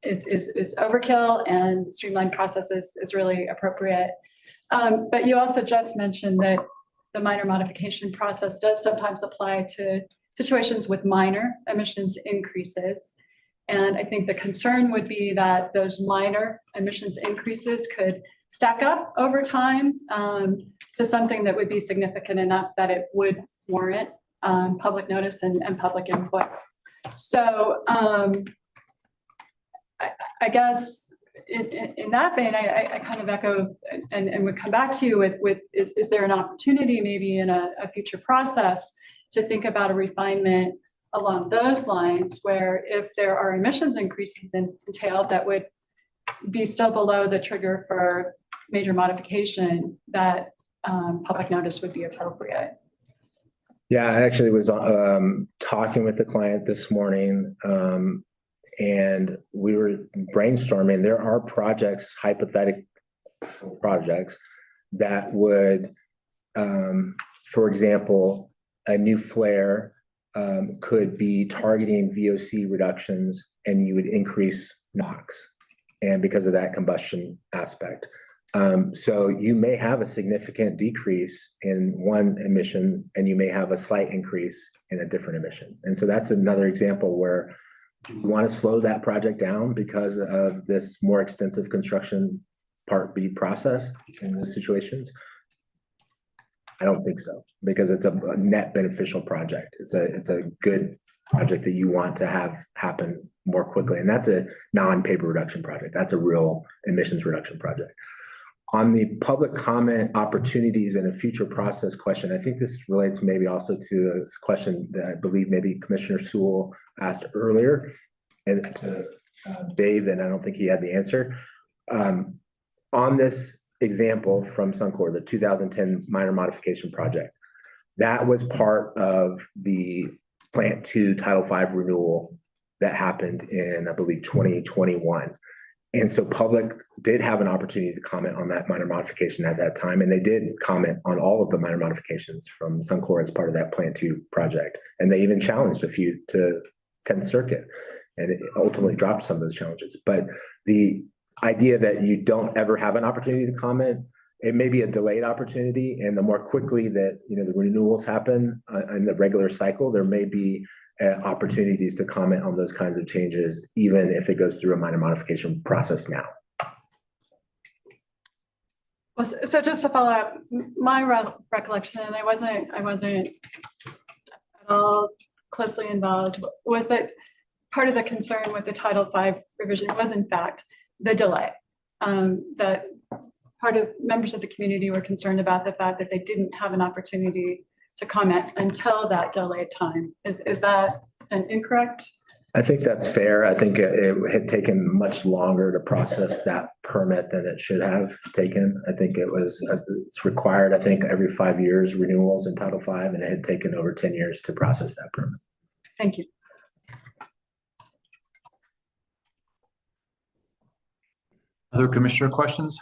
is overkill and streamlined process is really appropriate. But you also just mentioned that the minor modification process does sometimes apply to situations with minor emissions increases. And I think the concern would be that those minor emissions increases could stack up over time to something that would be significant enough that it would warrant public notice and public input. So I guess in that vein, I kind of echo and would come back to you with is there an opportunity maybe in a future process to think about a refinement along those lines, where if there are emissions increases entailed that would be still below the trigger for major modification, that public notice would be appropriate. Yeah, I actually was talking with the client this morning, and we were brainstorming. There are projects, hypothetical projects, that would, for example, a new flare could be targeting VOC reductions, and you would increase NOx, and because of that combustion aspect. So you may have a significant decrease in one emission, and you may have a slight increase in a different emission. And so that's another example where you want to slow that project down because of this more extensive construction Part B process in those situations. I don't think so, because it's a net beneficial project. It's a good project that you want to have happen more quickly. And that's a non-paper reduction project. That's a real emissions reduction project. On the public comment opportunities in a future process question, I think this relates maybe also to a question that I believe maybe Commissioner Sewell asked earlier, and to Dave, and I don't think he had the answer. On this example from Suncor, the 2010 minor modification project, that was part of the Plant 2 Title V renewal that happened in, I believe, 2021. And so public did have an opportunity to comment on that minor modification at that time, and they did comment on all of the minor modifications from Suncor as part of that Plant 2 project. And they even challenged a few to 10th Circuit, and it ultimately dropped some of those challenges. But the idea that you don't ever have an opportunity to comment, it may be a delayed opportunity, and the more quickly that the renewals happen in the regular cycle, there may be opportunities to comment on those kinds of changes, even if it goes through a minor modification process now. Well, so just to follow up, my recollection, and I wasn't at all closely involved, was that part of the concern with the Title V revision was in fact the delay. That part of members of the community were concerned about the fact that they didn't have an opportunity to comment until that delayed time. Is that an incorrect? I think that's fair. I think it had taken much longer to process that permit than it should have taken. I think it's required, I think, every 5 years renewals in Title V, and it had taken over 10 years to process that permit. Thank you. Other commissioner questions?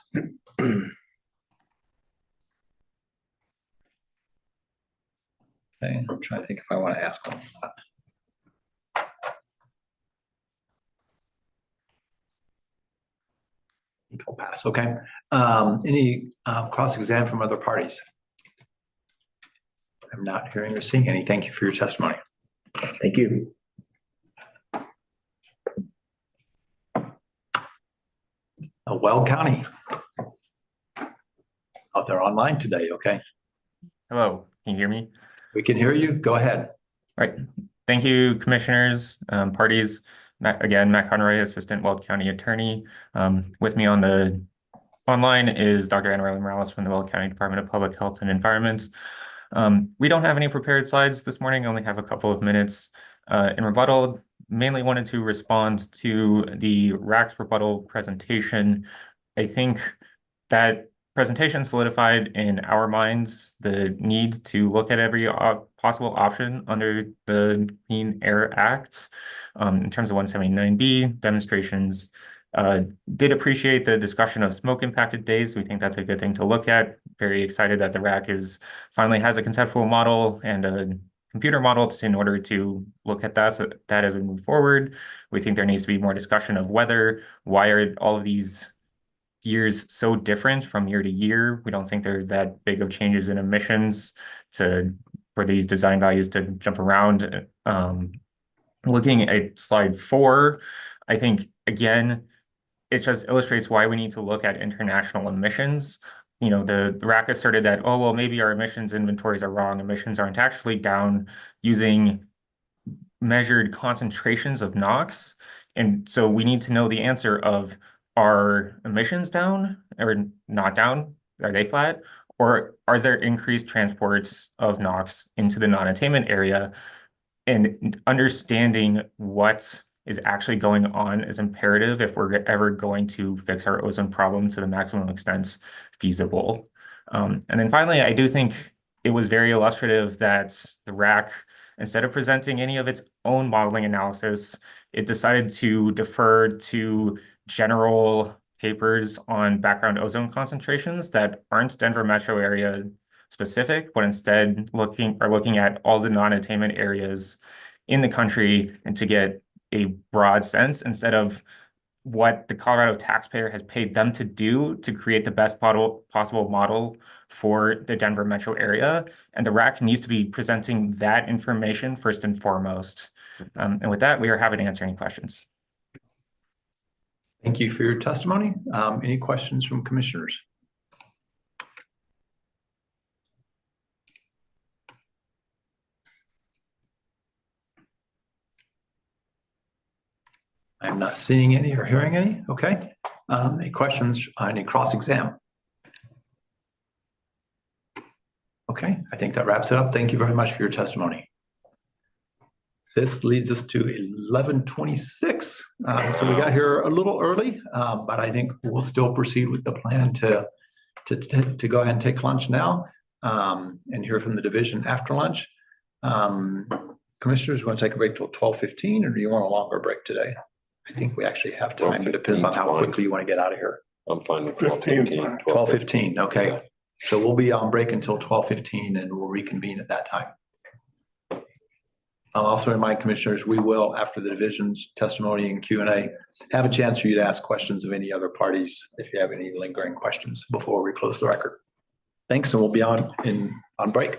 Okay, I'm trying to think if I want to ask one. I'll pass. Okay. Any cross-exam from other parties? I'm not hearing or seeing any. Thank you for your testimony. Thank you. Weld County. Oh, they're online today. Okay. Hello, can you hear me? We can hear you. Go ahead. All right. Thank you, commissioners, parties. Matt Conroy, Assistant Weld County Attorney. With me on the online is Dr. Anna Morales from the Weld County Department of Public Health and Environment. We don't have any prepared slides this morning. I only have a couple of minutes in rebuttal. Mainly wanted to respond to the RAC's rebuttal presentation. I think that presentation solidified in our minds the need to look at every possible option under the Clean Air Act in terms of 179B demonstrations. Did appreciate the discussion of smoke impacted days. We think that's a good thing to look at. Very excited that the RAC finally has a conceptual model and a computer models in order to look at that as we move forward. We think there needs to be more discussion of why are all of these years so different from year to year. We don't think there's that big of changes in emissions for these design values to jump around. Looking at slide 4, I think, again, it just illustrates why we need to look at international emissions. The RAC asserted that, oh, well, maybe our emissions inventories are wrong. Emissions aren't actually down using measured concentrations of NOx. And so we need to know the answer of, are emissions down or not down? Are they flat? Or are there increased transports of NOx into the non-attainment area? And understanding what is actually going on is imperative if we're ever going to fix our ozone problem to the maximum extent feasible. And then finally, I do think it was very illustrative that the RAC, instead of presenting any of its own modeling analysis, it decided to defer to general papers on background ozone concentrations that aren't Denver metro area specific, but instead looking at all the non-attainment areas in the country and to get a broad sense instead of what the Colorado taxpayer has paid them to do to create the best possible model for the Denver metro area. And the RAC needs to be presenting that information first and foremost. And with that, we are happy to answer any questions. Thank you for your testimony. Any questions from commissioners? I'm not seeing any or hearing any. Okay. Any questions? Any cross-exam? Okay, I think that wraps it up. Thank you very much for your testimony. This leads us to 11:26. So we got here a little early, but I think we'll still proceed with the plan to go ahead and take lunch now and hear from the division after lunch. Commissioners, want to take a break till 12:15, or do you want a longer break today? I think we actually have time. It depends on how quickly you want to get out of here. I'm fine with 15. 12:15, okay. So we'll be on break until 12:15 and we'll reconvene at that time. I'll also remind commissioners, we will, after the division's testimony and Q&A, have a chance for you to ask questions of any other parties if you have any lingering questions before we close the record. Thanks, and we'll be on break.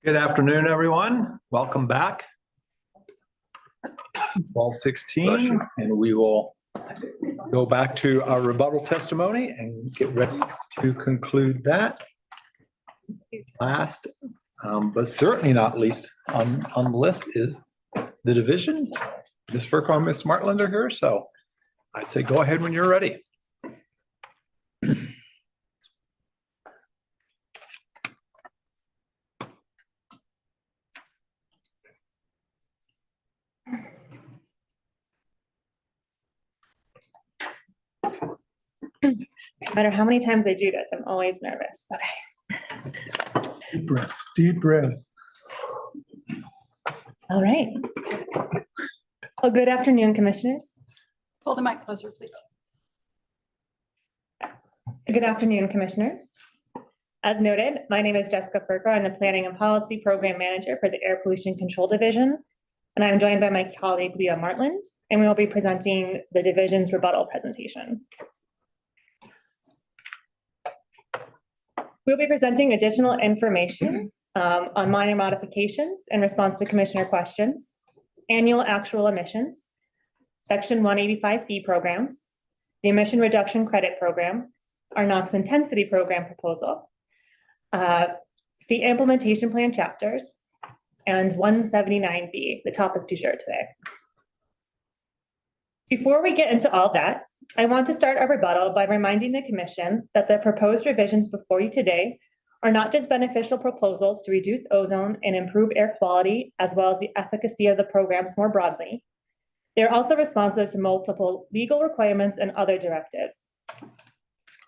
Good afternoon, everyone. Welcome back. 12:16, and we will go back to our rebuttal testimony and get ready to conclude that. Last, but certainly not least on the list is the division. Ms. Furco and Ms. Martland are here, so I'd say go ahead when you're ready. No matter how many times I do this, I'm always nervous. Okay. Deep breath, deep breath. All right. Well, good afternoon, commissioners. Pull the mic closer, please. Good afternoon, commissioners. As noted, my name is Jessica Furco. I'm the Planning and Policy Program Manager for the Air Pollution Control Division. And I'm joined by my colleague, Leah Martland, and we will be presenting the division's rebuttal presentation. We'll be presenting additional information on minor modifications in response to commissioner questions, annual actual emissions, Section 185 fee programs, the emission reduction credit program, our NOx intensity program proposal, state implementation plan chapters, and 179B, the topic du jour today. Before we get into all that, I want to start our rebuttal by reminding the Commission that the proposed revisions before you today are not just beneficial proposals to reduce ozone and improve air quality, as well as the efficacy of the programs more broadly. They're also responsive to multiple legal requirements and other directives.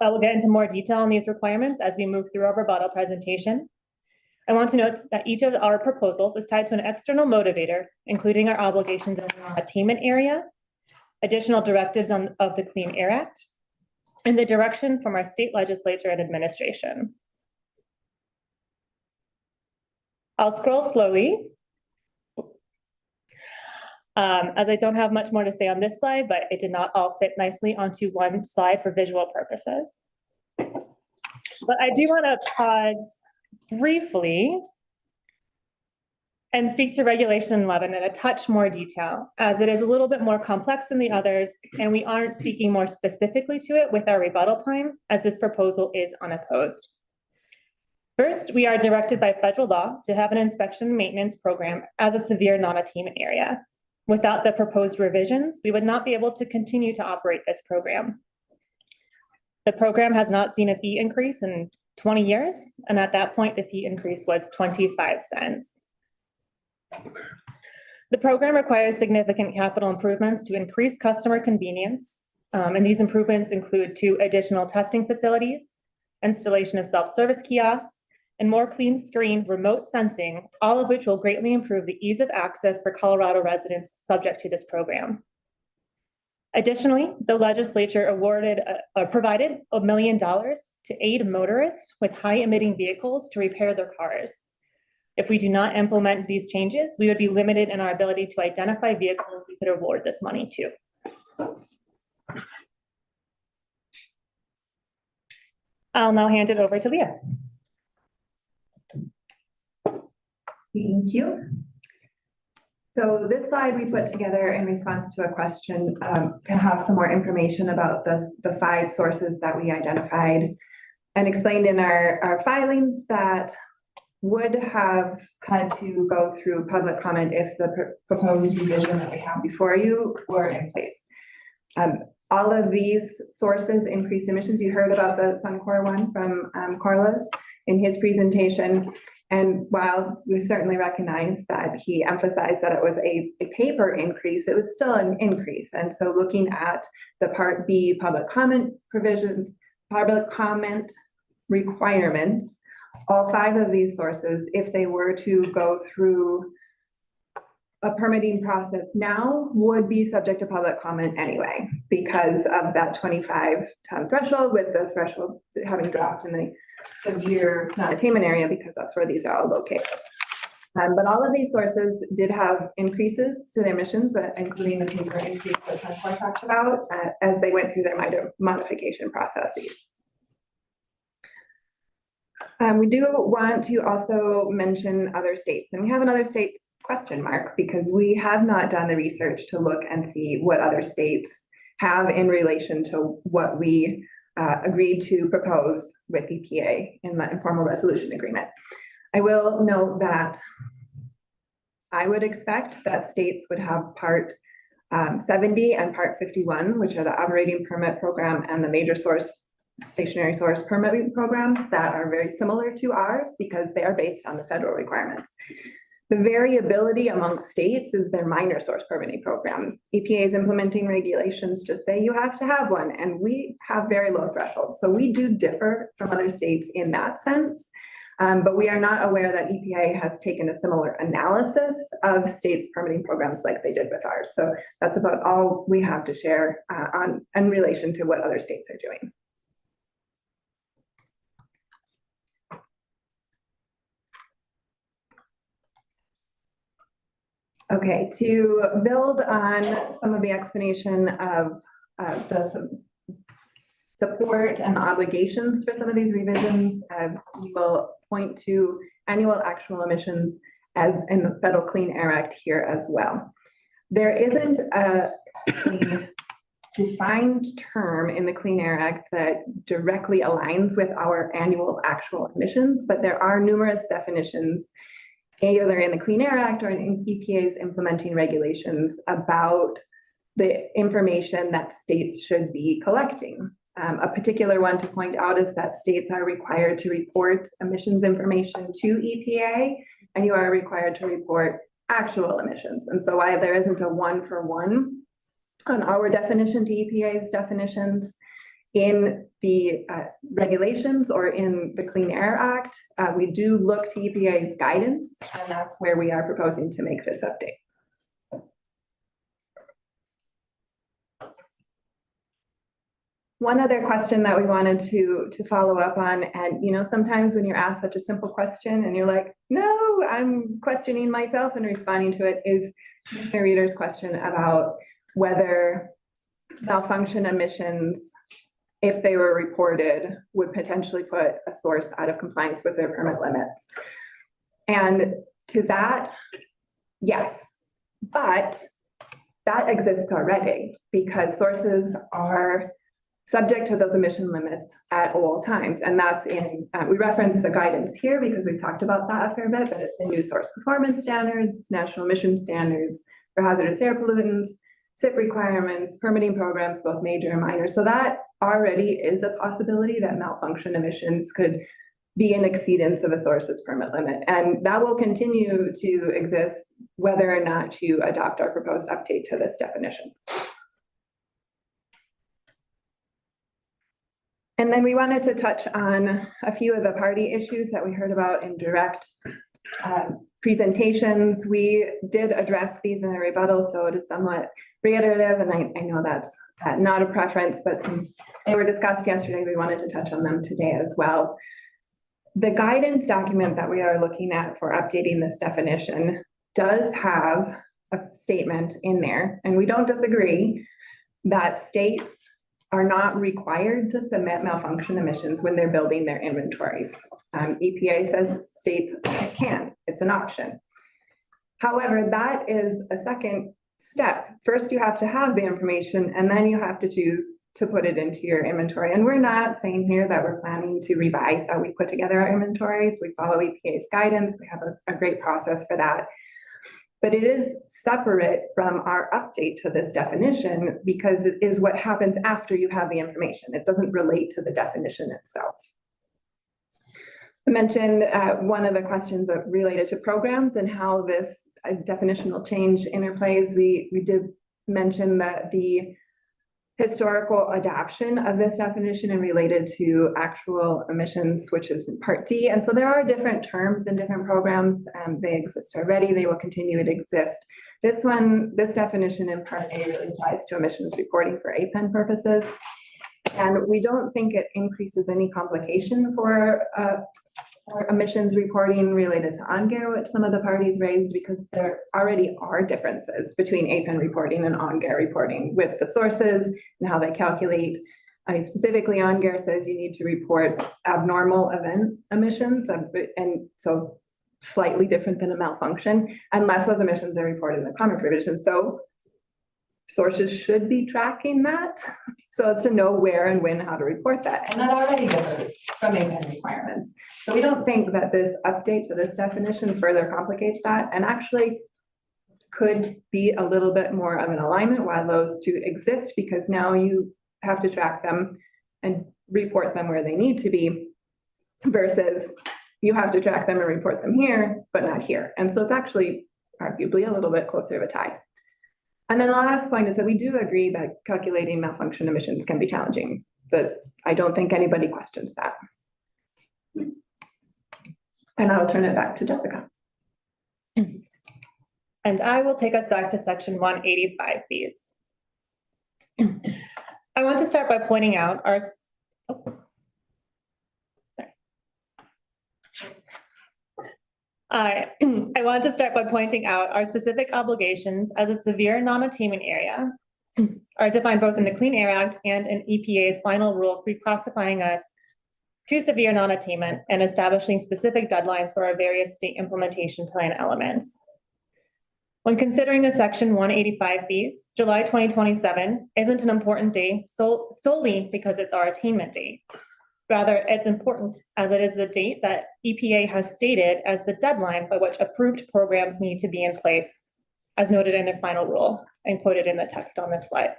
I will get into more detail on these requirements as we move through our rebuttal presentation. I want to note that each of our proposals is tied to an external motivator, including our obligations in the attainment area, additional directives of the Clean Air Act, and the direction from our state legislature and administration. I'll scroll slowly, as I don't have much more to say on this slide, but it did not all fit nicely onto one slide for visual purposes. But I do want to pause briefly and speak to Regulation 11 in a touch more detail, as it is a little bit more complex than the others, and we aren't speaking more specifically to it with our rebuttal time, as this proposal is unopposed. First, we are directed by federal law to have an inspection and maintenance program as a severe non-attainment area. Without the proposed revisions, we would not be able to continue to operate this program. The program has not seen a fee increase in 20 years, and at that point, the fee increase was 25 cents. The program requires significant capital improvements to increase customer convenience, and these improvements include 2 additional testing facilities, installation of self-service kiosks, and more clean screen remote sensing, all of which will greatly improve the ease of access for Colorado residents subject to this program. Additionally, the legislature provided $1 million to aid motorists with high emitting vehicles to repair their cars. If we do not implement these changes, we would be limited in our ability to identify vehicles we could award this money to. I'll now hand it over to Leah. Thank you. So this slide we put together in response to a question to have some more information about the 5 sources that we identified and explained in our filings that would have had to go through public comment if the proposed revision that we have before you were in place. All of these sources increased emissions. You heard about the Suncor one from Carlos in his presentation. And while we certainly recognize that he emphasized that it was a paper increase, it was still an increase. And so looking at the Part B public comment provisions, public comment requirements, all 5 of these sources, if they were to go through a permitting process now, would be subject to public comment anyway, because of that 25-ton threshold, with the threshold having dropped in the severe non-attainment area, because that's where these are all located. But all of these sources did have increases to their emissions, including the paper increase that Suncor talked about, as they went through their modification processes. We do want to also mention other states, and we have another states question mark because we have not done the research to look and see what other states have in relation to what we agreed to propose with EPA in the informal resolution agreement. I will note that I would expect that states would have Part 70 and Part 51, which are the operating permit program and the major source stationary source permitting programs that are very similar to ours because they are based on the federal requirements. The variability among states is their minor source permitting program. EPA's implementing regulations just say you have to have one, and we have very low thresholds. So we do differ from other states in that sense. But we are not aware that EPA has taken a similar analysis of states' permitting programs like they did with ours. So that's about all we have to share in relation to what other states are doing. Okay, to build on some of the explanation of the support and obligations for some of these revisions, we will point to annual actual emissions as in the Federal Clean Air Act here as well. There isn't a defined term in the Clean Air Act that directly aligns with our annual actual emissions, but there are numerous definitions either in the Clean Air Act or in EPA's implementing regulations about the information that states should be collecting. A particular one to point out is that states are required to report emissions information to EPA, and you are required to report actual emissions. And so while there isn't a one-for-one on our definition to EPA's definitions, in the regulations or in the Clean Air Act, we do look to EPA's guidance, and that's where we are proposing to make this update. One other question that we wanted to follow up on, and sometimes when you're asked such a simple question and you're like, no, I'm questioning myself and responding to it, is Commissioner Reeder's question about whether malfunction emissions, if they were reported, would potentially put a source out of compliance with their permit limits. And to that, yes, but that exists already because sources are subject to those emission limits at all times. And that's in, we reference the guidance here because we've talked about that a fair bit, but it's in new source performance standards, national emission standards for hazardous air pollutants, SIP requirements, permitting programs, both major and minor. So that already is a possibility that malfunction emissions could be an exceedance of a source's permit limit. And that will continue to exist whether or not you adopt our proposed update to this definition. And then we wanted to touch on a few of the party issues that we heard about in direct presentations. We did address these in a rebuttal, so it is somewhat reiterative, and I know that's not a preference, but since they were discussed yesterday, we wanted to touch on them today as well. The guidance document that we are looking at for updating this definition does have a statement in there, and we don't disagree that states are not required to submit malfunction emissions when they're building their inventories. EPA says states can, it's an option. However, that is a second step. First, you have to have the information, and then you have to choose to put it into your inventory. And we're not saying here that we're planning to revise how we put together our inventories. We follow EPA's guidance. We have a great process for that. But it is separate from our update to this definition because it is what happens after you have the information. It doesn't relate to the definition itself. I mentioned one of the questions that related to programs and how this definitional change interplays. We did mention that the historical adoption of this definition and related to actual emissions, which is in Part D. And so there are different terms in different programs. They exist already. They will continue to exist. This definition in Part A really applies to emissions reporting for APEN purposes. And we don't think it increases any complication for emissions reporting related to ONGAR, which some of the parties raised, because there already are differences between APEN reporting and ONGAR reporting with the sources and how they calculate Specifically on GARE says you need to report abnormal event emissions, and so slightly different than a malfunction, unless those emissions are reported in the comment provision. So sources should be tracking that. So it's to know where and when, how to report that. And that already differs from APAN requirements. So we don't think that this update to this definition further complicates that, and actually could be a little bit more of an alignment while those two exist, because now you have to track them and report them where they need to be, versus you have to track them and report them here, but not here. And so it's actually arguably a little bit closer of a tie. And then the last point is that we do agree that calculating malfunction emissions can be challenging, but I don't think anybody questions that. And I'll turn it back to Jessica. And I will take us back to section 185 fees. I want to start by pointing out our, I want to start by pointing out our specific obligations as a severe non-attainment area are defined both in the Clean Air Act and in EPA's final rule reclassifying us to severe non-attainment and establishing specific deadlines for our various state implementation plan elements. When considering the section 185 fees, July 2027 isn't an important day solely because it's our attainment date. Rather, it's important as it is the date that EPA has stated as the deadline by which approved programs need to be in place, as noted in their final rule and quoted in the text on this slide.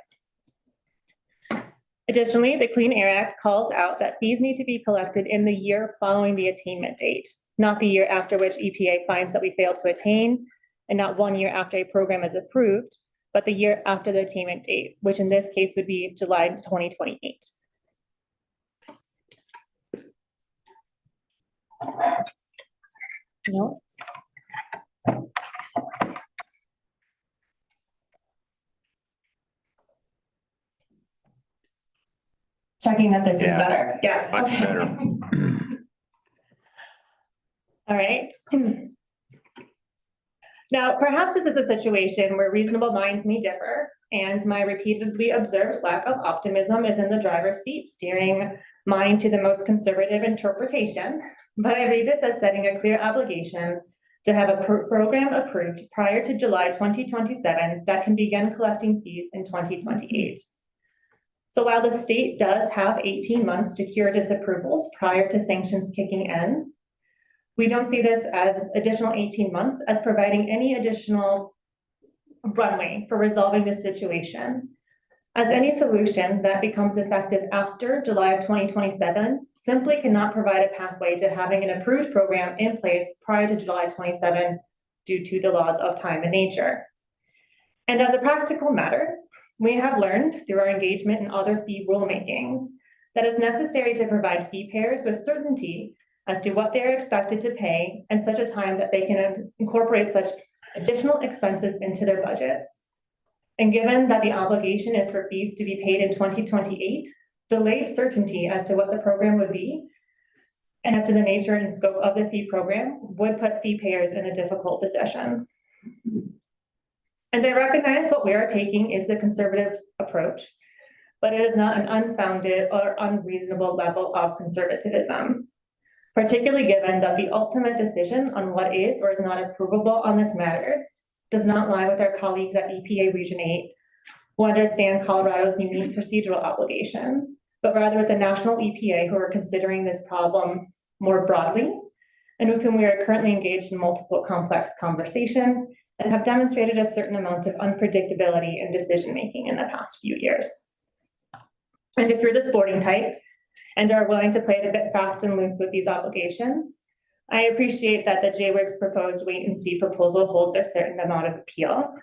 Additionally, the Clean Air Act calls out that fees need to be collected in the year following the attainment date, not the year after which EPA finds that we failed to attain, and not 1 year after a program is approved, but the year after the attainment date, which in this case would be July 2028. No. Checking that this is better. Yeah. Much better. All right. Now, perhaps this is a situation where reasonable minds may differ, and my repeatedly observed lack of optimism is in the driver's seat, steering mine to the most conservative interpretation. But I read this as setting a clear obligation to have a program approved prior to July 2027 that can begin collecting fees in 2028. So while the state does have 18 months to cure disapprovals prior to sanctions kicking in, we don't see this as additional 18 months as providing any additional runway for resolving this situation, as any solution that becomes effective after July of 2027 simply cannot provide a pathway to having an approved program in place prior to July 27 due to the laws of time and nature. And as a practical matter, we have learned through our engagement in other fee rulemakings that it's necessary to provide fee payers with certainty as to what they're expected to pay in such a time that they can incorporate such additional expenses into their budgets. And given that the obligation is for fees to be paid in 2028, delayed certainty as to what the program would be and as to the nature and scope of the fee program would put fee payers in a difficult position. And I recognize what we are taking is the conservative approach, but it is not an unfounded or unreasonable level of conservatism, particularly given that the ultimate decision on what is or is not approvable on this matter does not lie with our colleagues at EPA Region 8, who understand Colorado's unique procedural obligation, but rather with the national EPA who are considering this problem more broadly, and with whom we are currently engaged in multiple complex conversations and have demonstrated a certain amount of unpredictability in decision-making in the past few years. And if you're the sporting type and are willing to play it a bit fast and loose with these obligations, I appreciate that the JWIC's proposed wait and see proposal holds a certain amount of appeal.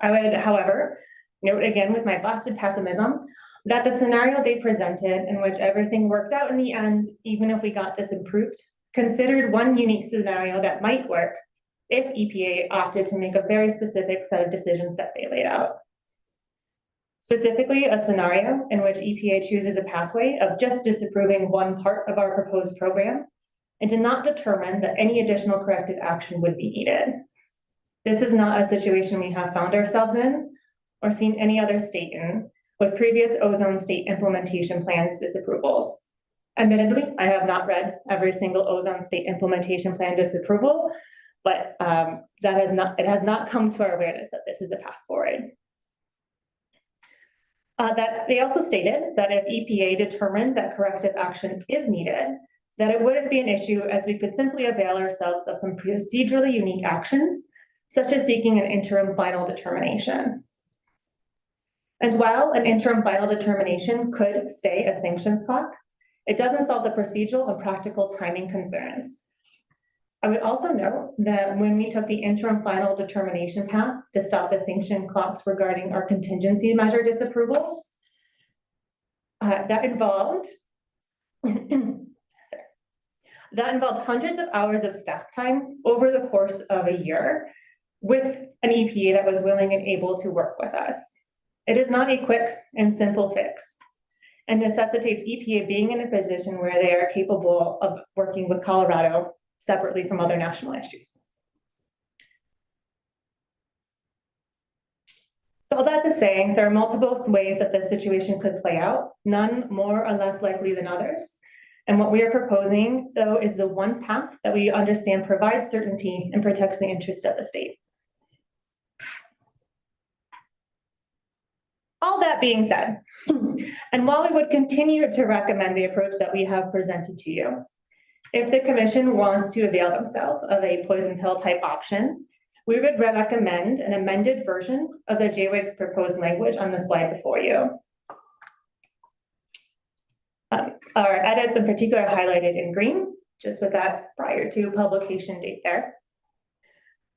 I would, however, note again with my blasted pessimism that the scenario they presented in which everything worked out in the end, even if we got disimproved, considered one unique scenario that might work if EPA opted to make a very specific set of decisions that they laid out. Specifically, a scenario in which EPA chooses a pathway of just disapproving one part of our proposed program and did not determine that any additional corrective action would be needed. This is not a situation we have found ourselves in or seen any other state in, with previous ozone state implementation plans disapproval. Admittedly, I have not read every single ozone state implementation plan disapproval, but it has not come to our awareness that this is a path forward. That they also stated that if EPA determined that corrective action is needed, that it wouldn't be an issue as we could simply avail ourselves of some procedurally unique actions, such as seeking an interim final determination. And while an interim final determination could stay a sanctions clock, it doesn't solve the procedural and practical timing concerns. I would also note that when we took the interim final determination path to stop the sanction clocks regarding our contingency measure disapprovals, that involved hundreds of hours of staff time over the course of a year with an EPA that was willing and able to work with us. It is not a quick and simple fix, and necessitates EPA being in a position where they are capable of working with Colorado separately from other national issues. So all that to say, there are multiple ways that this situation could play out, none more or less likely than others. And what we are proposing, though, is the one path that we understand provides certainty and protects the interest of the state. All that being said, and while we would continue to recommend the approach that we have presented to you, if the commission wants to avail themselves of a poison pill type option, we would recommend an amended version of the JWIC's proposed language on the slide before you. Our edits in particular are highlighted in green, just with that prior to publication date there.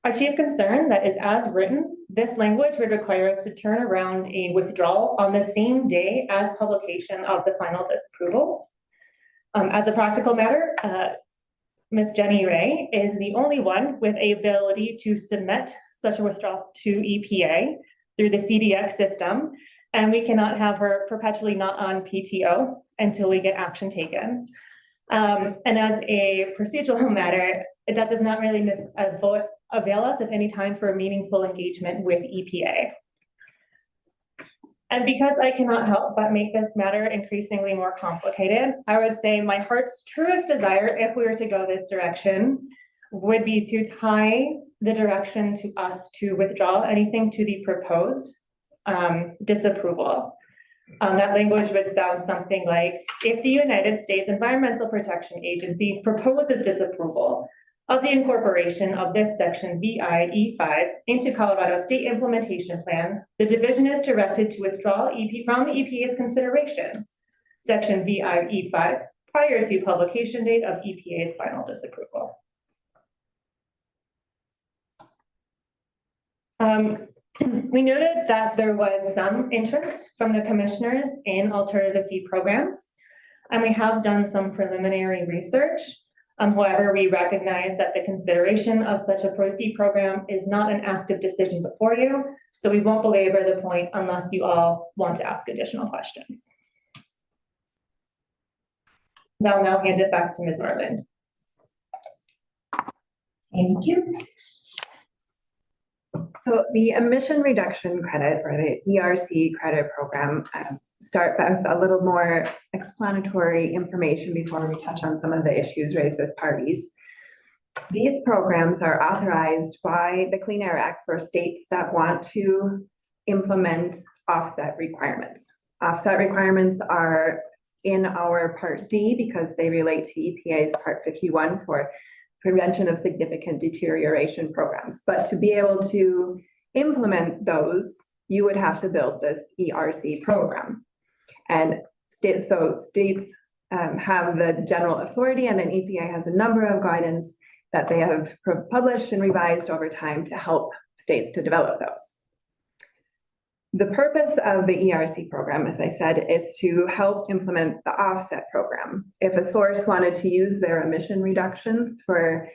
Our chief concern that is as written, this language would require us to turn around a withdrawal on the same day as publication of the final disapproval. As a practical matter, Ms. Jenny Ray is the only one with a ability to submit such a withdrawal to EPA through the CDX system, and we cannot have her perpetually not on PTO until we get action taken. And as a procedural matter, that does not really avail us of any time for a meaningful engagement with EPA. And because I cannot help but make this matter increasingly more complicated, I would say my heart's truest desire, if we were to go this direction, would be to tie the direction to us to withdraw anything to the proposed disapproval. That language would sound something like, if the United States Environmental Protection Agency proposes disapproval of the incorporation of this section VIE5 into Colorado State Implementation Plan, the division is directed to withdraw from the EPA's consideration, section VIE5, prior to publication date of EPA's final disapproval. We noted that there was some interest from the commissioners in alternative fee programs, and we have done some preliminary research. However, we recognize that the consideration of such a fee program is not an active decision before you, so we won't belabor the point unless you all want to ask additional questions. I'll now hand it back to Ms. Norland. Thank you. So the emission reduction credit, or the ERC credit program, start with a little more explanatory information before we touch on some of the issues raised with parties. These programs are authorized by the Clean Air Act for states that want to implement offset requirements. Offset requirements are in our Part D because they relate to EPA's Part 51 for prevention of significant deterioration programs. But to be able to implement those, you would have to build this ERC program. And states have the general authority, and then EPA has a number of guidance that they have published and revised over time to help states to develop those. The purpose of the ERC program, as I said, is to help implement the offset program. If a source wanted to use their emission reductions for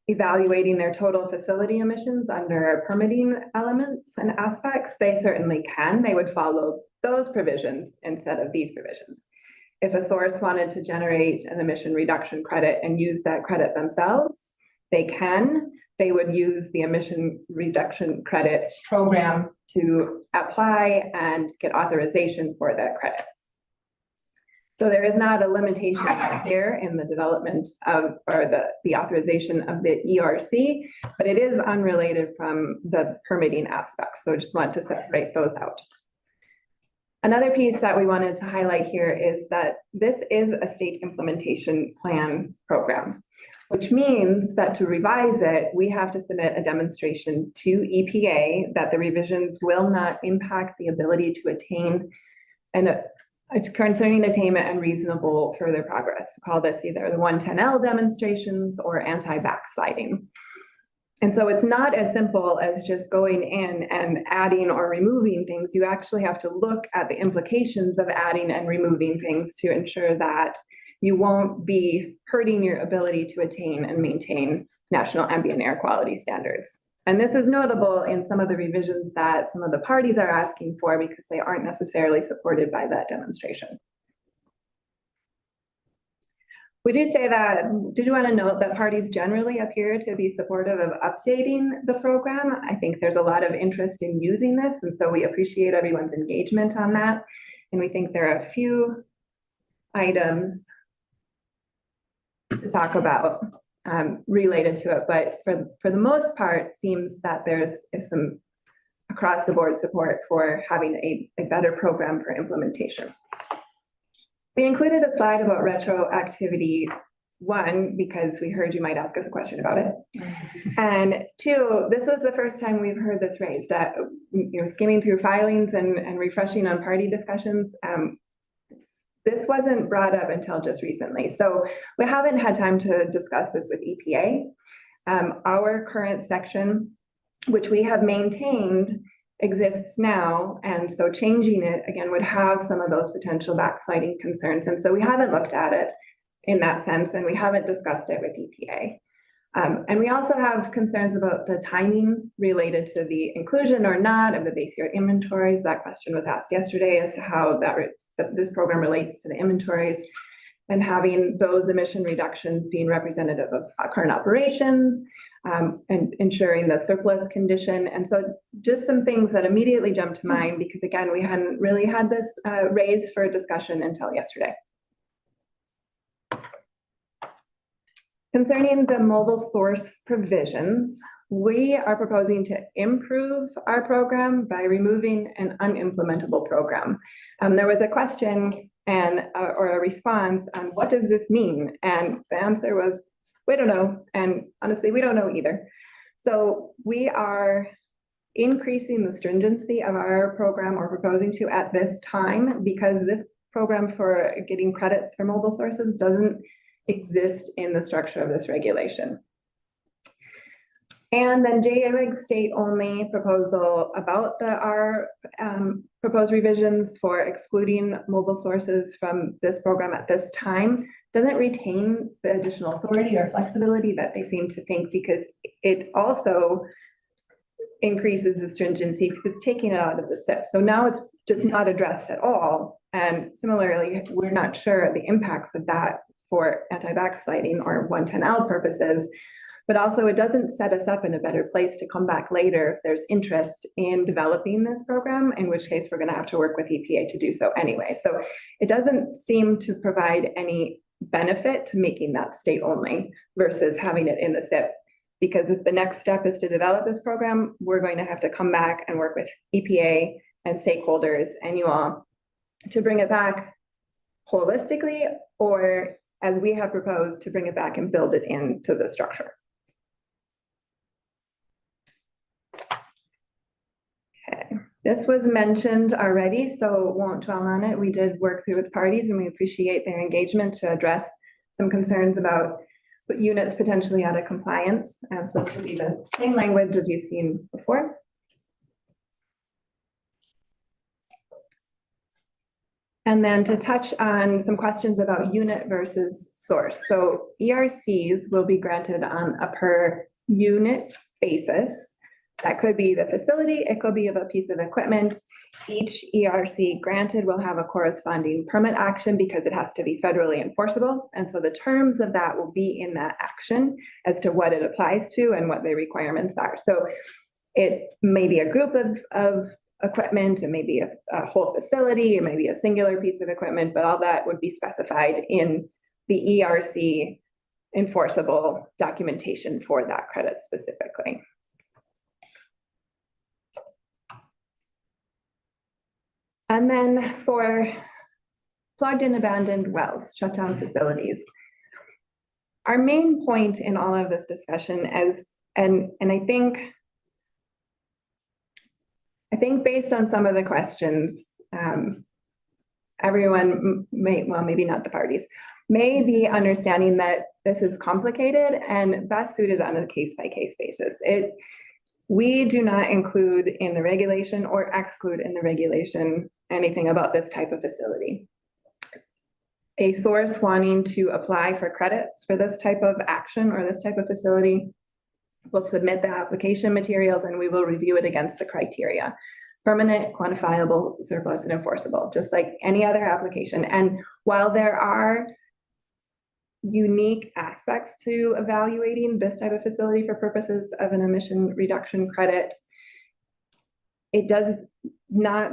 evaluating their total facility emissions under permitting elements and aspects, they certainly can. They would follow those provisions instead of these provisions. If a source wanted to generate an emission reduction credit and use that credit themselves, they can. They would use the emission reduction credit program to apply and get authorization for that credit. So there is not a limitation there in the development of, or the authorization of the ERC, but it is unrelated from the permitting aspects. So I just want to separate those out. Another piece that we wanted to highlight here is that this is a state implementation plan program, which means that to revise it, we have to submit a demonstration to EPA that the revisions will not impact the ability to attain it's concerning attainment and reasonable further progress. We call this either the 110L demonstrations or anti-backsliding. And so it's not as simple as just going in and adding or removing things. You actually have to look at the implications of adding and removing things to ensure that you won't be hurting your ability to attain and maintain national ambient air quality standards. And this is notable in some of the revisions that some of the parties are asking for because they aren't necessarily supported by that demonstration. We do say that, did you want to note that parties generally appear to be supportive of updating the program? I think there's a lot of interest in using this, and so we appreciate everyone's engagement on that. And we think there are a few items to talk about related to it, but for the most part, it seems that there's some across the board support for having a better program for implementation. We included a slide about retroactivity, one, because we heard you might ask us a question about it. And two, this was the first time we've heard this raised, that, skimming through filings and refreshing on party discussions. This wasn't brought up until just recently. So we haven't had time to discuss this with EPA. Our current section, which we have maintained, exists now. And so changing it again would have some of those potential backsliding concerns. And so we haven't looked at it in that sense, and we haven't discussed it with EPA. And we also have concerns about the timing related to the inclusion or not of the base year inventories. That question was asked yesterday as to how this program relates to the inventories, and having those emission reductions being representative of current operations, and ensuring the surplus condition. And so just some things that immediately jumped to mind, because again, we hadn't really had this raised for discussion until yesterday. Concerning the mobile source provisions, we are proposing to improve our program by removing an unimplementable program. There was a question or a response on what does this mean? And the answer was, we don't know. And honestly, we don't know either. So we are increasing the stringency of our program, or proposing to at this time, because this program for getting credits for mobile sources doesn't exist in the structure of this regulation. And then JARIG's state-only proposal about our proposed revisions for excluding mobile sources from this program at this time doesn't retain the additional authority or flexibility that they seem to think, because it also increases the stringency because it's taking it out of the SIP. So now it's just not addressed at all. And similarly, we're not sure the impacts of that for anti-backsliding or 110L purposes, but also it doesn't set us up in a better place to come back later if there's interest in developing this program, in which case we're going to have to work with EPA to do so anyway. So it doesn't seem to provide any benefit to making that state only versus having it in the SIP, because if the next step is to develop this program, we're going to have to come back and work with EPA and stakeholders and you all to bring it back holistically, or as we have proposed, to bring it back and build it into the structure. Okay, this was mentioned already, so won't dwell on it. We did work through with parties and we appreciate their engagement to address some concerns about units potentially out of compliance. So this would be the same language as you've seen before. And then to touch on some questions about unit versus source. So ERCs will be granted on a per unit basis. That could be the facility, it could be of a piece of equipment. Each ERC granted will have a corresponding permit action because it has to be federally enforceable. And so the terms of that will be in that action as to what it applies to and what the requirements are. So it may be a group of equipment, it may be a whole facility, it may be a singular piece of equipment, but all that would be specified in the ERC enforceable documentation for that credit specifically. And then for plugged and abandoned wells, shutdown facilities. Our main point in all of this discussion is, and I think based on some of the questions, everyone may, well, maybe not the parties, may be understanding that this is complicated and best suited on a case-by-case basis. We do not include in the regulation or exclude in the regulation anything about this type of facility. A source wanting to apply for credits for this type of action or this type of facility will submit the application materials and we will review it against the criteria. Permanent, quantifiable, surplus, and enforceable, just like any other application. And while there are unique aspects to evaluating this type of facility for purposes of an emission reduction credit, it does not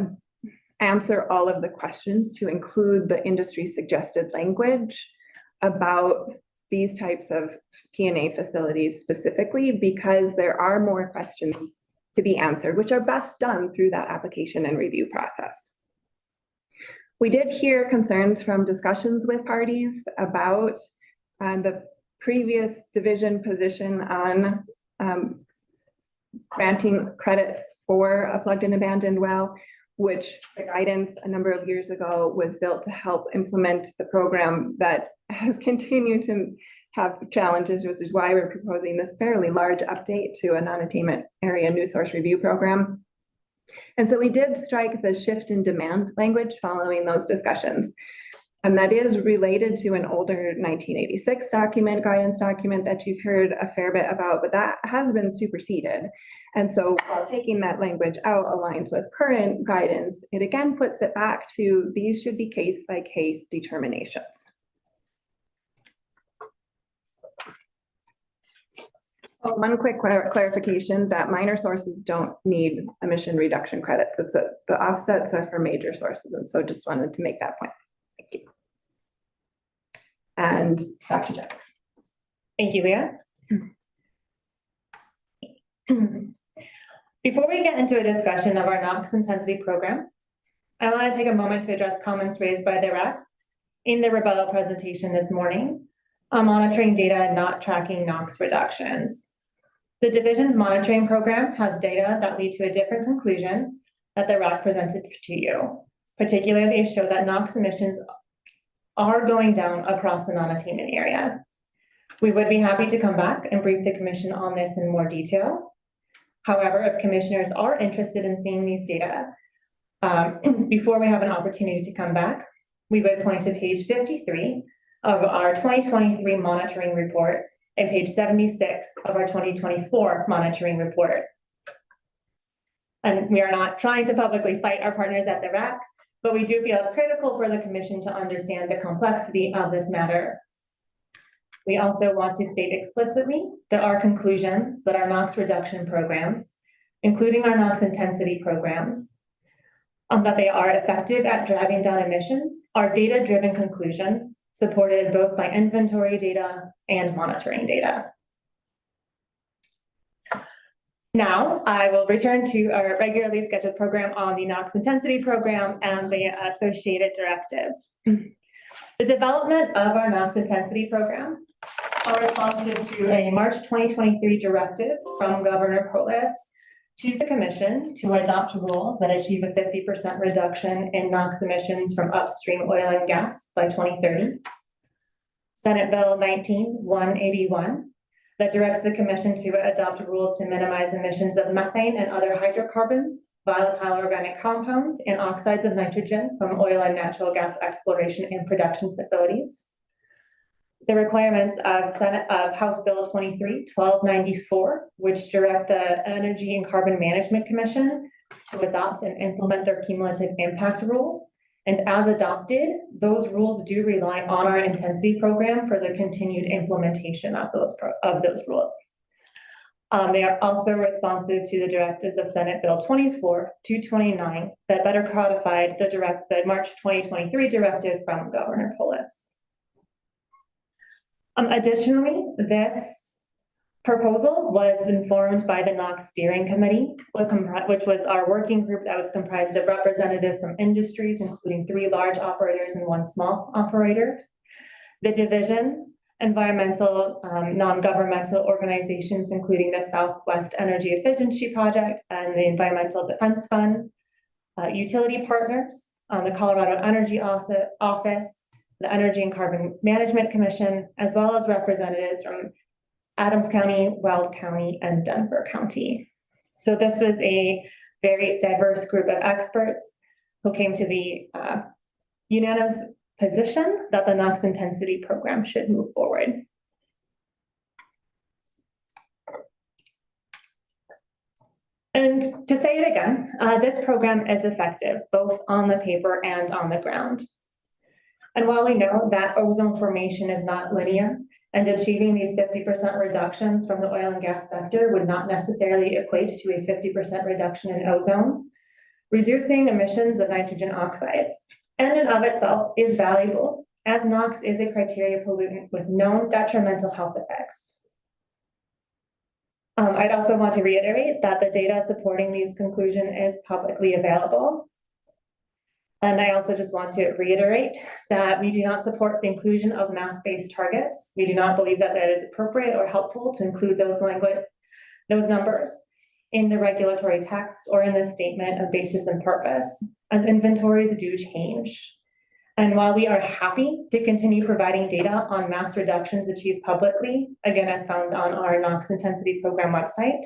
answer all of the questions to include the industry suggested language about these types of P&A facilities specifically, because there are more questions to be answered, which are best done through that application and review process. We did hear concerns from discussions with parties about the previous division position on granting credits for a plugged and abandoned well, which the guidance a number of years ago was built to help implement the program that has continued to have challenges, which is why we're proposing this fairly large update to a non-attainment area new source review program. And so we did strike the shift in demand language following those discussions. And that is related to an older 1986 document, guidance document that you've heard a fair bit about, but that has been superseded. And so while taking that language out aligns with current guidance, it again puts it back to these should be case-by-case determinations. Well, one quick clarification that minor sources don't need emission reduction credits. The offsets are for major sources. And so just wanted to make that point. Thank you. And Dr. Jeff. Thank you, Leah. Before we get into a discussion of our NOx intensity program, I want to take a moment to address comments raised by the RAC in the rebuttal presentation this morning on monitoring data and not tracking NOx reductions. The division's monitoring program has data that lead to a different conclusion that the RAC presented to you. Particularly, they show that NOx emissions are going down across the non-attainment area. We would be happy to come back and brief the commission on this in more detail. However, if commissioners are interested in seeing these data, before we have an opportunity to come back, we would point to page 53 of our 2023 monitoring report and page 76 of our 2024 monitoring report. And we are not trying to publicly fight our partners at the RAC, but we do feel it's critical for the commission to understand the complexity of this matter. We also want to state explicitly that our conclusions that our NOx reduction programs, including our NOx intensity programs, that they are effective at driving down emissions, are data-driven conclusions supported both by inventory data and monitoring data. Now, I will return to our regularly scheduled program on the NOx intensity program and the associated directives. The development of our NOx intensity program are responsive to a March 2023 directive from Governor Polis to the Commission to adopt rules that achieve a 50% reduction in NOx emissions from upstream oil and gas by 2030. Senate Bill 19-181 that directs the Commission to adopt rules to minimize emissions of methane and other hydrocarbons, volatile organic compounds, and oxides of nitrogen from oil and natural gas exploration and production facilities. The requirements of House Bill 23-1294, which direct the Energy and Carbon Management Commission to adopt and implement their cumulative impact rules. And as adopted, those rules do rely on our intensity program for the continued implementation of those rules. They are also responsive to the directives of Senate Bill 24-229 that better codified the March 2023 directive from Governor Polis. Additionally, this proposal was informed by the NOx Steering Committee, which was our working group that was comprised of representatives from industries, including 3 large operators and 1 small operator. The division, environmental, non-governmental organizations, including the Southwest Energy Efficiency Project and the Environmental Defense Fund, utility partners, the Colorado Energy Office, the Energy and Carbon Management Commission, as well as representatives from Adams County, Weld County, and Denver County. So this was a very diverse group of experts who came to the unanimous position that the NOx intensity program should move forward. And to say it again, this program is effective both on the paper and on the ground. And while we know that ozone formation is not linear, and achieving these 50% reductions from the oil and gas sector would not necessarily equate to a 50% reduction in ozone, reducing emissions of nitrogen oxides in and of itself is valuable, as NOx is a criteria pollutant with known detrimental health effects. I'd also want to reiterate that the data supporting these conclusions is publicly available. And I also just want to reiterate that we do not support the inclusion of mass-based targets. We do not believe that that is appropriate or helpful to include those numbers in the regulatory text or in the statement of basis and purpose, as inventories do change. And while we are happy to continue providing data on mass reductions achieved publicly, again, as found on our NOx intensity program website,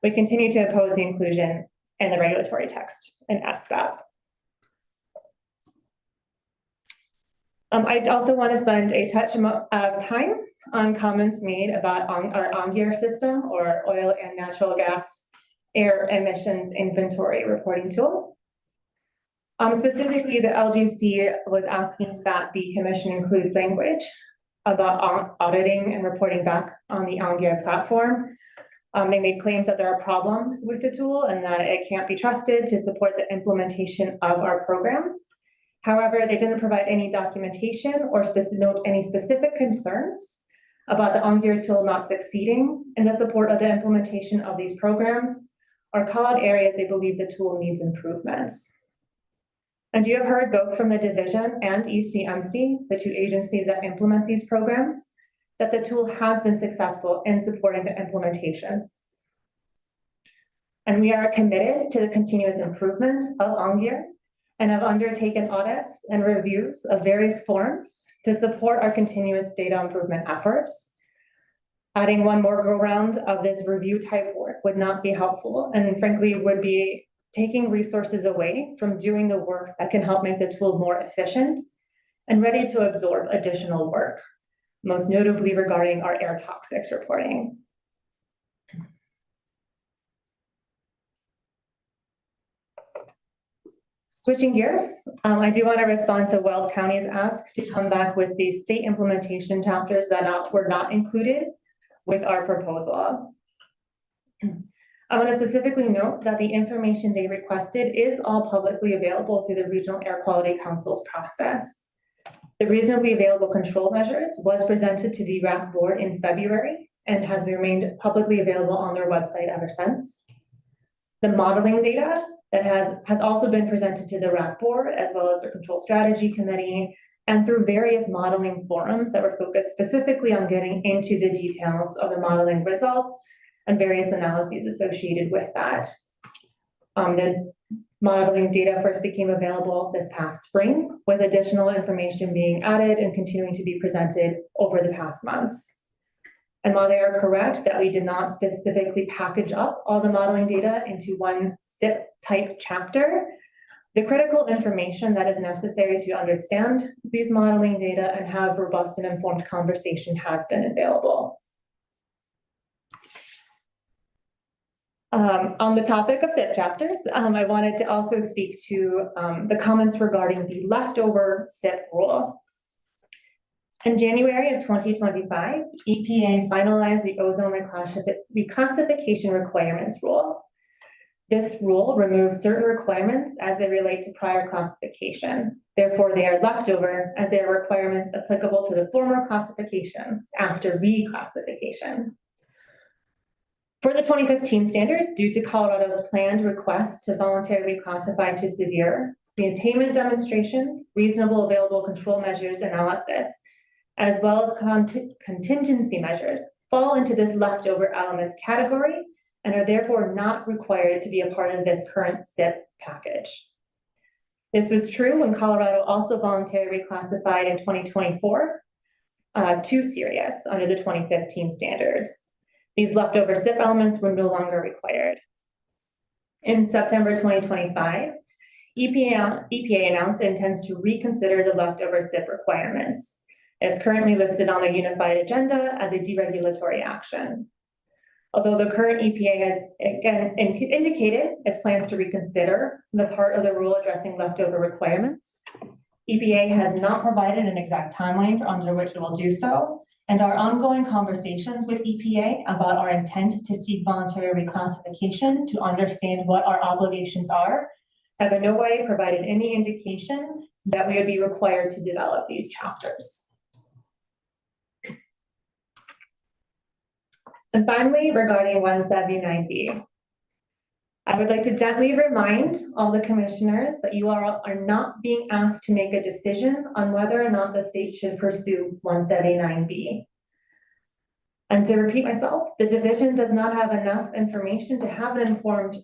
we continue to oppose the inclusion in the regulatory text in SBAP. I also want to spend a touch of time on comments made about our ONGIR system, or oil and natural gas air emissions inventory reporting tool. Specifically, the LGC was asking that the commission include language about auditing and reporting back on the ONGIR platform. They made claims that there are problems with the tool and that it can't be trusted to support the implementation of our programs. However, they didn't provide any documentation or note any specific concerns about the ONGIR tool not succeeding in the support of the implementation of these programs, or call out areas they believe the tool needs improvements. And you have heard both from the division and ECMC, the 2 agencies that implement these programs, that the tool has been successful in supporting the implementations. And we are committed to the continuous improvement of ONGIR and have undertaken audits and reviews of various forms to support our continuous data improvement efforts. Adding one more go round of this review type work would not be helpful, and frankly would be taking resources away from doing the work that can help make the tool more efficient and ready to absorb additional work, most notably regarding our air toxics reporting. Switching gears, I do want to respond to Weld County's ask to come back with the state implementation chapters that were not included with our proposal. I want to specifically note that the information they requested is all publicly available through the Regional Air Quality Council's process. The reasonably available control measures was presented to the RAC board in February and has remained publicly available on their website ever since. The modeling data that has also been presented to the RAC board, as well as their control strategy committee, and through various modeling forums that were focused specifically on getting into the details of the modeling results and various analyses associated with that. The modeling data first became available this past spring, with additional information being added and continuing to be presented over the past months. And while they are correct that we did not specifically package up all the modeling data into one SIP type chapter, the critical information that is necessary to understand these modeling data and have robust and informed conversation has been available. On the topic of SIP chapters, I wanted to also speak to the comments regarding the leftover SIP rule. In January of 2025, EPA finalized the ozone reclassification requirements rule. This rule removes certain requirements as they relate to prior classification. Therefore, they are left over as they are requirements applicable to the former classification after reclassification. For the 2015 standard, due to Colorado's planned request to voluntarily classify to severe, the attainment demonstration, reasonable available control measures analysis, as well as contingency measures fall into this leftover elements category and are therefore not required to be a part of this current SIP package. This was true when Colorado also voluntarily classified in 2024 to serious under the 2015 standards. These leftover SIP elements were no longer required. In September 2025, EPA announced it intends to reconsider the leftover SIP requirements. It's currently listed on the unified agenda as a deregulatory action. Although the current EPA has again indicated its plans to reconsider the part of the rule addressing leftover requirements, EPA has not provided an exact timeline under which it will do so, and our ongoing conversations with EPA about our intent to seek voluntary reclassification to understand what our obligations are have in no way provided any indication that we would be required to develop these chapters. And finally, regarding 179B, I would like to gently remind all the commissioners that you are not being asked to make a decision on whether or not the state should pursue 179B. And to repeat myself, the division does not have enough information to have an informed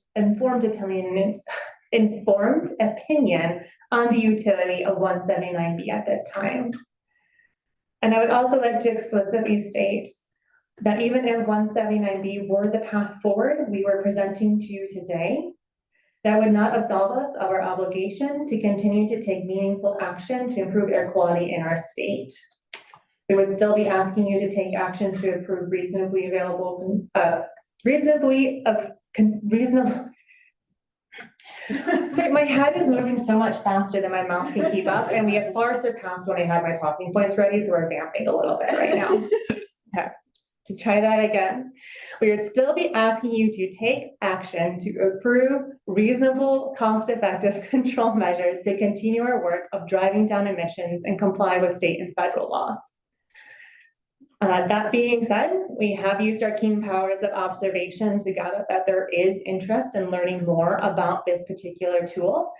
opinion on the utility of 179B at this time. And I would also like to explicitly state that even if 179B were the path forward we were presenting to you today, that would not absolve us of our obligation to continue to take meaningful action to improve air quality in our state. We would still be asking you to take action to improve reasonable. Sorry, my head is moving so much faster than my mouth can keep up, and we have far surpassed when I had my talking points ready, so we're vamping a little bit right now. Okay. To try that again, we would still be asking you to take action to approve reasonable, cost-effective control measures to continue our work of driving down emissions and comply with state and federal law. That being said, we have used our keen powers of observation to gather that there is interest in learning more about this particular tool,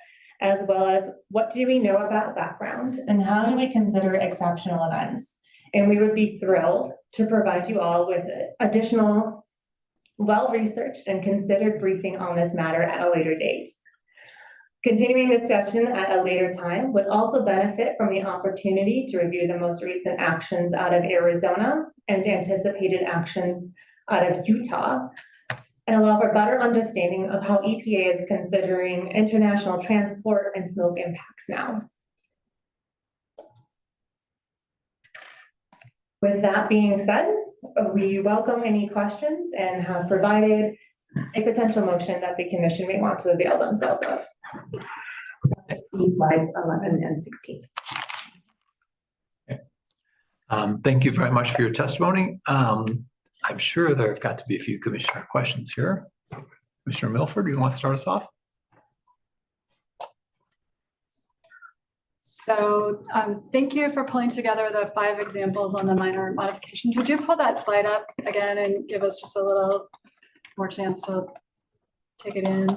as well as what do we know about background and how do we consider exceptional events. And we would be thrilled to provide you all with additional well-researched and considered briefing on this matter at a later date. Continuing discussion at a later time would also benefit from the opportunity to review the most recent actions out of Arizona and anticipated actions out of Utah, and allow for better understanding of how EPA is considering international transport and smoke impacts now. With that being said, we welcome any questions and have provided a potential motion that the commission may want to avail themselves of. These slides 11 and 16. Thank you very much for your testimony. I'm sure there have got to be a few commissioner questions here. Commissioner Milford, do you want to start us off? So thank you for pulling together the 5 examples on the minor modifications. Would you pull that slide up again and give us just a little more chance to take it in?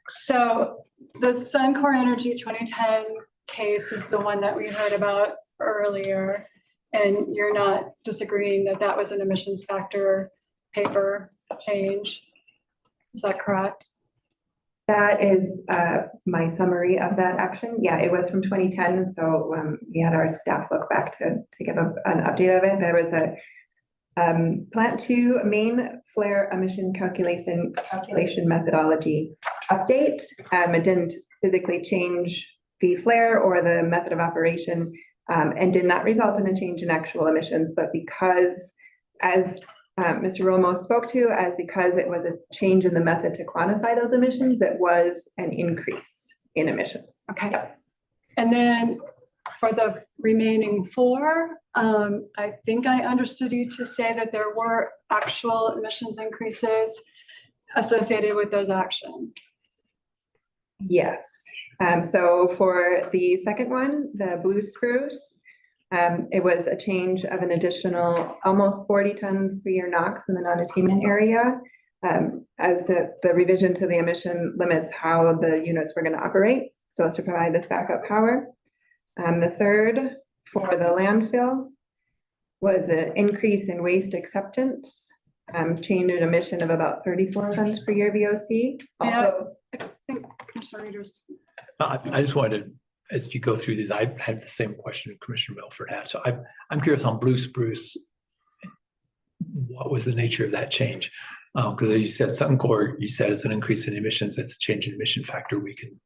So the Suncor Energy 2010 case is the one that we heard about earlier, and you're not disagreeing that that was an emissions factor paper change. Is that correct? That is my summary of that action. Yeah, it was from 2010. So we had our staff look back to give an update of it. There was a Plant 2 main flare emission calculation methodology update. It didn't physically change the flare or the method of operation and did not result in a change in actual emissions. But because, as Mr. Romo spoke to, because it was a change in the method to quantify those emissions, it was an increase in emissions. Okay. And then for the remaining four, I think I understood you to say that there were actual emissions increases associated with those actions. Yes. So for the second one, the blue spruce, it was a change of an additional almost 40 tons per year NOx in the non-attainment area. As the revision to the emission limits how the units were going to operate, so as to provide this backup power. The third for the landfill was an increase in waste acceptance, change in emission of about 34 tons per year VOC. Also, I think Commissioner Readers. I just wanted to, as you go through these, I had the same question Commissioner Milford had. So I'm curious on blue spruce, what was the nature of that change? Because as you said, Suncor, you said it's an increase in emissions, it's a change in emission factor. We can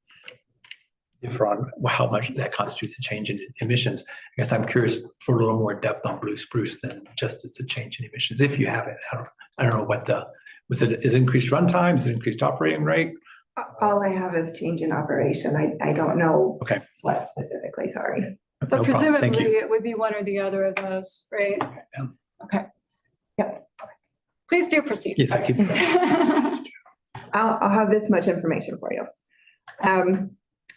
differ on how much that constitutes a change in emissions. I guess I'm curious for a little more depth on blue spruce than just it's a change in emissions. If you have it, I don't know what was it, is increased runtime, is it increased operating rate? all I have is change in operation. I don't know Okay. what specifically, sorry. But No problem. Thank presumably you. it would be one or the other of those, right? Yeah. Okay. Yep. Please do proceed. Yes, I can. I'll have this much information for you.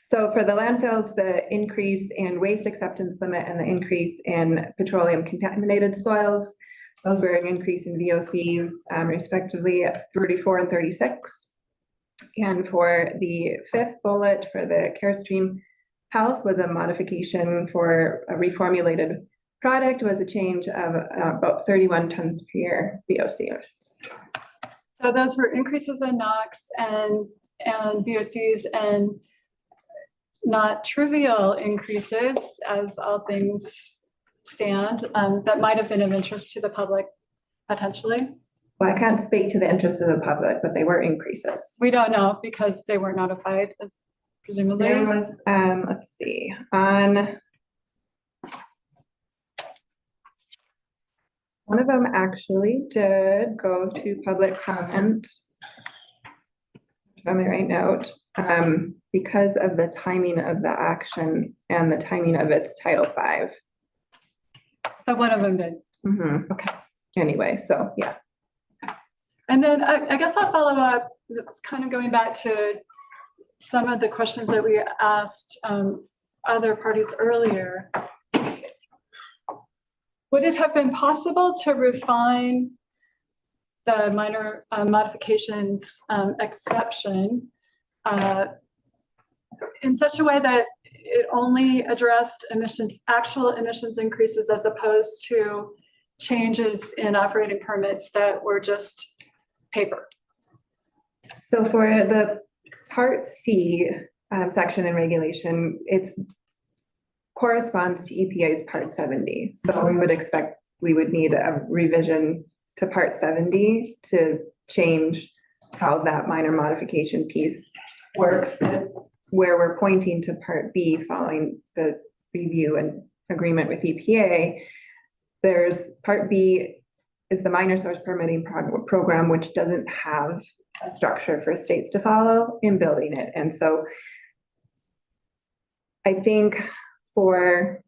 So for the landfills, the increase in waste acceptance limit and the increase in petroleum contaminated soils, those were an increase in VOCs respectively at 34 and 36. And for the fifth bullet for the Carestream Health was a modification for a reformulated product, was a change of about 31 tons per year VOC. So those were increases in NOx and VOCs and not trivial increases, as all things stand, that might have been of interest to the public potentially. Well, I can't speak to the interests of the public, but they were increases. We don't know because they were notified, presumably. There was, let's see, on one of them actually did go to public comment. On my right note, because of the timing of the action and the timing of its Title V. But one of them did. Okay. Anyway, so yeah. And then I guess I'll follow up, it's kind of going back to some of the questions that we asked other parties earlier. Would it have been possible to refine the minor modifications exception in such a way that it only addressed emissions, actual emissions increases, as opposed to changes in operating permits that were just paper? So for the Part C section in regulation, it's corresponds to EPA's Part 70. So we would expect we would need a revision to Part 70 to change how that minor modification piece works. This, where we're pointing to Part B following the review and agreement with EPA. There's Part B is the minor source permitting program, which doesn't have a structure for states to follow in building it. And so I think for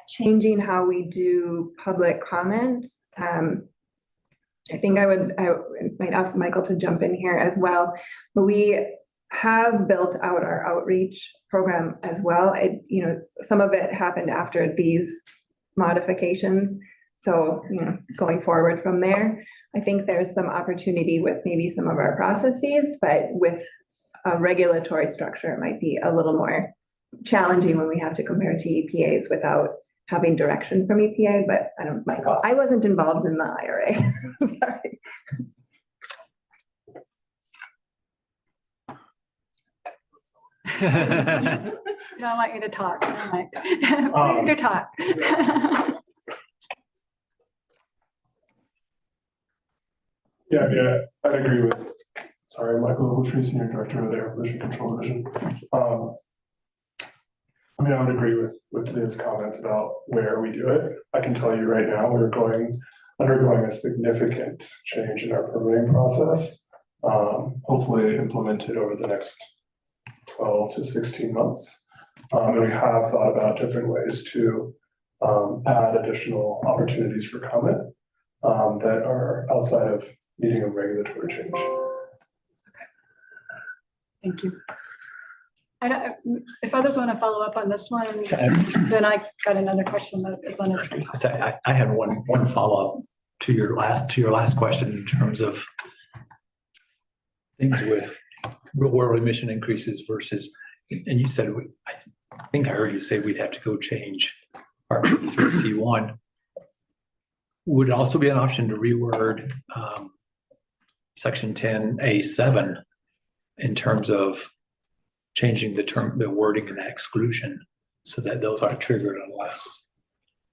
changing how we do public comment, I think I might ask Michael to jump in here as well, but we have built out our outreach program as well. Some of it happened after these modifications. So, going forward from there, I think there's some opportunity with maybe some of our processes, but with a regulatory structure, it might be a little more challenging when we have to compare to EPAs without having direction from EPA. But I don't, Michael, I wasn't involved in the IRA. Sorry. No, I want you to talk. Please do talk. Yeah, I'd agree with, sorry, Michael Lewis, Senior Director of the Air Pollution Control Division. I would agree with his comments about where we do it. I can tell you right now, we're undergoing a significant change in our permitting process. Hopefully implemented over the next 12 to 16 months. And we have thought about different ways to add additional opportunities for comment that are outside of needing a regulatory change. Thank you. If others want to follow up on this one, then I got another question that is on it. I had one follow-up to your last question in terms of things with real world emission increases versus, and you said, I think I heard you say we'd have to go change our C1. Would it also be an option to reword section 10A7 in terms of changing the wording and exclusion so that those aren't triggered unless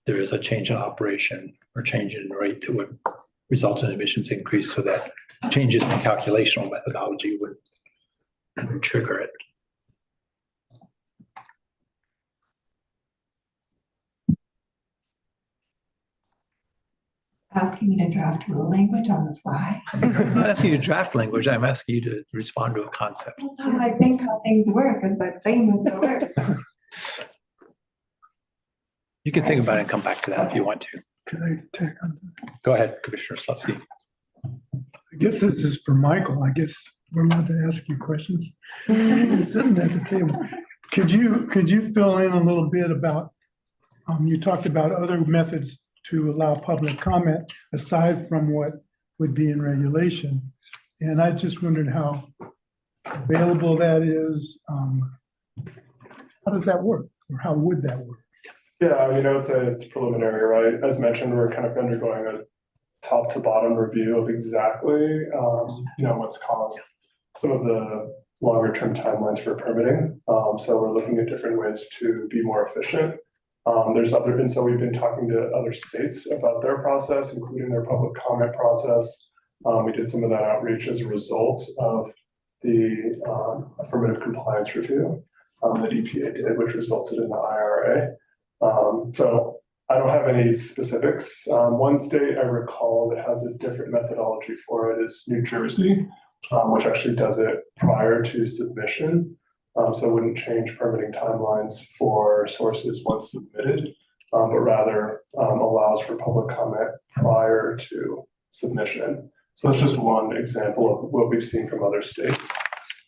there is a change in operation or change in rate that would result in emissions increase, so that changes in calculational methodology would trigger it. Asking me to draft rule language on the fly. I'm not asking you to draft language. I'm asking you to respond to a concept. That's how I think how things work, is by playing with the words. You can think about it and come back to that if you want to. Can I take on? Go ahead, Commissioner Slutsky. I guess this is for Michael. I guess we're allowed to ask you questions. Sitting at the table. Could you fill in a little bit about, you talked about other methods to allow public comment aside from what would be in regulation. And I just wondered how available that is. How does that work? Or how would that work? Yeah, I mean, I would say it's preliminary, right? As mentioned, we're kind of undergoing a top to bottom review of exactly, what's caused some of the longer term timelines for permitting. So we're looking at different ways to be more efficient. And so we've been talking to other states about their process, including their public comment process. We did some of that outreach as a result of the affirmative compliance review that EPA did, which resulted in the IRA. So I don't have any specifics. One state I recall that has a different methodology for it is New Jersey, which actually does it prior to submission. So it wouldn't change permitting timelines for sources once submitted, but rather allows for public comment prior to submission. So that's just one example of what we've seen from other states.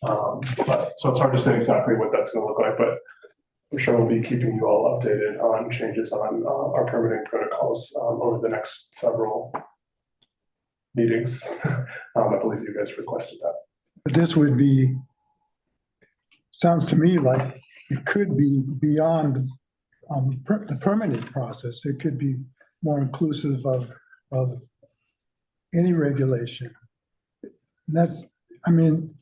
So it's hard to say exactly what that's going to look like, but I'm sure we'll be keeping you all updated on changes on our permitting protocols over the next several meetings. I believe you guys requested that. But this would be, sounds to me like it could be beyond the permitting process. It could be more inclusive of any regulation. And that's, I mean,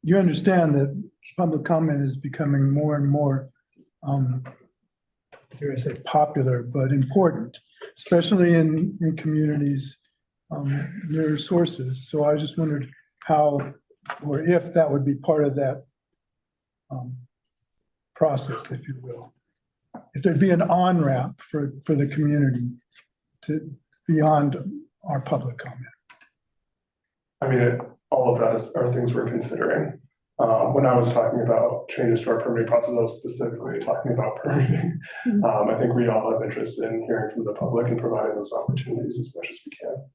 you understand that public comment is becoming more and more, dare I say, popular, but important, especially in communities near sources. So I just wondered how, or if that would be part of that process, if you will. If there'd be an on-ramp for the community to beyond our public comment. I mean, all of that are things we're considering. When I was talking about changes to our permitting process, I was specifically talking about permitting. I think we all have interest in hearing from the public and providing those opportunities as much as we can.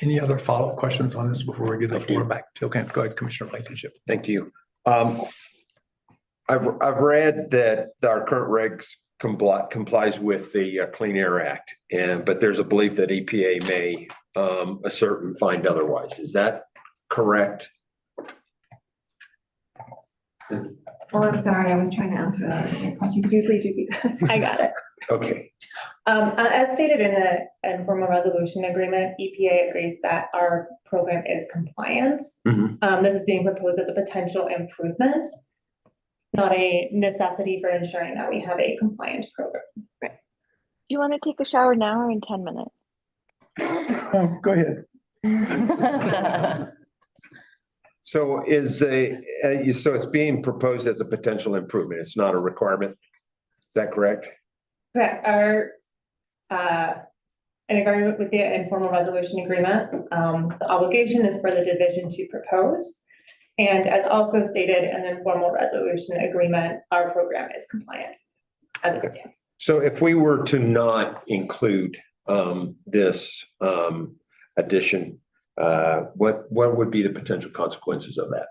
Any other follow-up questions on this before we give the floor back to, okay, go ahead, Commissioner Blankenship. Thank you. I've read that our current regs complies with the Clean Air Act, but there's a belief that EPA may assert and find otherwise. Is that correct? Oh, I'm sorry, I was trying to answer that question. Could you please repeat that? I got it. Okay. As stated in the informal resolution agreement, EPA agrees that our program is compliant. This is being proposed as a potential improvement, not a necessity for ensuring that we have a compliant program. Do you want to take a shower now or in 10 minutes? Go ahead. So so it's being proposed as a potential improvement. It's not a requirement. Is that correct? Correct. Our in agreement with the informal resolution agreement, the obligation is for the division to propose. And as also stated in the informal resolution agreement, our program is compliant as it stands. So if we were to not include this addition, what would be the potential consequences of that?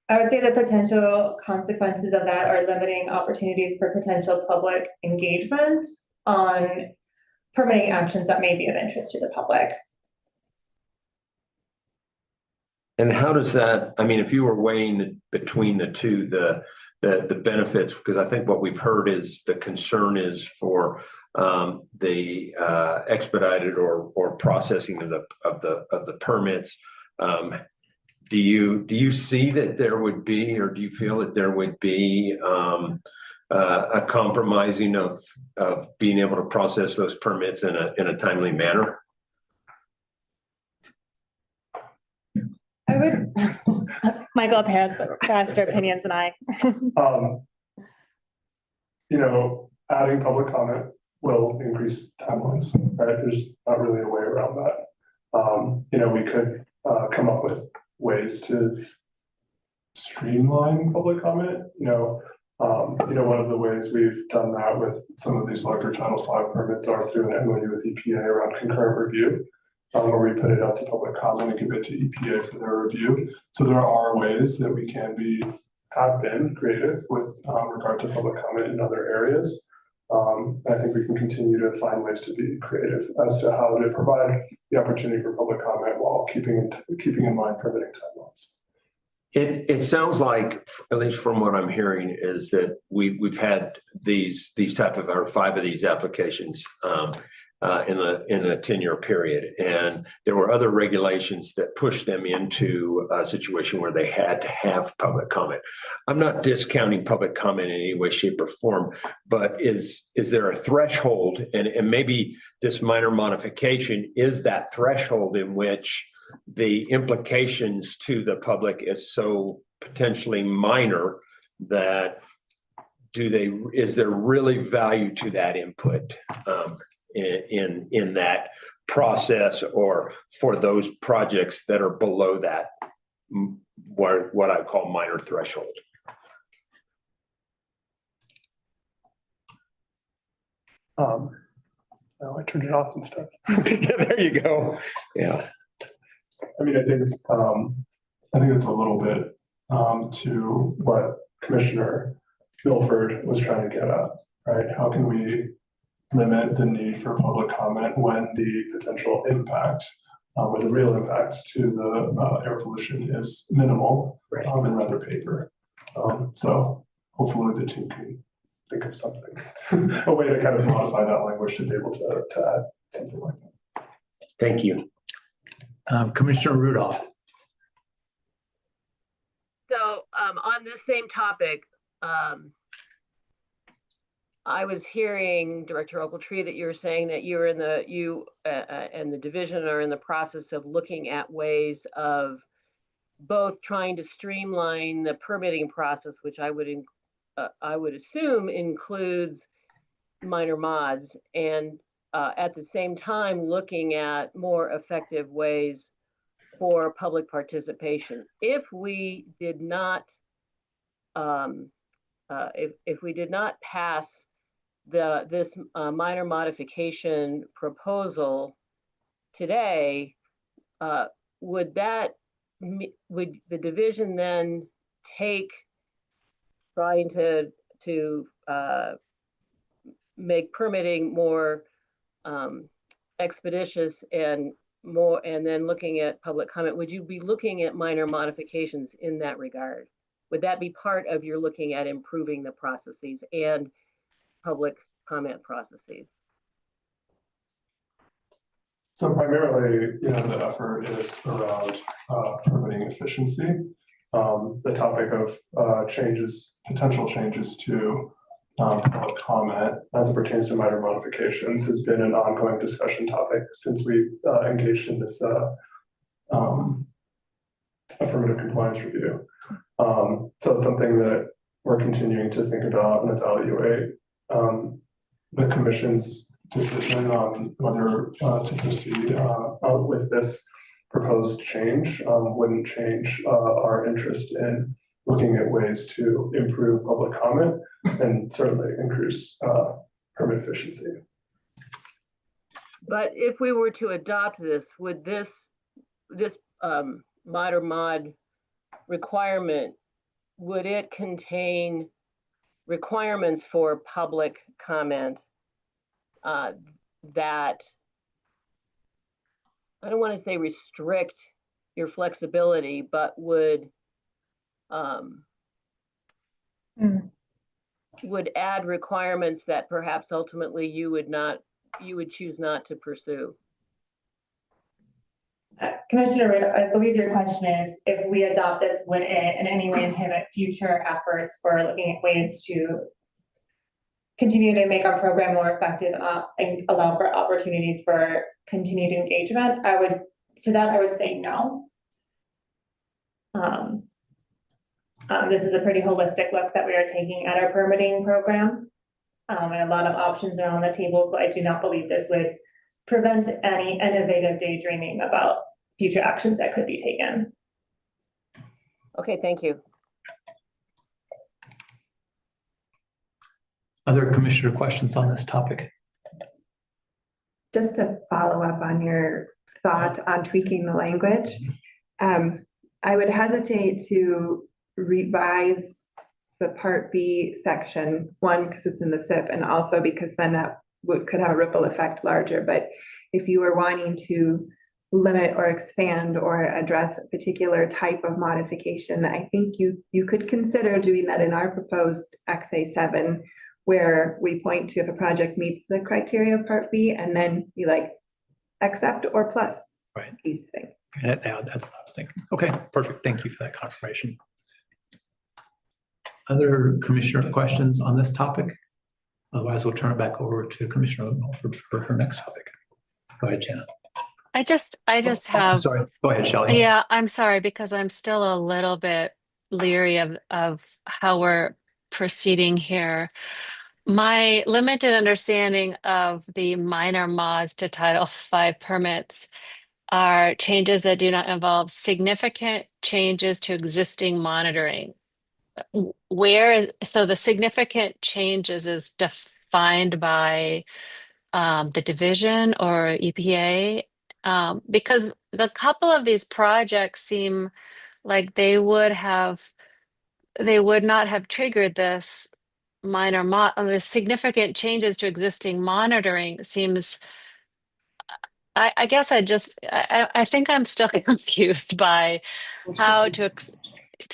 I would say the potential consequences of that are limiting opportunities for potential public engagement on permitting actions that may be of interest to the public. And how does that, I mean, if you were weighing between the two, the benefits, because I think what we've heard is the concern is for the expedited or processing of the permits. Do you see that there would be, or do you feel that there would be a compromising of being able to process those permits in a timely manner? I would, Michael has faster opinions than I. Adding public comment will increase timelines, right? There's not really a way around that. We could come up with ways to streamline public comment. One of the ways we've done that with some of these larger Title V permits are through an MOU with EPA around concurrent review, where we put it out to public comment and give it to EPA for their review. So there are ways that we can have been creative with regard to public comment in other areas. I think we can continue to find ways to be creative as to how to provide the opportunity for public comment while keeping in mind permitting timelines. It sounds like, at least from what I'm hearing, is that we've had these type of, or 5 of these applications in a 10-year period, and there were other regulations that pushed them into a situation where they had to have public comment. I'm not discounting public comment in any way, shape, or form, but is there a threshold, and maybe this minor modification is that threshold in which the implications to the public is so potentially minor that is there really value to that input in that process, or for those projects that are below that what I call minor threshold? Oh, I turned it off and stuff. Yeah, there you go. Yeah. I mean, I think it's a little bit to what Commissioner Milford was trying to get at, right? How can we limit the need for public comment when the potential impact, or the real impact to the air pollution is minimal, right, and rather paper. So hopefully the team can think of something, a way to kind of modify that language to be able to add something like that. Thank you. Commissioner Rudolph. So on this same topic, I was hearing Director Ogletree that you were saying that you and the division are in the process of looking at ways of both trying to streamline the permitting process, which I would assume includes minor mods, and at the same time looking at more effective ways for public participation. If we did not pass this minor modification proposal today, would the division then take trying to make permitting more expeditious and then looking at public comment? Would you be looking at minor modifications in that regard? Would that be part of your looking at improving the processes and public comment processes? So primarily, the effort is around permitting efficiency. The topic of potential changes to public comment as it pertains to minor modifications has been an ongoing discussion topic since we engaged in this affirmative compliance review. So it's something that we're continuing to think about and evaluate. the commission's decision on whether to proceed with this proposed change wouldn't change our interest in looking at ways to improve public comment and certainly increase permit efficiency. But if we were to adopt this, would this minor mod requirement, would it contain requirements for public comment that, I don't want to say restrict your flexibility, but would add requirements that perhaps ultimately you would choose not to pursue? Commissioner Reed, I believe your question is, if we adopt this, would it in any way inhibit future efforts for looking at ways to continue to make our program more effective and allow for opportunities for continued engagement? I would say no. This is a pretty holistic look that we are taking at our permitting program. And a lot of options are on the table, so I do not believe this would prevent any innovative daydreaming about future actions that could be taken. Okay, thank you. Other commissioner questions on this topic? Just to follow up on your thought on tweaking the language, I would hesitate to revise the Part B section, one, because it's in the SIP, and also because then that could have a ripple effect larger. But if you were wanting to limit or expand or address a particular type of modification, I think you could consider doing that in our proposed XA7, where we point to if a project meets the criteria of Part B, and then you like accept or plus these things. That's what I was thinking. Okay, perfect. Thank you for that confirmation. Other commissioner questions on this topic? Otherwise, we'll turn it back over to Commissioner Milford for her next topic. Go ahead, Jenna. I just have. Sorry. Go ahead, Shelley. Yeah, I'm sorry, because I'm still a little bit leery of how we're proceeding here. My limited understanding of the minor mods to Title V permits are changes that do not involve significant changes to existing monitoring. So the significant changes is defined by the division or EPA? Because the couple of these projects seem like they would not have triggered this the significant changes to existing monitoring seems. I guess I think I'm still confused by how to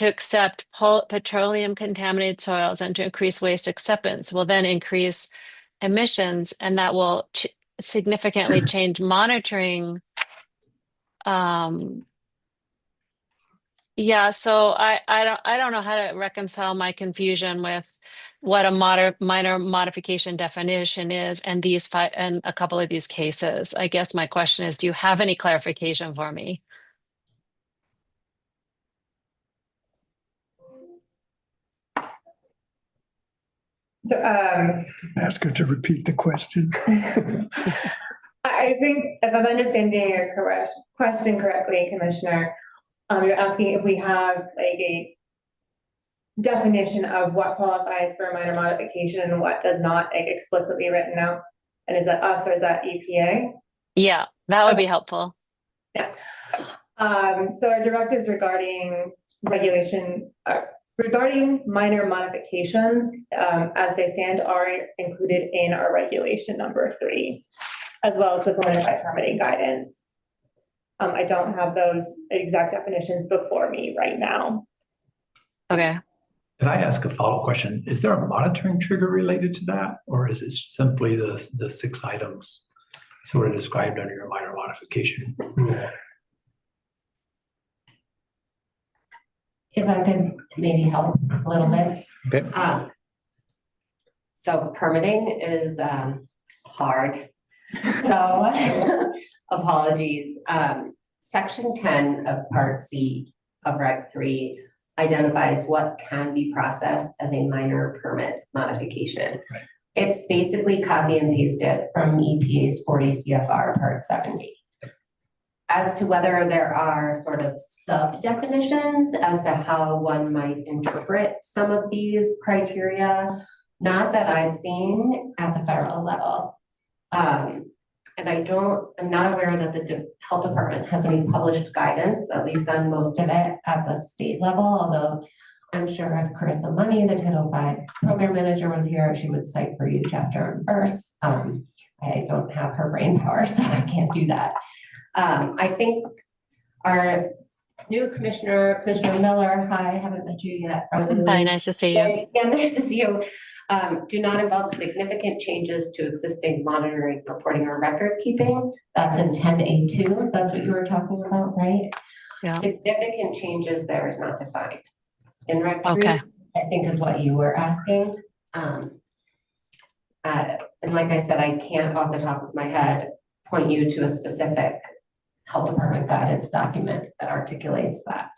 accept petroleum contaminated soils and to increase waste acceptance will then increase emissions, and that will significantly change monitoring. Yeah, so I don't know how to reconcile my confusion with what a minor modification definition is and a couple of these cases. I guess my question is, do you have any clarification for me? So ask her to repeat the question. I think if I'm understanding your question correctly, Commissioner, you're asking if we have like a definition of what qualifies for a minor modification and what does not, like explicitly written out. And is that us or is that EPA? Yeah, that would be helpful. Yeah. So our directives regarding regulation, regarding minor modifications, as they stand, are included in our regulation number 3, as well as supplemented by permitting guidance. I don't have those exact definitions before me right now. Okay. Can I ask a follow-up question? Is there a monitoring trigger related to that? Or is it simply the 6 items sort of described under your minor modification rule? If I could maybe help a little bit. Okay. So permitting is hard. So apologies. Section 10 of Part C of Reg 3 identifies what can be processed as a minor permit modification. Right. It's basically copy and pasted from EPA's 40 CFR Part 70. As to whether there are sort of sub-definitions as to how one might interpret some of these criteria, not that I've seen at the federal level. And I'm not aware that the health department has any published guidance, at least on most of it at the state level, although I'm sure if Carissa Money, the Title V program manager, was here, she would cite for you chapter and verse. I don't have her brain power, so I can't do that. I think our new Commissioner Miller, hi, I haven't met you yet. Hi, nice to see you. Yeah, nice to see you. Do not involve significant changes to existing monitoring, reporting, or record keeping. That's in 10A2. That's what you were talking about, right? Yeah. Significant changes there is not defined. In Rec 3, Okay. I think is what you were asking. And like I said, I can't off the top of my head point you to a specific health department guidance document that articulates that.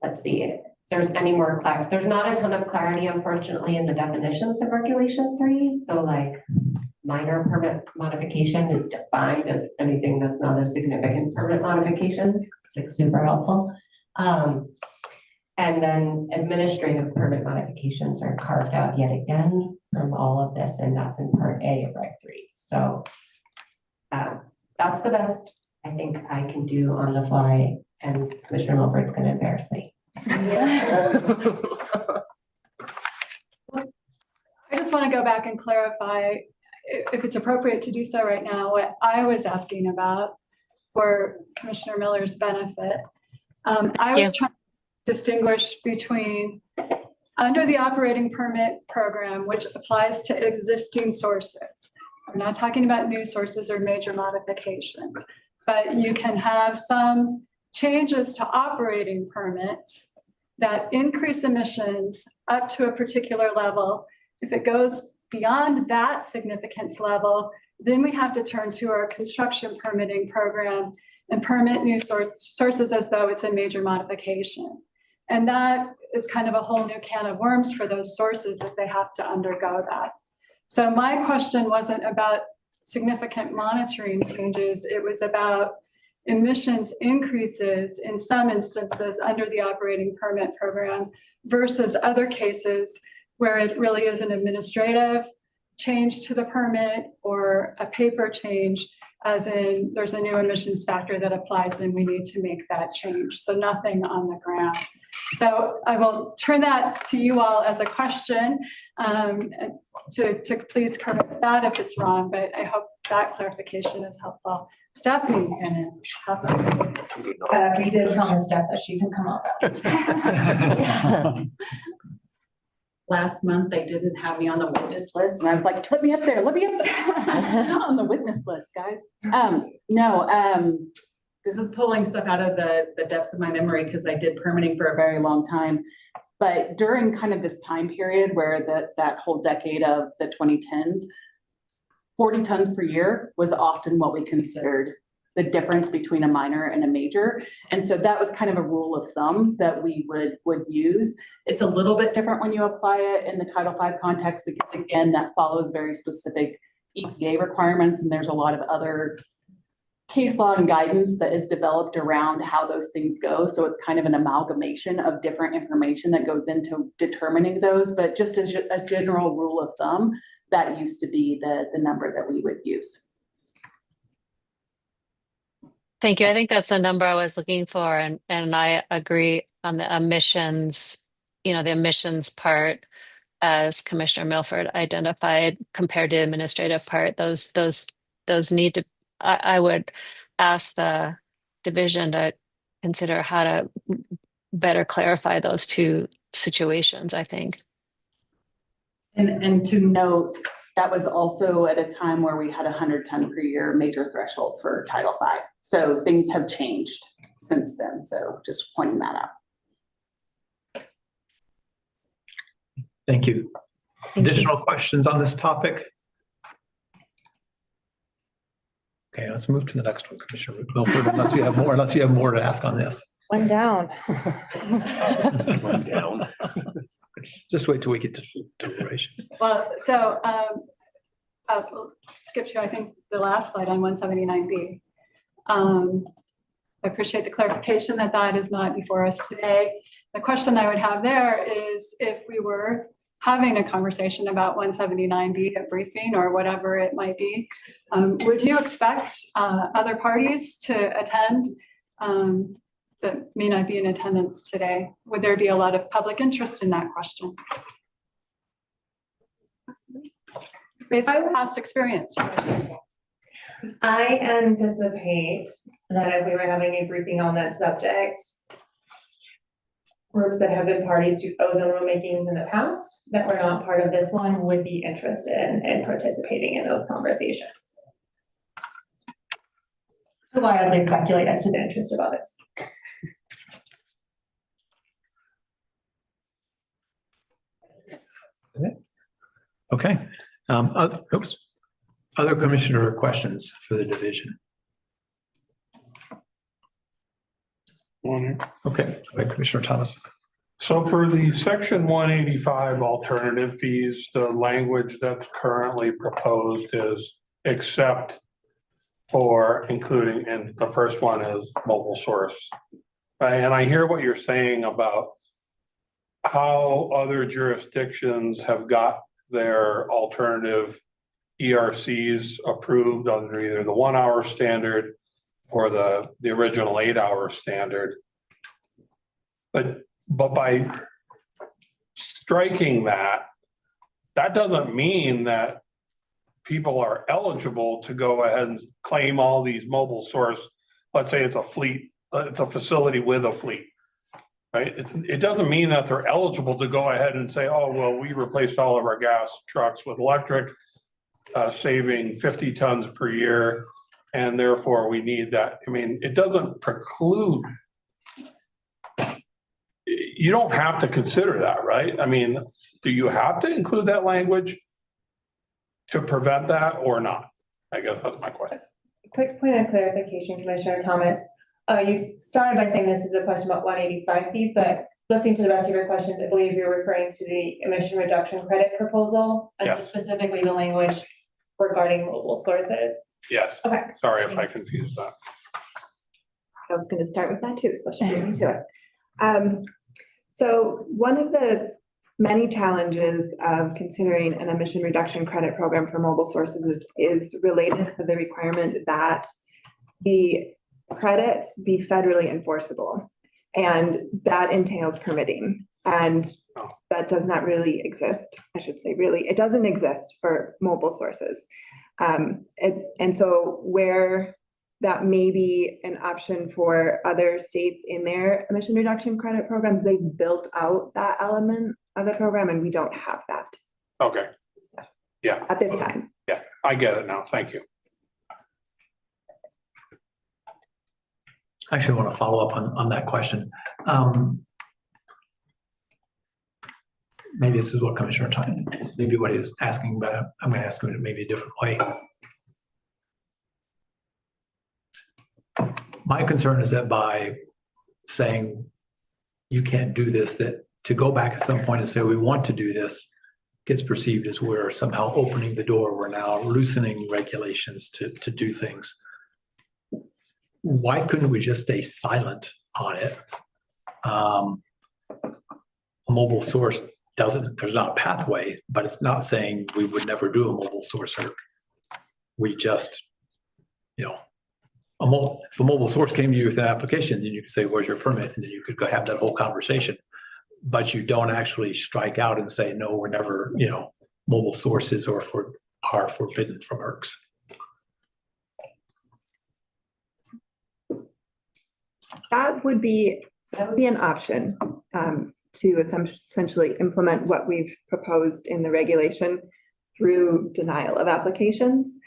Let's see if there's any more clarity. There's not a ton of clarity, unfortunately, in the definitions of Regulation 3. So like minor permit modification is defined as anything that's not a significant permit modification. It's like super helpful. And then administrative permit modifications are carved out yet again from all of this, and that's in Part A of Reg 3. So that's the best I think I can do on the fly, and Commissioner Milford's going to embarrass me. I just want to go back and clarify, if it's appropriate to do so right now, what I was asking about for Commissioner Miller's benefit. I was trying to distinguish between under the operating permit program, which applies to existing sources. I'm not talking about new sources or major modifications, but you can have some changes to operating permits that increase emissions up to a particular level. If it goes beyond that significance level, then we have to turn to our construction permitting program and permit new sources as though it's a major modification. And that is kind of a whole new can of worms for those sources if they have to undergo that. So my question wasn't about significant monitoring changes. It was about emissions increases in some instances under the operating permit program versus other cases where it really is an administrative change to the permit or a paper change, as in there's a new emissions factor that applies and we need to make that change. So nothing on the ground. So I will turn that to you all as a question to please correct that if it's wrong, but I hope that clarification is helpful. Stephanie's gonna help. We did promise Steph that she can come up. Last month, they didn't have me on the witness list, and I was like, let me up there on the witness list, guys. This is pulling stuff out of the depths of my memory because I did permitting for a very long time. But during kind of this time period where that whole decade of the 2010s, 40 tons per year was often what we considered the difference between a minor and a major. And so that was kind of a rule of thumb that we would use. It's a little bit different when you apply it in the Title V context, because again, that follows very specific EPA requirements. And there's a lot of other case law and guidance that is developed around how those things go. So it's kind of an amalgamation of different information that goes into determining those. But just as a general rule of thumb, that used to be the number that we would use. Thank you. I think that's a number I was looking for, and I agree on the emissions, the emissions part, as Commissioner Milford identified, compared to the administrative part, those need to, I would ask the division to consider how to better clarify those two situations, I think. And to note, that was also at a time where we had 100 ton per year major threshold for Title V. So things have changed since then. So just pointing that out. Thank you. Additional questions on this topic? Okay, let's move to the next one, Commissioner Milford, unless you have more to ask on this. One down. One down. Just wait till we get to deliberations. Well, so I'll skip to, I think, the last slide on 179B. I appreciate the clarification that that is not before us today. The question I would have there is if we were having a conversation about 179B, a briefing or whatever it might be, would you expect other parties to attend that may not be in attendance today? Would there be a lot of public interest in that question? Based on past experience. I anticipate that if we were having a briefing on that subject, groups that have been parties to ozone rulemakings in the past that were not part of this one would be interested in participating in those conversations. To wildly speculate as to the interest of others. Okay. Oops. Other commissioner questions for the division? Okay, Commissioner Thomas. So for the section 185 alternative fees, the language that's currently proposed is except for including, and the first one is mobile source. And I hear what you're saying about how other jurisdictions have got their alternative ERCs approved under either the 1 hour standard or the original 8 hour standard. But by striking that doesn't mean that people are eligible to go ahead and claim all these mobile source. Let's say it's a fleet, it's a facility with a fleet, right? It doesn't mean that they're eligible to go ahead and say, oh, well, we replaced all of our gas trucks with electric, saving 50 tons per year, and therefore we need that. I mean, it doesn't preclude. You don't have to consider that, right? I mean, do you have to include that language to prevent that or not? I guess that's my question. Quick point of clarification, Commissioner Thomas. You started by saying this is a question about 185 fees, but listening to the rest of your questions, I believe you're referring to the emission reduction credit proposal, and specifically the language regarding mobile sources. Yes. Okay. Sorry if I confused that. I was going to start with that too, so she beat me to it. So one of the many challenges of considering an emission reduction credit program for mobile sources is related to the requirement that the credits be federally enforceable. And that entails permitting. And that does not really exist. I should say really, it doesn't exist for mobile sources. And so where that may be an option for other states in their emission reduction credit programs, they built out that element of the program and we don't have that. Okay. Yeah. At this time. Yeah, I get it now. Thank you. I actually want to follow up on that question. Maybe this is what Commissioner Tyne, maybe what he was asking, but I'm going to ask him in maybe a different way. My concern is that by saying you can't do this, that to go back at some point and say we want to do this gets perceived as we're somehow opening the door. We're now loosening regulations to do things. Why couldn't we just stay silent on it? A mobile source doesn't, there's not a pathway, but it's not saying we would never do a mobile source. Or we just, you know, if a mobile source came to you with an application, then you could say, where's your permit? And then you could go have that whole conversation. But you don't actually strike out and say, no, we're never, you know, mobile sources are forbidden from ERCs. That would be an option to essentially implement what we've proposed in the regulation through denial of applications.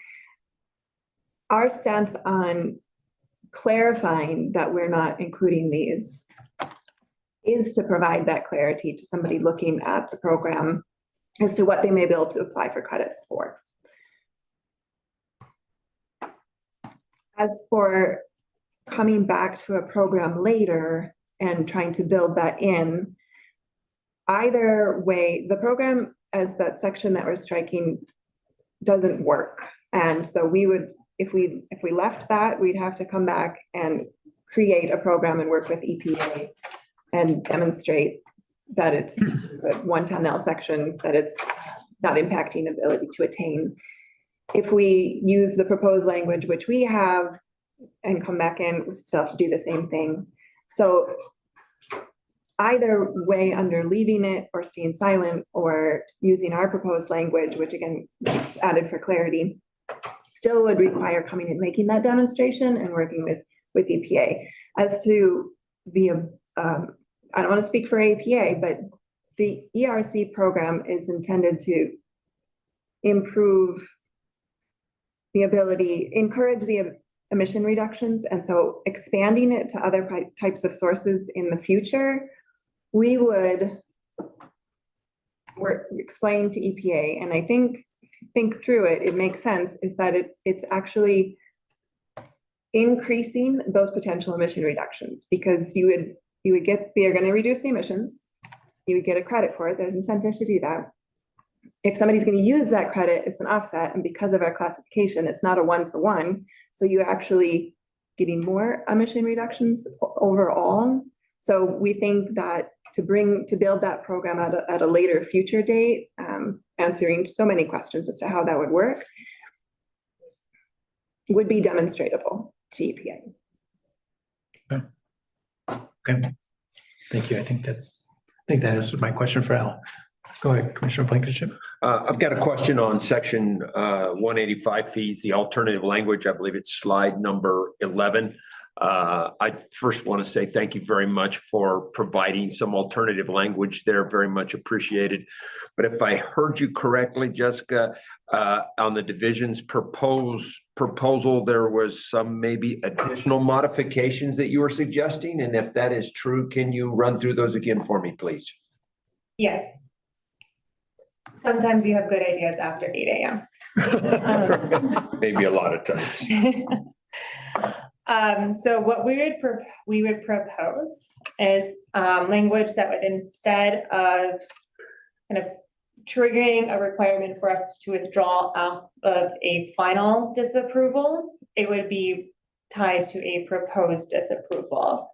Our stance on clarifying that we're not including these is to provide that clarity to somebody looking at the program as to what they may be able to apply for credits for. As for coming back to a program later and trying to build that in. Either way, the program as that section that we're striking doesn't work. And so we would, if we left that, we'd have to come back and create a program and work with EPA and demonstrate that it's the 110L section, that it's not impacting ability to attain. If we use the proposed language, which we have, and come back in, we still have to do the same thing. So either way, under leaving it or staying silent or using our proposed language, which again, added for clarity, still would require coming and making that demonstration and working with EPA. As to the, I don't want to speak for APA, but the ERC program is intended to improve the ability, encourage the emission reductions. And so expanding it to other types of sources in the future, we would explain to EPA, and I think through it, it makes sense, is that it's actually increasing those potential emission reductions, because you would get, they're going to reduce the emissions, you would get a credit for it, there's incentive to do that. If somebody's going to use that credit, it's an offset, and because of our classification, it's not a 1-for-1, so you're actually getting more emission reductions overall. So we think that to build that program at a later future date, answering so many questions as to how that would work, would be demonstratable to EPA. Okay, thank you. I think that answers my question for Al. Go ahead, Commissioner Blankenship. I've got a question on section 185 fees, the alternative language. I believe it's slide number 11. I first want to say thank you very much for providing some alternative language there. Very much appreciated. But if I heard you correctly, Jessica, on the division's proposal, there was some maybe additional modifications that you were suggesting. And if that is true, can you run through those again for me, please? Yes. Sometimes you have good ideas after 8 a.m. Maybe a lot of times. So what we would propose is language that would, instead of kind of triggering a requirement for us to withdraw out of a final disapproval, it would be tied to a proposed disapproval.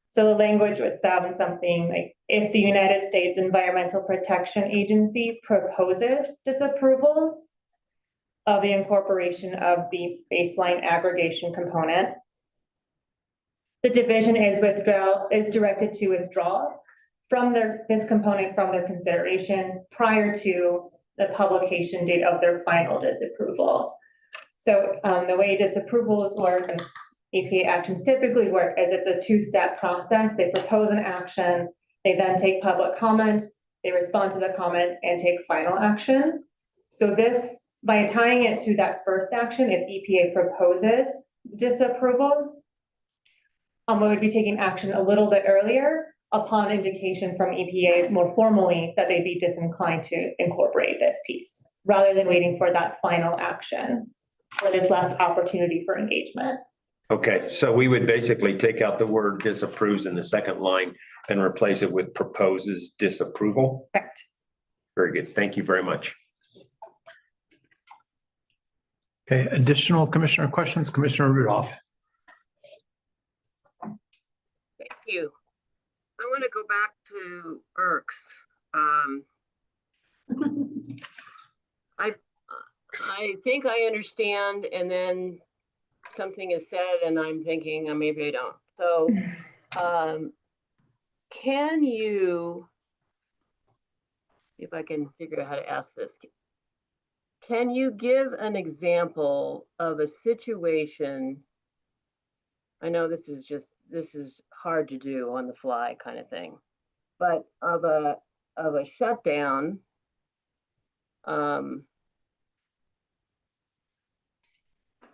So the language would sound something like, if the United States Environmental Protection Agency proposes disapproval of the incorporation of the baseline aggregation component, the division is directed to withdraw from this component from their consideration prior to the publication date of their final disapproval. So the way disapprovals work and APA actions typically work is it's a two-step process. They propose an action, they then take public comment, they respond to the comments and take final action. So this, by tying it to that first action, if EPA proposes disapproval, we would be taking action a little bit earlier upon indication from EPA more formally that they'd be disinclined to incorporate this piece, rather than waiting for that final action where there's less opportunity for engagement. Okay, so we would basically take out the word disapproves in the second line and replace it with proposes disapproval? Correct. Very good. Thank you very much. Okay, additional commissioner questions, Commissioner Rudolph. Thank you. I want to go back to IRCs. I think I understand, and then something is said and I'm thinking, maybe I don't. So can you, if I can figure out how to ask this, can you give an example of a situation? I know this is hard to do on the fly kind of thing, but of a shutdown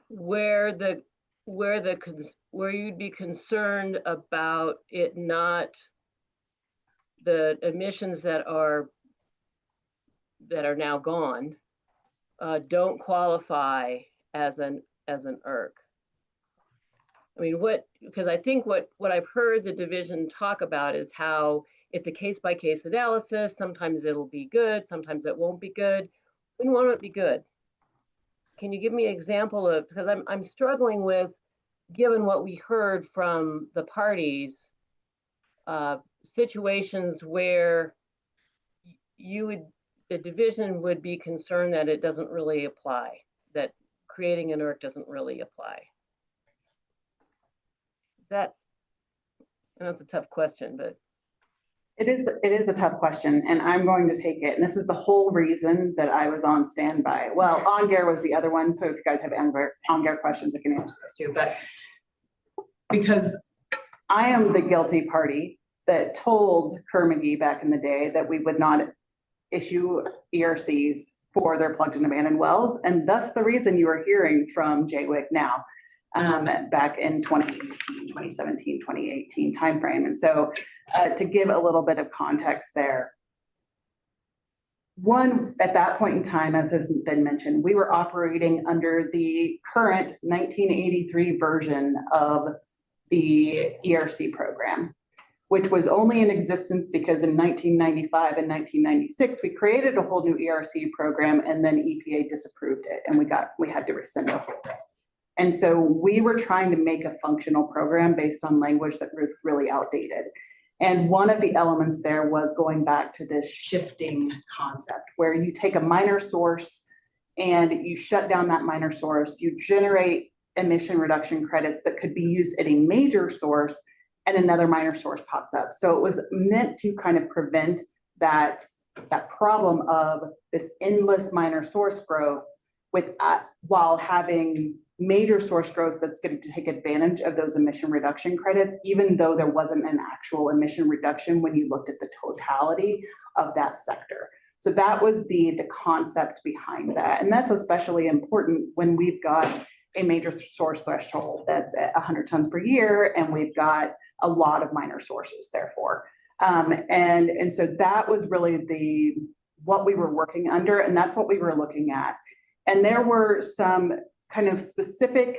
where you'd be concerned about it not, the emissions that are now gone don't qualify as an ERC. I mean, because I think what I've heard the division talk about is how it's a case-by-case analysis. Sometimes it'll be good, sometimes it won't be good. When won't it be good? Can you give me an example of, because I'm struggling with, given what we heard from the parties, situations where the division would be concerned that it doesn't really apply, that creating an ERC doesn't really apply. I know it's a tough question, but. It is a tough question, and I'm going to take it. And this is the whole reason that I was on standby. Well, OnGare was the other one. So if you guys have OnGare questions, I can answer those too. But because I am the guilty party that told Kerr-McGee back in the day that we would not issue ERCs for their plugged and abandoned wells. And thus the reason you are hearing from JWIC now. Back in 2018, 2017, 2018 timeframe. And so to give a little bit of context there, one, at that point in time, as has been mentioned, we were operating under the current 1983 version of the ERC program, which was only in existence because in 1995 and 1996, we created a whole new ERC program and then EPA disapproved it and we had to rescind the whole thing. And so we were trying to make a functional program based on language that was really outdated. And one of the elements there was going back to this shifting concept where you take a minor source and you shut down that minor source, you generate emission reduction credits that could be used at a major source and another minor source pops up. So it was meant to kind of prevent that problem of this endless minor source growth while having major source growth that's going to take advantage of those emission reduction credits, even though there wasn't an actual emission reduction when you looked at the totality of that sector. So that was the concept behind that. And that's especially important when we've got a major source threshold that's at 100 tons per year, and we've got a lot of minor sources, therefore. And so that was really what we were working under, and that's what we were looking at. And there were some kind of specific,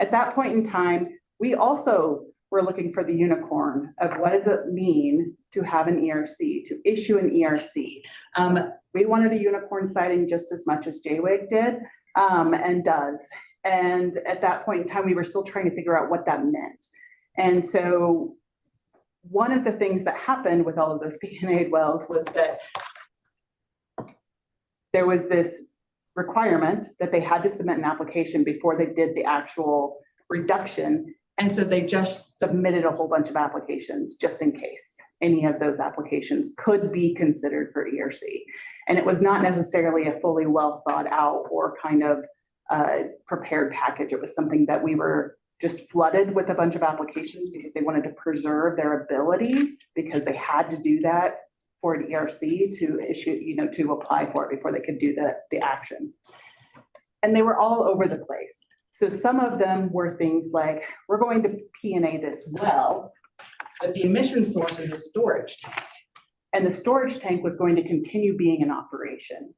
at that point in time, we also were looking for the unicorn of what does it mean to have an ERC, to issue an ERC. We wanted a unicorn sighting just as much as JWIG did and does. And at that point in time, we were still trying to figure out what that meant. And so one of the things that happened with all of those P&A wells was that there was this requirement that they had to submit an application before they did the actual reduction. And so they just submitted a whole bunch of applications just in case any of those applications could be considered for ERC. And it was not necessarily a fully well thought out or kind of prepared package. It was something that we were just flooded with a bunch of applications because they wanted to preserve their ability because they had to do that for an ERC to issue, to apply for it before they could do the action. And they were all over the place. So some of them were things like, we're going to P&A this well, but the emission source is a storage tank. And the storage tank was going to continue being in operation.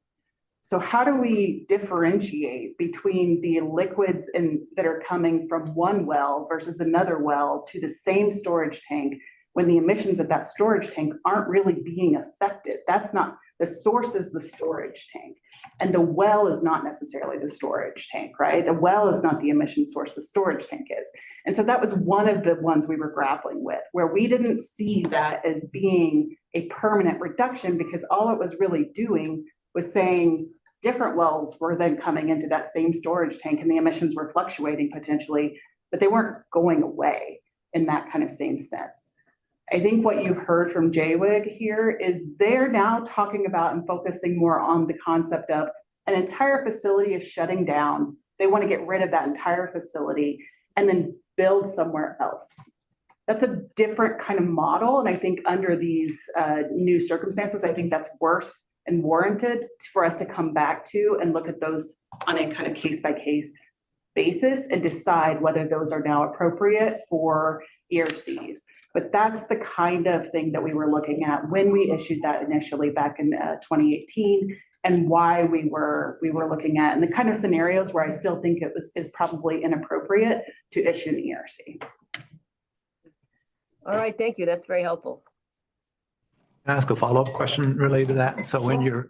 So how do we differentiate between the liquids that are coming from one well versus another well to the same storage tank when the emissions of that storage tank aren't really being affected? That's not, the source is the storage tank. And the well is not necessarily the storage tank, right? The well is not the emission source, the storage tank is. And so that was one of the ones we were grappling with, where we didn't see that as being a permanent reduction because all it was really doing was saying different wells were then coming into that same storage tank and the emissions were fluctuating potentially, but they weren't going away in that kind of same sense. I think what you've heard from JWIG here is they're now talking about and focusing more on the concept of an entire facility is shutting down. They want to get rid of that entire facility and then build somewhere else. That's a different kind of model. And I think under these new circumstances, I think that's worth and warranted for us to come back to and look at those on a kind of case-by-case basis and decide whether those are now appropriate for ERCs. But that's the kind of thing that we were looking at when we issued that initially back in 2018 and why we were looking at, and the kind of scenarios where I still think is probably inappropriate to issue an ERC. All right, thank you. That's very helpful. Can I ask a follow-up question related to that? So when you're,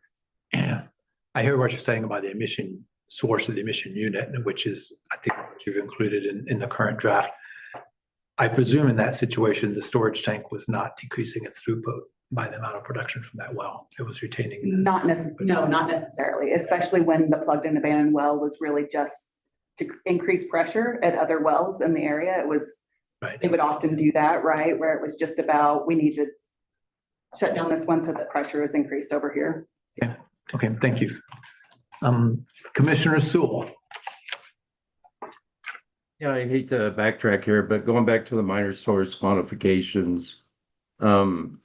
I hear what you're saying about the emission source of the emission unit, which is, I think, what you've included in the current draft. I presume in that situation, the storage tank was not decreasing its throughput by the amount of production from that well. It was retaining. Not necessarily, especially when the plugged and abandoned well was really just to increase pressure at other wells in the area. It was, they would often do that, right? Where it was just about, we need to shut down this one so that pressure is increased over here. Yeah, okay, thank you. Commissioner Sewell. Yeah, I hate to backtrack here, but going back to the minor source modifications, can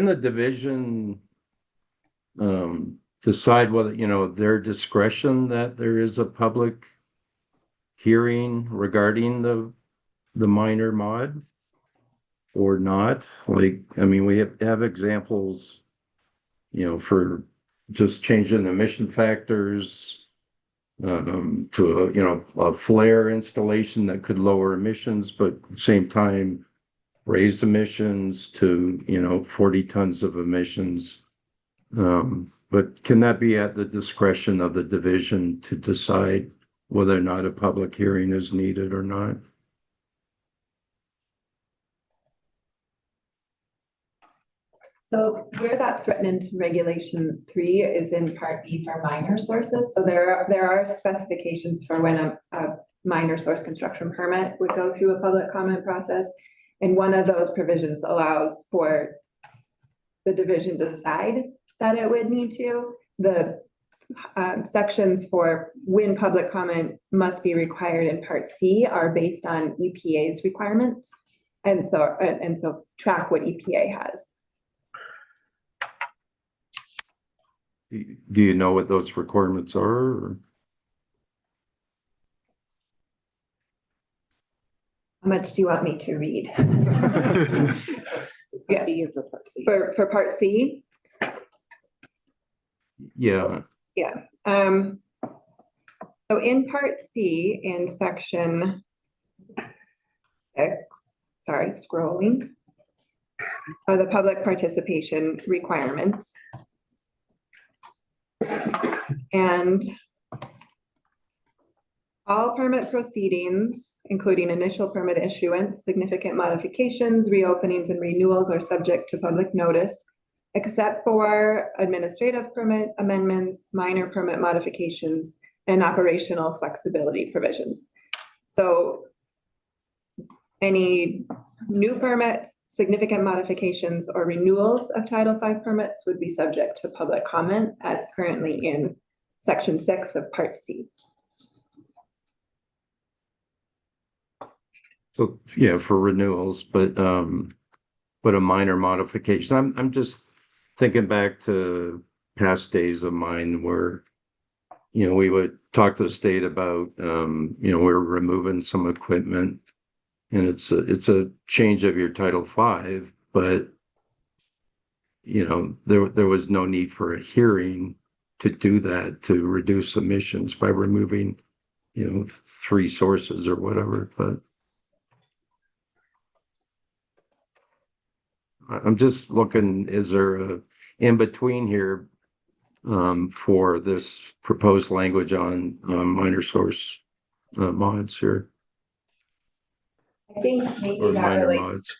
the division decide whether, their discretion that there is a public hearing regarding the minor mod or not? Like, I mean, we have examples, for just changing emission factors to a flare installation that could lower emissions, but at the same time raise emissions to 40 tons of emissions. But can that be at the discretion of the division to decide whether or not a public hearing is needed or not? So where that's written into regulation 3 is in part B for minor sources. So there are specifications for when a minor source construction permit would go through a public comment process. And one of those provisions allows for the division to decide that it would need to. The sections for when public comment must be required in part C are based on EPA's requirements. And so track what EPA has. Do you know what those requirements are? Or? How much do you want me to read? Yeah, for part C. Yeah. Yeah. So in part C, in section 6, sorry, scrolling, are the public participation requirements. And all permit proceedings, including initial permit issuance, significant modifications, reopenings, and renewals are subject to public notice, except for administrative permit amendments, minor permit modifications, and operational flexibility provisions. So any new permits, significant modifications, or renewals of Title V permits would be subject to public comment as currently in section 6 of part C. So yeah, for renewals, but a minor modification. I'm just thinking back to past days of mine where, we would talk to the state about, we're removing some equipment and it's a change of your Title V, but there was no need for a hearing to do that, to reduce emissions by removing, 3 sources or whatever, but I'm just looking, is there a in between here for this proposed language on minor source mods here? I think maybe Or that minor relates. mods.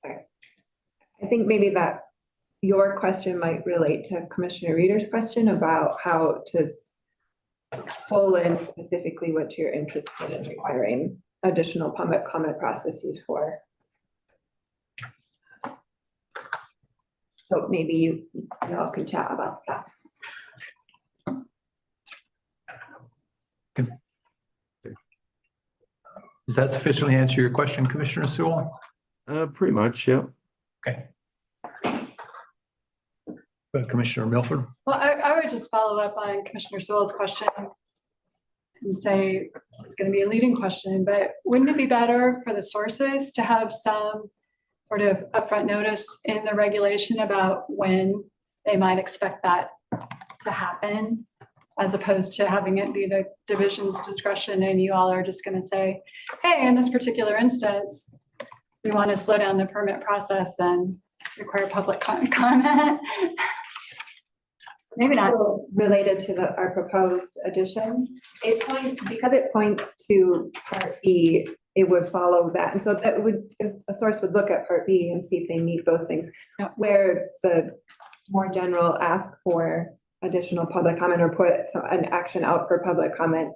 Sorry. I think maybe that your question might relate to Commissioner Reeder's question about how to pull in specifically what you're interested in requiring additional public comment processes for. So maybe you all can chat about that. Does that sufficiently answer your question, Commissioner Sewell? Pretty much, yeah. Okay. Commissioner Milford? Well, I would just follow up on Commissioner Sewell's question and say, this is going to be a leading question, but wouldn't it be better for the sources to have some sort of upfront notice in the regulation about when they might expect that to happen, as opposed to having it be the division's discretion and you all are just gonna say, hey, in this particular instance, we want to slow down the permit process and require public comment. Maybe not related to our proposed addition. Because it points to part B, it would follow that. And so that would, if a source would look at part B and see if they meet those things. Yep. Where the more general ask for additional public comment or put an action out for public comment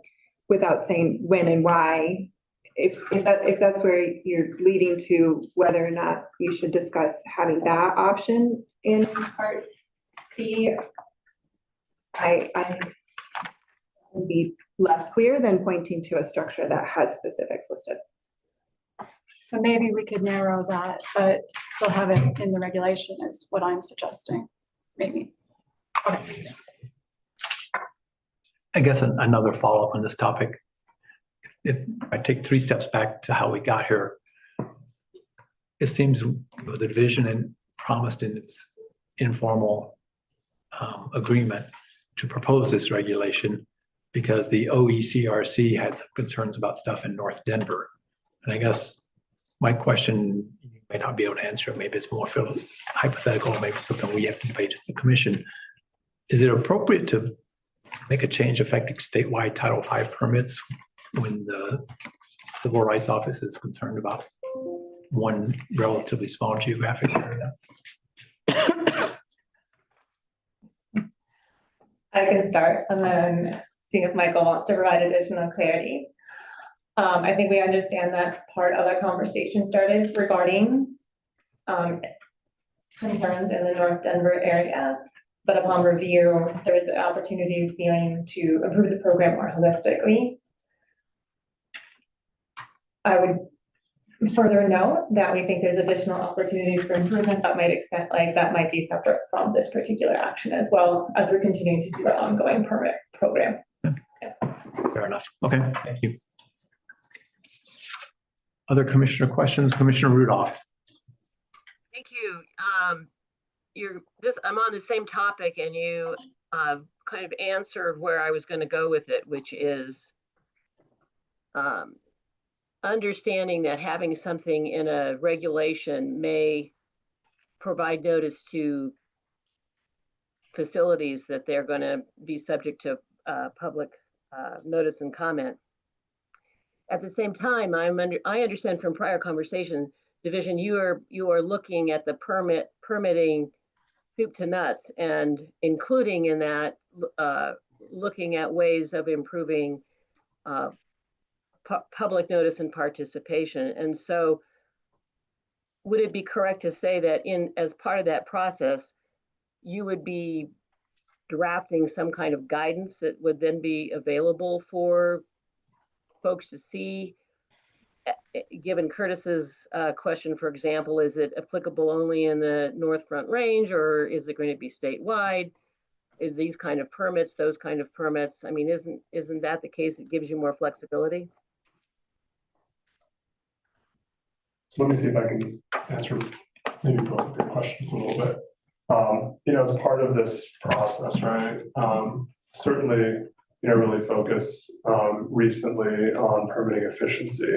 without saying when and why. If that's where you're leading to whether or not you should discuss having that option in part C, I would be less clear than pointing to a structure that has specifics listed. So maybe we could narrow that, but still have it in the regulation is what I'm suggesting, maybe. Okay. I guess another follow-up on this topic. If I take 3 steps back to how we got here, it seems the division and promised in its informal agreement to propose this regulation because the OECRC had some concerns about stuff in North Denver. And I guess my question, you may not be able to answer it, maybe it's more hypothetical, maybe something we have to debate as the commission. Is it appropriate to make a change affecting statewide Title V permits when the Civil Rights Office is concerned about one relatively small geographic area? I can start and then see if Michael wants to provide additional clarity. I think we understand that's part of a conversation started regarding concerns in the North Denver area. But upon review, there is opportunities seen to improve the program more holistically. I would further note that we think there's additional opportunities for improvement that might extend, like that might be separate from this particular action as well as we're continuing to do our ongoing permit program. Fair enough. Okay, thank you. Other commissioner questions? Commissioner Rudolph. Thank you. I'm on the same topic and you kind of answered where I was going to go with it, which is understanding that having something in a regulation may provide notice to facilities that they're going to be subject to public notice and comment. At the same time, I understand from prior conversation, Division, you are looking at the permitting soup to nuts and including in that looking at ways of improving public notice and participation. And so would it be correct to say that as part of that process, you would be drafting some kind of guidance that would then be available for folks to see? Given Curtis's question, for example, is it applicable only in the North Front Range or is it going to be statewide? Is these kind of permits, those kind of permits? I mean, isn't that the case? It gives you more flexibility. So let me see if I can answer maybe both of your questions a little bit. As part of this process, right? Certainly, really focused recently on permitting efficiency.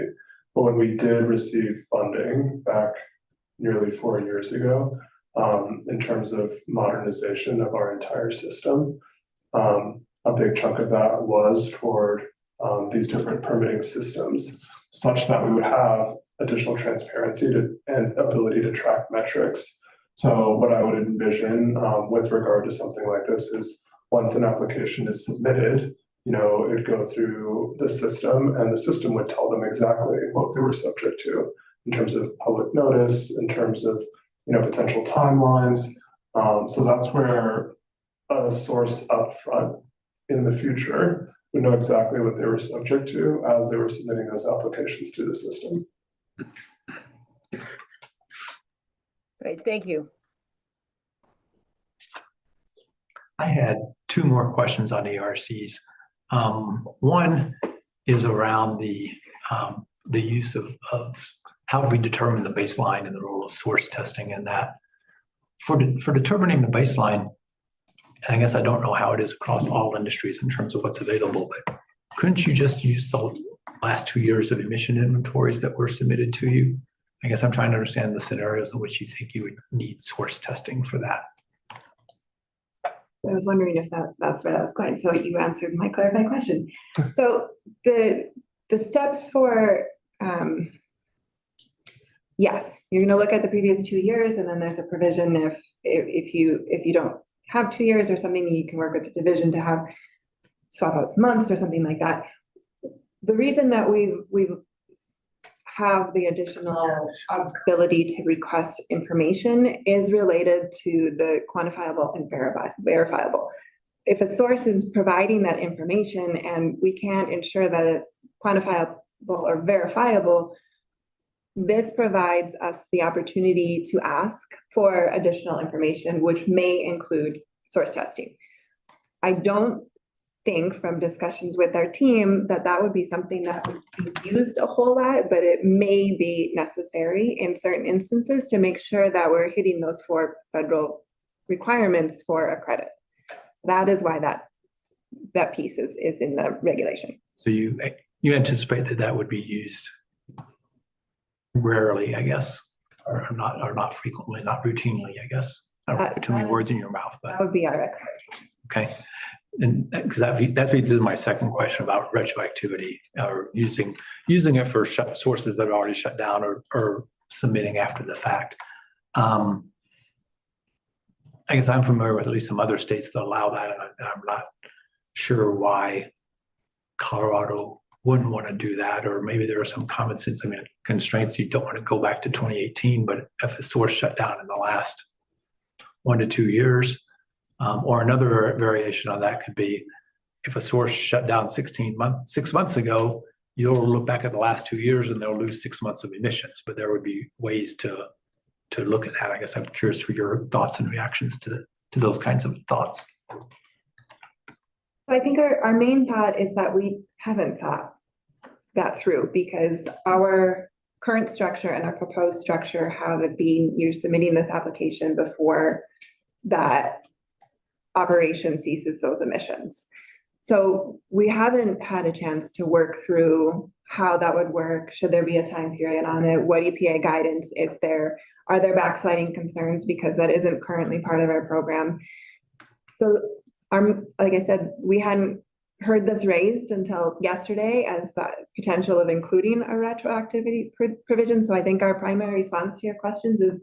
But when we did receive funding back nearly 4 years ago, in terms of modernization of our entire system, a big chunk of that was toward these different permitting systems, such that we would have additional transparency and ability to track metrics. So what I would envision with regard to something like this is once an application is submitted, it'd go through the system and the system would tell them exactly what they were subject to in terms of public notice, in terms of, potential timelines. So that's where a source upfront in the future would know exactly what they were subject to as they were submitting those applications to the system. Great, thank you. I had 2 more questions on ERCs. One is around the use of how do we determine the baseline and the role of source testing and that. For determining the baseline, and I guess I don't know how it is across all industries in terms of what's available, but couldn't you just use the last 2 years of emission inventories that were submitted to you? I guess I'm trying to understand the scenarios in which you think you would need source testing for that. I was wondering if that's where that was going. So you answered my clarified question. So the steps for, yes, you're gonna look at the previous 2 years, and then there's a provision if you don't have 2 years or something, you can work with the division to have swap out months or something like that. The reason that we have the additional ability to request information is related to the quantifiable and verifiable. If a source is providing that information and we can't ensure that it's quantifiable or verifiable, this provides us the opportunity to ask for additional information, which may include source testing. I don't think from discussions with our team that would be something that would be used a whole lot, but it may be necessary in certain instances to make sure that we're hitting those 4 federal requirements for a credit. That is why that piece is in the regulation. So you anticipate that would be used rarely, I guess, or not frequently, not routinely, I guess. I don't put too many words in your mouth, but that would be our expectation. okay. And because that feeds into my second question about retroactivity, or using it for sources that are already shut down or submitting after the fact. I guess I'm familiar with at least some other states that allow that, and I'm not sure why Colorado wouldn't want to do that, or maybe there are some common sense, constraints. You don't want to go back to 2018, but if a source shut down in the last 1 to 2 years, or another variation on that could be if a source shut down 6 months ago, you'll look back at the last 2 years and they'll lose 6 months of emissions, but there would be ways to look at that. I guess I'm curious for your thoughts and reactions to those kinds of thoughts. I think our main thought is that we haven't thought that through, because our current structure and our proposed structure have it being you're submitting this application before that operation ceases those emissions. So we haven't had a chance to work through how that would work. Should there be a time period on it? What EPA guidance is there? Are there backsliding concerns? Because that isn't currently part of our program. So like I said, we hadn't heard this raised until yesterday as the potential of including a retroactivity provision. So I think our primary response to your questions is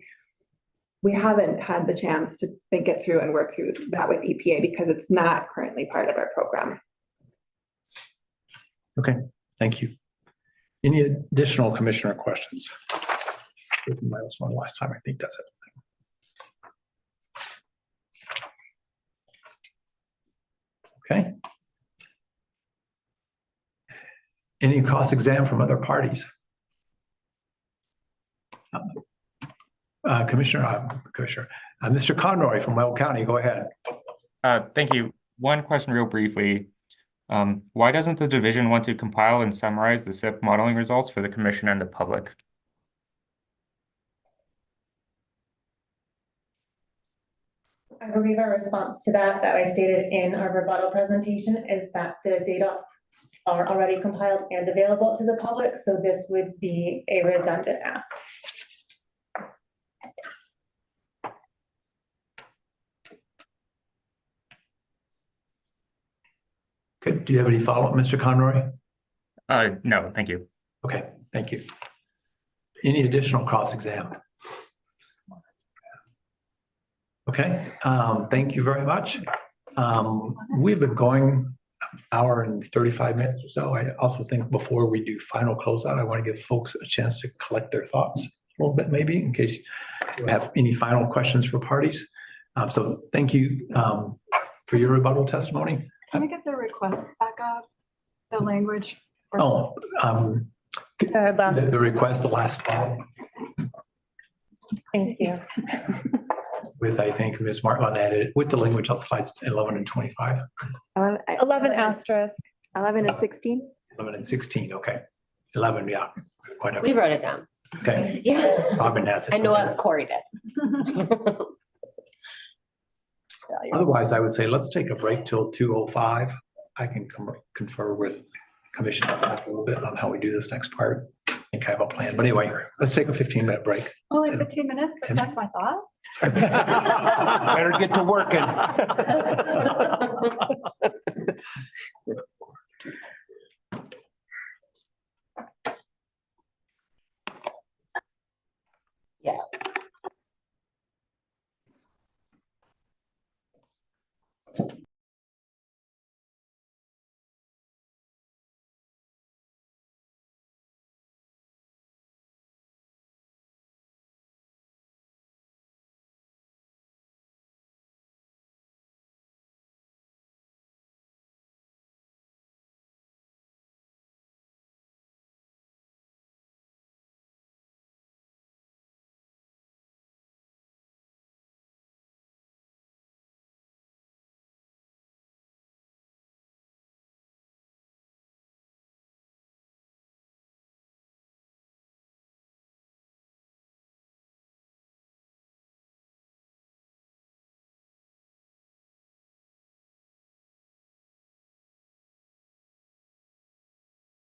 we haven't had the chance to think it through and work through that with EPA because it's not currently part of our program. Okay, thank you. Any additional commissioner questions? My last time, I think that's it. Okay. Any cross-exam from other parties? Commissioner, Mr. Conroy from Weld County, go ahead. Thank you. One question real briefly. Why doesn't the division want to compile and summarize the SIP modeling results for the commission and the public? I believe our response to that I stated in our rebuttal presentation is that the data are already compiled and available to the public, so this would be a redundant ask. Good. Do you have any follow-up, Mr. Conroy? No, thank you. Okay, thank you. Any additional cross-exam? Okay, thank you very much. We've been going an hour and 35 minutes or so. I also think before we do final closeout, I want to give folks a chance to collect their thoughts a little bit, maybe, in case you have any final questions for parties. So thank you for your rebuttal testimony. Can I get the request back up, the language? Oh, the request, the last slide. Thank you. With, I think, Ms. Martin added with the language on slides 11 and 25. 11 asterisk. 11 and 16. 11 and 16, okay. 11, yeah. Whatever. We wrote it down. Okay. Yeah. Robin has it. I know what Corey did. Otherwise, I would say let's take a break till 2:05. I can confer with Commissioner a little bit on how we do this next part. I think I have a plan, but anyway, let's take a 15-minute break. Only 15 minutes to collect my thought. Better get to working.